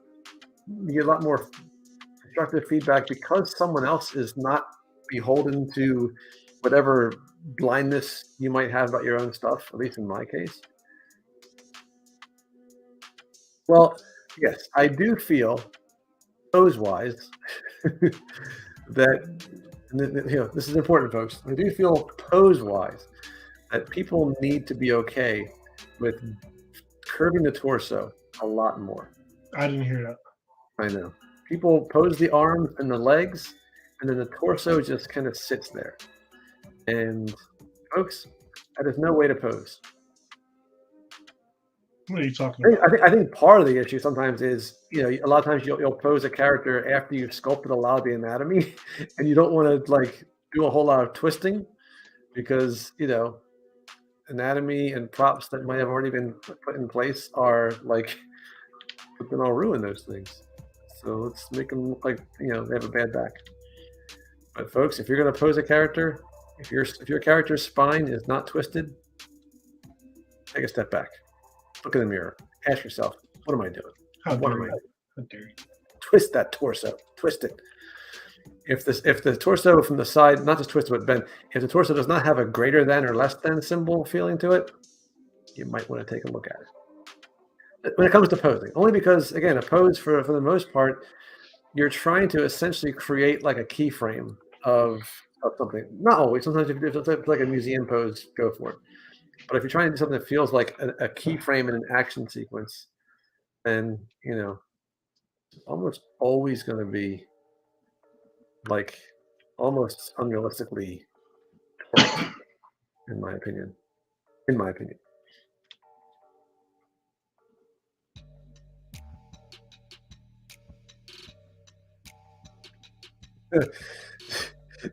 constructive feedback because someone else is not beholden to whatever blindness you might have about your own stuff, at least in my case. Well, yes, I do feel pose-wise that this is important, folks. I do feel pose-wise that people need to be okay with curving the torso a lot more. I didn't hear that. I know. People pose the arms and the legs, and then the torso just kind of sits there. And folks, that is no way to pose. What are you talking about? I think part of the issue sometimes is, a lot of times you'll pose a character after you've sculpted a lot of the anatomy, and you don't want to like do a whole lot of twisting because anatomy and props that might have already been put in place are like then I'll ruin those things. So let's make them look like they have a bad back. But folks, if you're going to pose a character, if your character's spine is not twisted, take a step back. Look in the mirror. Ask yourself, what am I doing? What am I doing? How dare you? Twist that torso. Twist it. If the torso from the side, not just twisted but bent, if the torso does not have a greater than or less than symbol feeling to it, you might want to take a look at it. When it comes to posing, only because again, a pose for the most part, you're trying to essentially create like a keyframe of something. Not always. Sometimes if it's like a museum pose, go for it. But if you're trying to do something that feels like a keyframe in an action sequence, then it's almost always going to be like almost unrealistically torqued, in my opinion.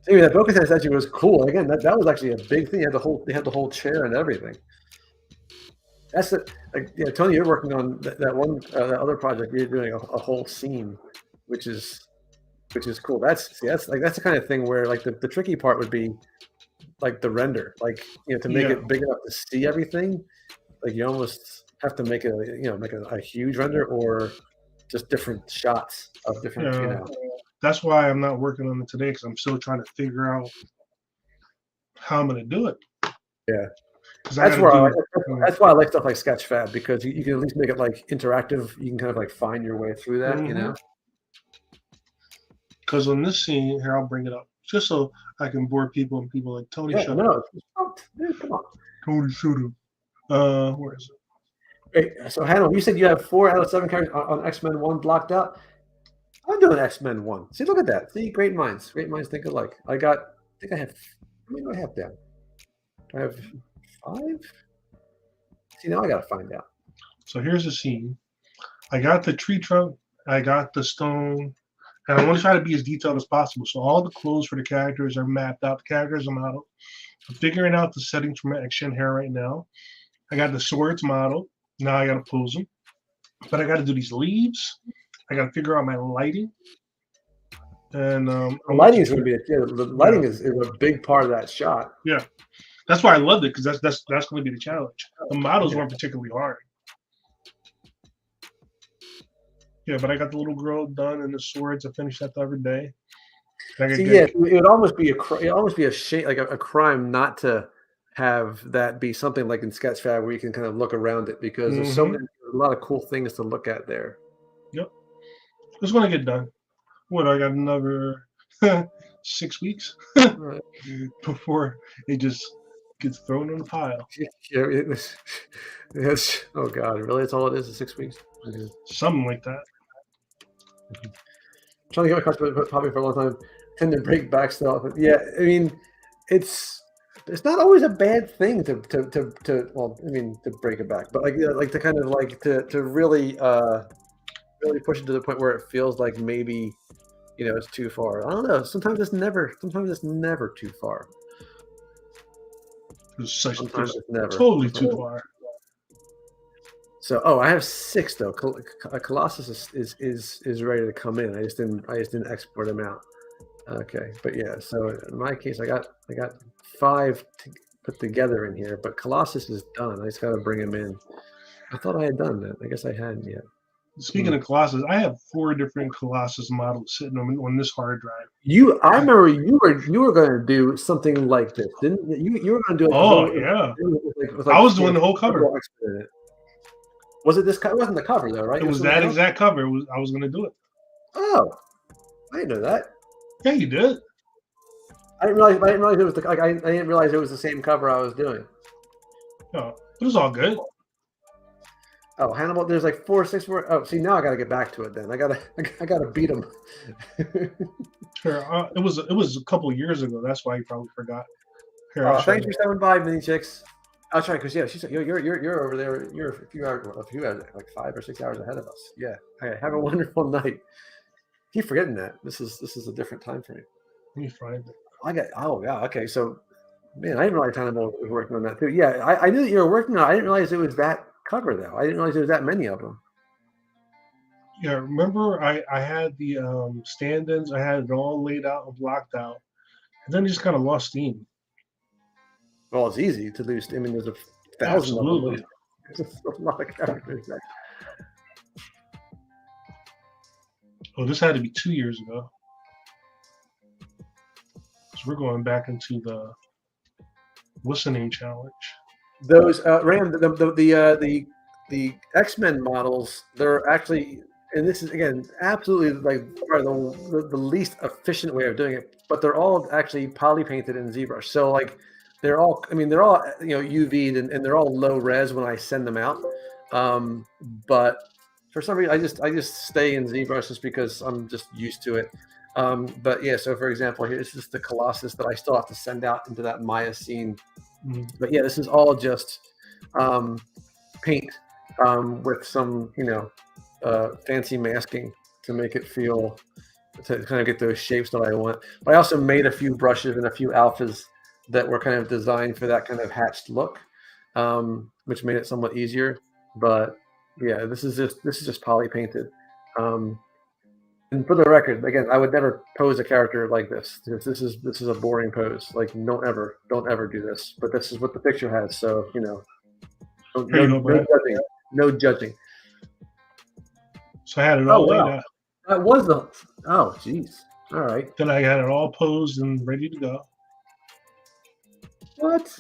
Jamie, that Bo-Katan statue was cool. Again, that was actually a big thing. They had the whole chair and everything. That's Tony, you're working on that one that other project. You're doing a whole scene, which is cool. That's the kind of thing where like the tricky part would be like the render, like to make it big enough to see everything. Like you almost have to make it make a huge render or just different shots of different That's why I'm not working on it today because I'm still trying to figure out how I'm going to do it. Yeah. That's why I like stuff like Sketchfab because you can at least make it like interactive. You can kind of like find your way through that, Because on this scene here, I'll bring it up just so I can bore people and people like Tony. Dude, come on, Tony Shooter. Where is it? Wait, so Hannah, you said you have 4 out of 7 characters on X-Men 1 blocked out. I'm doing X-Men 1. See, look at that. See, great minds think alike. I have. How many do I have down? I have 5. See, now I got to find out. So here's the scene. I got the tree trunk. I got the stone. And I want to try to be as detailed as possible. So all the clothes for the characters are mapped out. The characters are modeled. I'm figuring out the settings for my action hair right now. I got the swords modeled. Now I got to pose them. But I got to do these leaves. I got to figure out my lighting. And lighting is going to be the lighting is a big part of that shot. Yeah, that's why I loved it because that's going to be the challenge. The models weren't particularly hard. Yeah, but I got the little girl done and the swords. I finished that the other day. It would almost be a shame, like a crime, not to have that be something like in Sketchfab where you can kind of look around it because there's a lot of cool things to look at there. Yep, it's going to get done. What, I got another 6 weeks before it just gets thrown in the pile. Yeah, yes. Oh God, really? That's all it is 6 weeks? Something like that. I'm trying to get my cards popping for a long time. Tend to break back stuff. Yeah, I mean, it's not always a bad thing to break it back, but like to kind of like to really push it to the point where it feels like maybe it's too far. I don't know. Sometimes it's never too far. Sometimes it's never totally too far. So I have 6 though. Colossus is ready to come in. I just didn't export them out. Okay, but yeah. So in my case, I got 5 to put together in here, but Colossus is done. I just got to bring him in. I thought I had done that. I guess I hadn't yet. Speaking of Colossus, I have 4 different Colossus models sitting on this hard drive. I remember you were going to do something like this, didn't you? You were going to do it. I was doing the whole cover. Was it this? It wasn't the cover though, right? It was that exact cover. I was going to do it. Oh, I didn't know that. Yeah, you did. I didn't realize it was I didn't realize it was the same cover I was doing. No, it was all good. Oh, Hannibal, there's like 4 or 6 more. Oh, see, now I got to get back to it then. I gotta beat him. Sure. It was a couple of years ago. That's why you probably forgot. Here, thanks for 7 by Mini Chicks. I'll try because yeah, she said you're over there. You're a few hours, like 5 or 6 hours ahead of us. Yeah. Okay, have a wonderful night. Keep forgetting that this is a different time frame. Let me find it. Okay. So man, I didn't realize Hannibal was working on that too. Yeah, I knew that you were working on it. I didn't realize it was that cover though. I didn't realize there was that many of them. Yeah, remember I had the stand-ins. I had it all laid out and blocked out, and then just kind of lost steam. Well, it's easy to lose. I mean, there's 1,000 Absolutely. of them. There's a lot of characters. Oh, this had to be 2 years ago. So we're going back into the what's the name challenge. Those Ram the X-Men models. They're actually, and this is again absolutely like the least efficient way of doing it. But they're all actually poly painted in ZBrush. So like they're all, I mean, they're all UV'd and they're all low res when I send them out. But for some reason, I just stay in ZBrush just because I'm just used to it. But yeah, so for example, here this is the Colossus that I still have to send out into that Maya scene. But yeah, this is all just paint with some fancy masking to make it feel, to kind of get those shapes that I want. But I also made a few brushes and a few alphas that were kind of designed for that kind of hatched look, which made it somewhat easier. But yeah, this is just poly painted. And for the record, again, I would never pose a character like this. This is a boring pose. Like don't ever do this. But this is what the picture has. So no judging. So I had it all laid out. That was the. Oh, jeez. All right. Then I had it all posed and ready to go. What?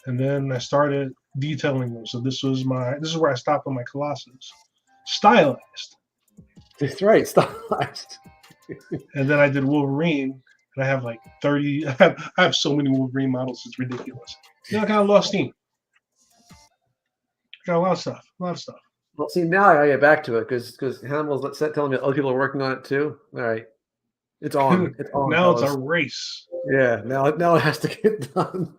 And then I started detailing them. So this is where I stopped on my Colossus. Stylized. That's right, stylized. And then I did Wolverine, and I have like 30. I have so many Wolverine models, it's ridiculous. I kind of lost steam. Got a lot of stuff. Well, see, now I gotta get back to it because Hannibal's telling me other people are working on it too. All right, it's on. It's on. Now fellas. It's a race. Yeah, now it has to get done.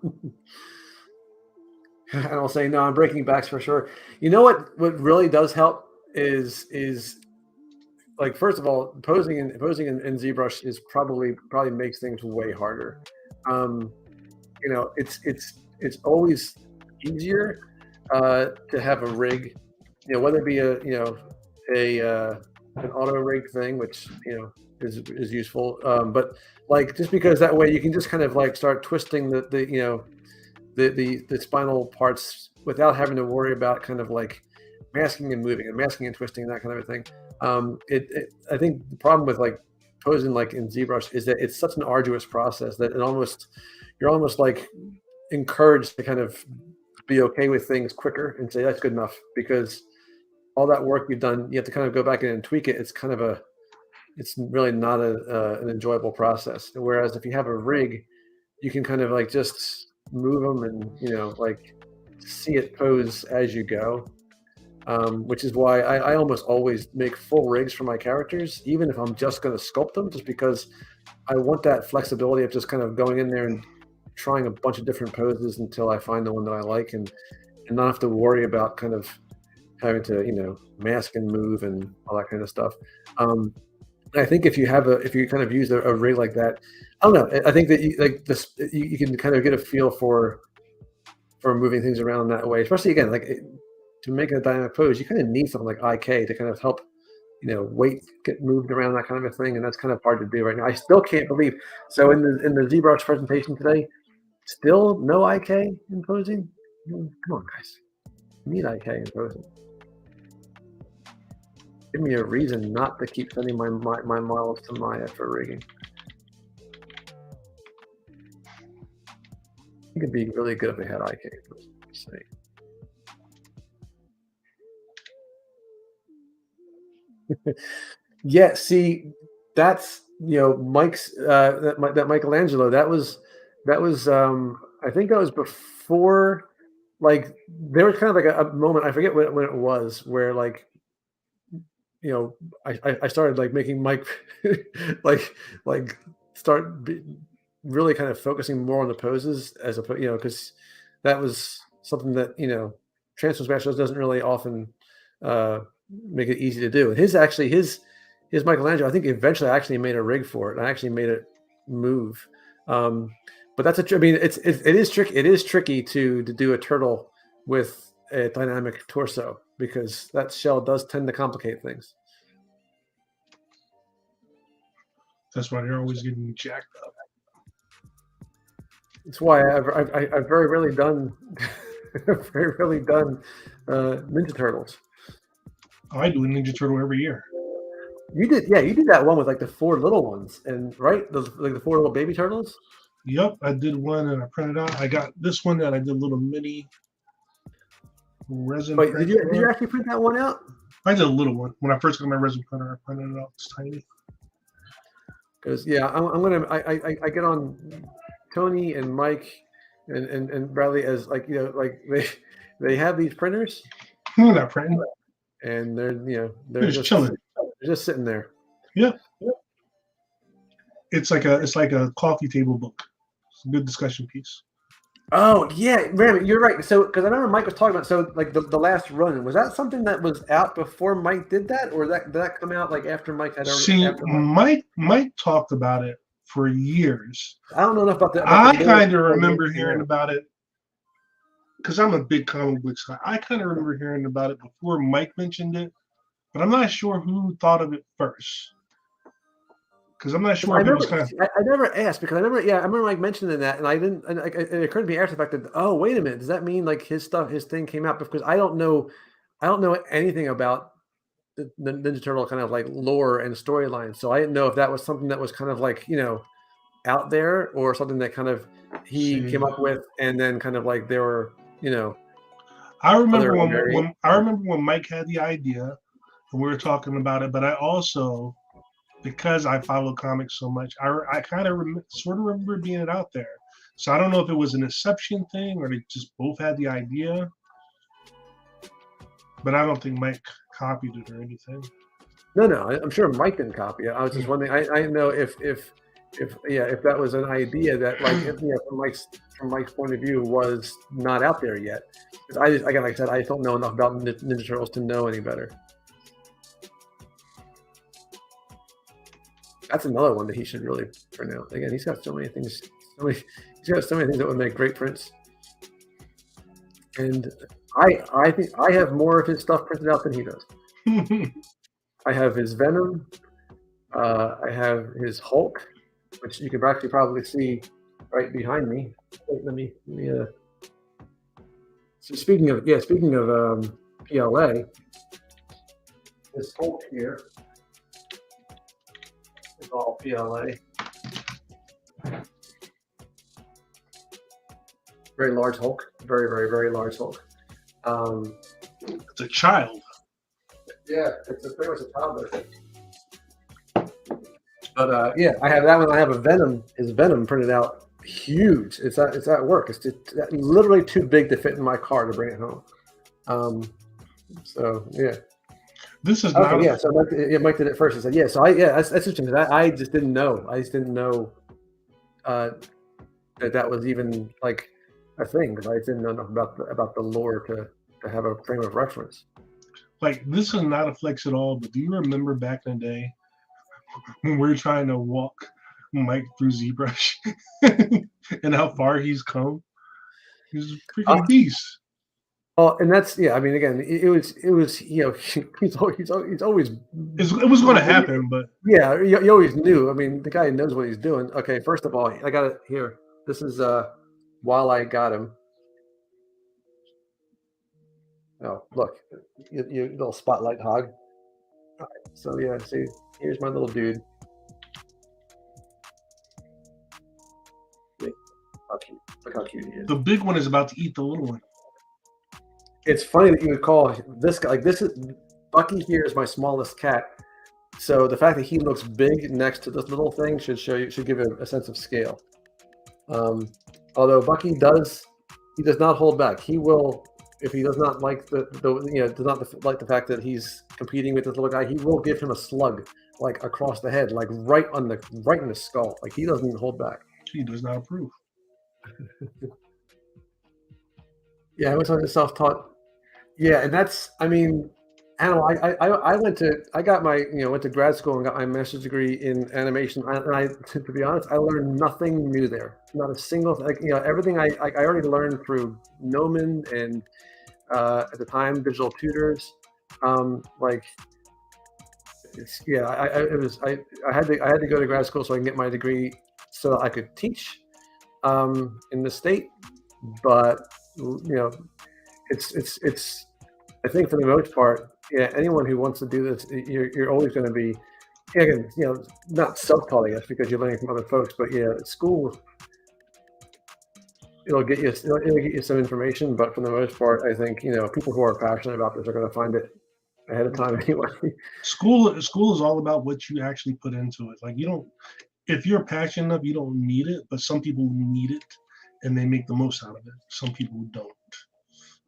And I'll say no. I'm breaking backs for sure. You know what? What really does help is like, first of all, posing in ZBrush is probably makes things way harder. It's always easier to have a rig, whether it be an auto rig thing, which is useful. But like, just because that way you can just kind of like start twisting the spinal parts without having to worry about kind of like masking and moving and masking and twisting and that kind of a thing. I think the problem with like posing like in ZBrush is that it's such an arduous process that you're almost like encouraged to kind of be okay with things quicker and say that's good enough, because all that work you've done, you have to kind of go back in and tweak it. It's kind of it's really not an enjoyable process. Whereas if you have a rig, you can kind of like just move them and like see it pose as you go. Which is why I almost always make full rigs for my characters, even if I'm just going to sculpt them, just because I want that flexibility of just kind of going in there and trying a bunch of different poses until I find the one that I like, and not have to worry about kind of having to mask and move and all that kind of stuff. I think if you kind of use a rig like that, I don't know. I think that you can kind of get a feel for moving things around that way, especially again to make a dynamic pose, you kind of need something like IK to kind of help, weight get moved around, that kind of a thing, and that's kind of hard to do right now. I still can't believe. So in the ZBrush presentation today, still no IK in posing. Come on, guys, you need IK in posing. Give me a reason not to keep sending my models to Maya for rigging. I think it'd be really good if they had IK. Let's see. Yeah, see, that's Mike's that Michelangelo. That was I think that was before, like, there was kind of like a moment, I forget when it was, where like I started like making Mike like start really kind of focusing more on the poses as opposed, because that was something that Trans from Scratch doesn't really often make it easy to do. And his Michelangelo, I think eventually I actually made a rig for it. I actually made it move. But that's I mean, it is tricky. It is tricky to do a turtle with a dynamic torso because that shell does tend to complicate things. That's why they're always getting jacked up. That's why I've very rarely done Ninja Turtles. I do a Ninja Turtle every year. You did that one with like the 4 little ones, and right, the 4 little baby turtles. Yep, I did one and I printed out. I got this one that I did a little mini resin. Wait, did you actually print that one out? I did a little one when I first got my resin printer. I printed it out. It's tiny. Because I get on Tony and Mike and Bradley as like they have these printers. I'm not printing. And they're just chilling. They're just sitting there. Yeah. It's like a coffee table book. It's a good discussion piece. Oh yeah, man, you're right. So because I remember Mike was talking about like the last run, was that something that was out before Mike did that, or did that come out like after Mike had already? Mike talked about it for years. I don't know enough about that. I kind of remember hearing about it because I'm a big comic book guy. I kind of remember hearing about it before Mike mentioned it, but I'm not sure who thought of it first. Because I'm not sure if it was kind of. I never asked because I remember Mike mentioning that, and I didn't. And it occurred to me after the fact that wait a minute, does that mean like his thing came out? Because I don't know anything about the Ninja Turtle kind of like lore and storyline, so I didn't know if that was something that was kind of like out there or something that kind of he came up with, and then kind of like there were I remember when Mike had the idea, and we were talking about it, but I also. Because I follow comics so much, I kind of sort of remember being it out there. So I don't know if it was an Inception thing or they just both had the idea. But I don't think Mike copied it or anything. No, I'm sure Mike didn't copy it. I was just wondering. I didn't know if that was an idea that like from Mike's point of view was not out there yet. Because like I said, I just don't know enough about Ninja Turtles to know any better. That's another one that he should really print out. Again, he's got so many things. He's got so many things that would make great prints. And I think I have more of his stuff printed out than he does. I have his Venom. I have his Hulk, which you can actually probably see right behind me. Wait, let me. So speaking of PLA, this Hulk here. All PLA. Very large Hulk. Very, very, very large Hulk. It's a child. Yeah, it's pretty much a toddler. But I have that one. I have a Venom. His Venom printed out huge. It's at work. It's literally too big to fit in my car to bring it home. So yeah. This is not. Yeah, so Mike did it first. He said, "Yeah." So that's interesting. I just didn't know. I just didn't know that was even like a thing because I didn't know enough about the lore to have a frame of reference. Like this is not a flex at all. But do you remember back in the day when we were trying to walk Mike through ZBrush and how far he's come? He's a freaking beast. Oh, and that's I mean, again, it was he's always. It was going to happen, but yeah, you always knew. I mean, the guy knows what he's doing. Okay, first of all, I got it here. This is while I got him. Oh, look, you little spotlight hog. All right, so yeah, see, here's my little dude. Look how cute he is. The big one is about to eat the little one. It's funny that you would call this guy like this is Bucky here is my smallest cat. So the fact that he looks big next to this little thing should give a sense of scale. Although Bucky does not hold back. He will, if he does not like does not like the fact that he's competing with this little guy, he will give him a slug like across the head, like right in the skull. Like he doesn't even hold back. He does not approve. Yeah, I was on the self-taught. Yeah, and that's, I mean, I don't know. I got my, went to grad school and got my master's degree in animation. To be honest, I learned nothing new there. Not a single, like, everything I already learned through Gnomon and at the time digital tutors. Like, yeah, I had to go to grad school so I can get my degree so that I could teach in the state. But it's I think for the most part, yeah, anyone who wants to do this, you're always going to be, again, not self-taught, I guess, because you're learning from other folks. But yeah, school, it'll get you some information. But for the most part, I think people who are passionate about this are going to find it ahead of time anyway. School is all about what you actually put into it. Like, you don't, if you're passionate enough, you don't need it, but some people need it and they make the most out of it. Some people don't.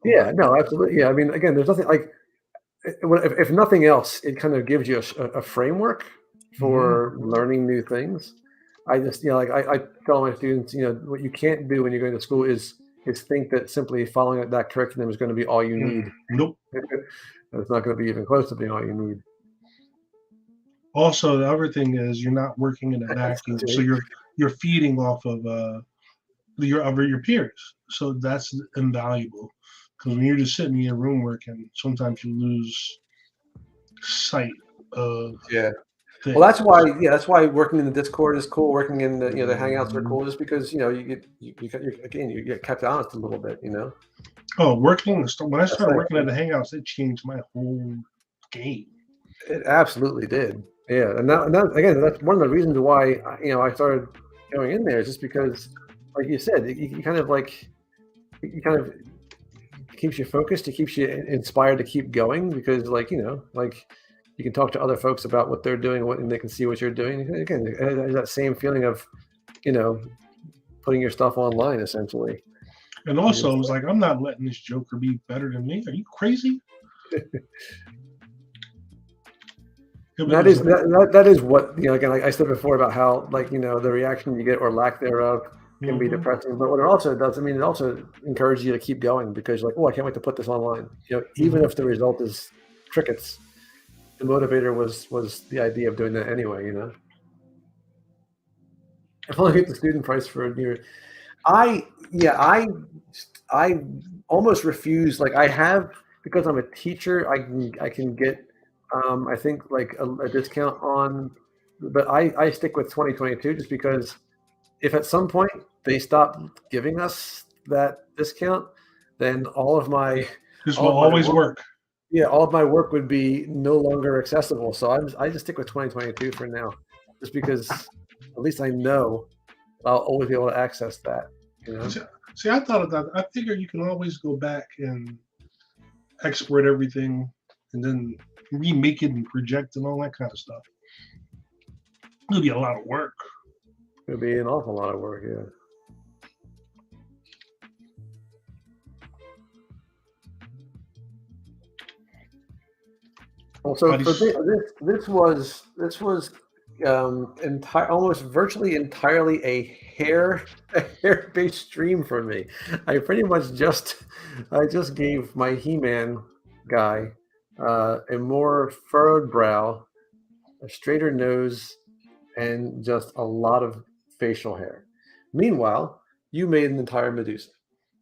Yeah, no, absolutely. Yeah, I mean, again, there's nothing like, if nothing else, it kind of gives you a framework for learning new things. I just, like I tell my students, what you can't do when you're going to school is think that simply following that curriculum is going to be all you need. Nope. It's not going to be even close to being all you need. Also, the other thing is you're not working in a vacuum, so you're feeding off of your peers. So that's invaluable, because when you're just sitting in your room working, sometimes you lose sight of things. Well, that's why working in the Discord is cool. Working in the the Hangouts are cool, just because you get kept honest a little bit. Oh, when I started working at the Hangouts, it changed my whole game. It absolutely did. Yeah, and that again, that's one of the reasons why I started going in there, is just because, like you said, you kind of keeps you focused. It keeps you inspired to keep going, because you can talk to other folks about what they're doing, and they can see what you're doing. Again, it that same feeling of putting your stuff online, essentially. And also, it was like, I'm not letting this Joker be better than me. Are you crazy? That is what, again, like I said before, about how, the reaction you get or lack thereof can be depressing. But what it also does, I mean, it also encourages you to keep going, because you're like, oh, I can't wait to put this online. Even if the result is crickets, the motivator was the idea of doing that anyway. If I get the student price for a year, I almost refuse. Like, I have, because I'm a teacher, I can get I think like a discount on, but I stick with 2022, just because if at some point they stop giving us that discount, then all of my this will always work. Yeah, all of my work would be no longer accessible. So I just stick with 2022 for now, just because at least I know I'll always be able to access that. See, I thought of that. I figured you can always go back and export everything and then remake it and project and all that kind of stuff. It'll be a lot of work. It'll be an awful lot of work, yeah. Also, this was almost virtually entirely a hair-based stream for me. I pretty much I just gave my He-Man guy a more furrowed brow, a straighter nose, and just a lot of facial hair. Meanwhile, you made an entire Medusa.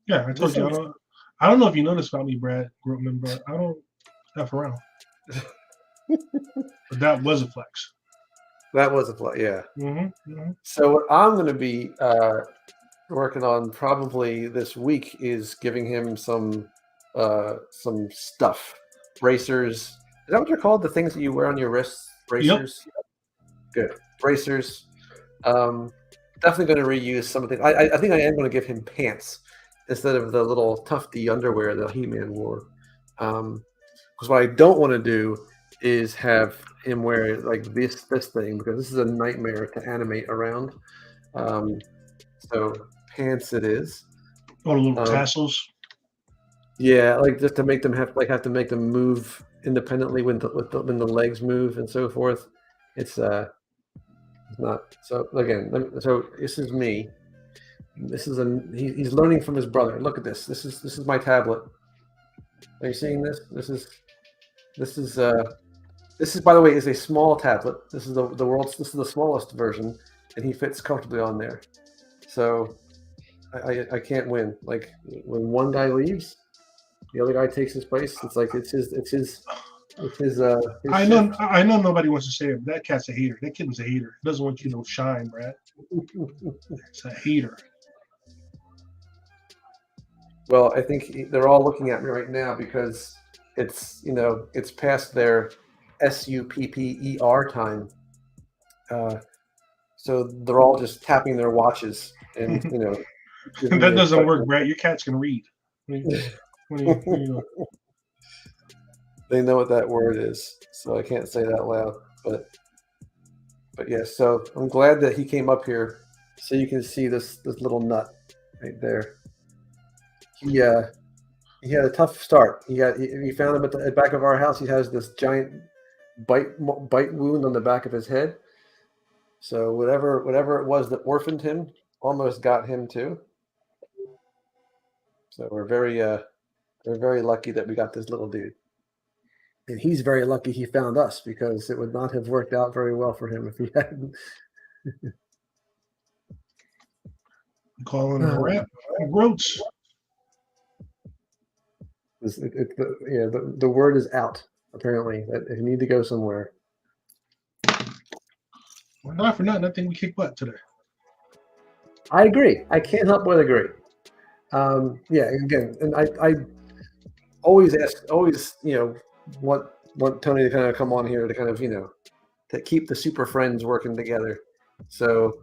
Yeah, I told you. I don't know if you noticed about me, Brad Groatman, but I don't F around. But that was a flex. That was a flex, yeah. Mm-hmm. So what I'm going to be working on probably this week is giving him some stuff. Bracers. Is that what they're called? The things that you wear on your wrists? Bracers? Yep. Good. Bracers. Definitely going to reuse some of the. I think I am going to give him pants instead of the little tufty underwear that He-Man wore. Because what I don't want to do is have him wear like this thing, because this is a nightmare to animate around. So pants it is. Oh, the little tassels. Yeah, like just to make them have to make them move independently when the legs move and so forth. It's not so. Again, so this is me This is he's learning from his brother. Look at this. This is my tablet. Are you seeing this? This is by the way is a small tablet. This is this is the smallest version, and he fits comfortably on there. So I can't win. Like when one guy leaves, the other guy takes his place. It's like it's his I know nobody wants to say it, but that cat's a hater. That kitten's a hater. Doesn't want you to shine, Brad. It's a hater. Well, I think they're all looking at me right now because it's it's past their SUPPER time. So they're all just tapping their watches and That doesn't work, Brad. Your cats can read. They know what that word is, so I can't say that loud. But yeah, so I'm glad that he came up here, so you can see this little nut right there. He had a tough start. We found him at the back of our house. He has this giant bite wound on the back of his head. So whatever it was that orphaned him almost got him too. So we're very lucky that we got this little dude. And he's very lucky he found us because it would not have worked out very well for him if he hadn't. Calling a rap. Groats. The word is out, apparently, that if you need to go somewhere. Well, not for nothing. I think we kicked butt today. I agree. I can't help but agree. Again, and I always want Tony to kind of come on here to kind of, to keep the super friends working together. So,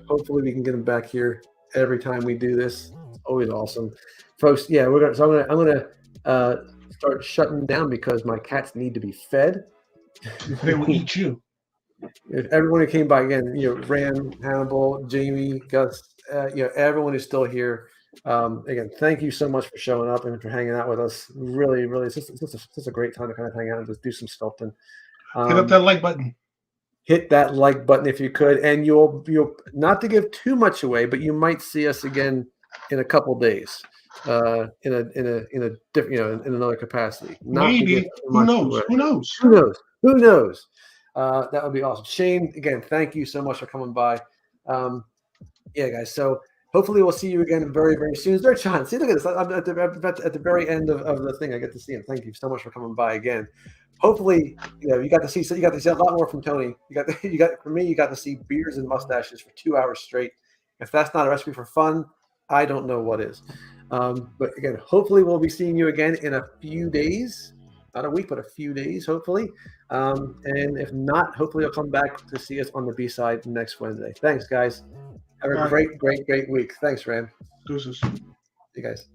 hopefully we can get him back here every time we do this. It's always awesome. Folks, I'm gonna start shutting down because my cats need to be fed. They will eat you. If everyone who came by again, Ram, Hannibal, Jamie, Gus, everyone who's still here. Again, thank you so much for showing up and for hanging out with us. Really, it's just a great time to kind of hang out and just do some sculpting. Hit up that like button. Hit that like button if you could, and you'll not to give too much away, but you might see us again in a couple days, in a different, in another capacity. Maybe. Who knows? That would be awesome. Shane, again, thank you so much for coming by. Guys. So hopefully we'll see you again very, very soon. Is there a chance? See, look at this. I'm at the very end of the thing. I get to see him. Thank you so much for coming by again. Hopefully, you got to see a lot more from Tony. From me, you got to see beards and mustaches for 2 hours straight. If that's not a recipe for fun, I don't know what is. But again, hopefully we'll be seeing you again in a few days. Not a week, but a few days, hopefully. And if not, hopefully you'll come back to see us on the B-side next Wednesday. Thanks, guys. Have a great week. Thanks, Ram. Deuces. You guys.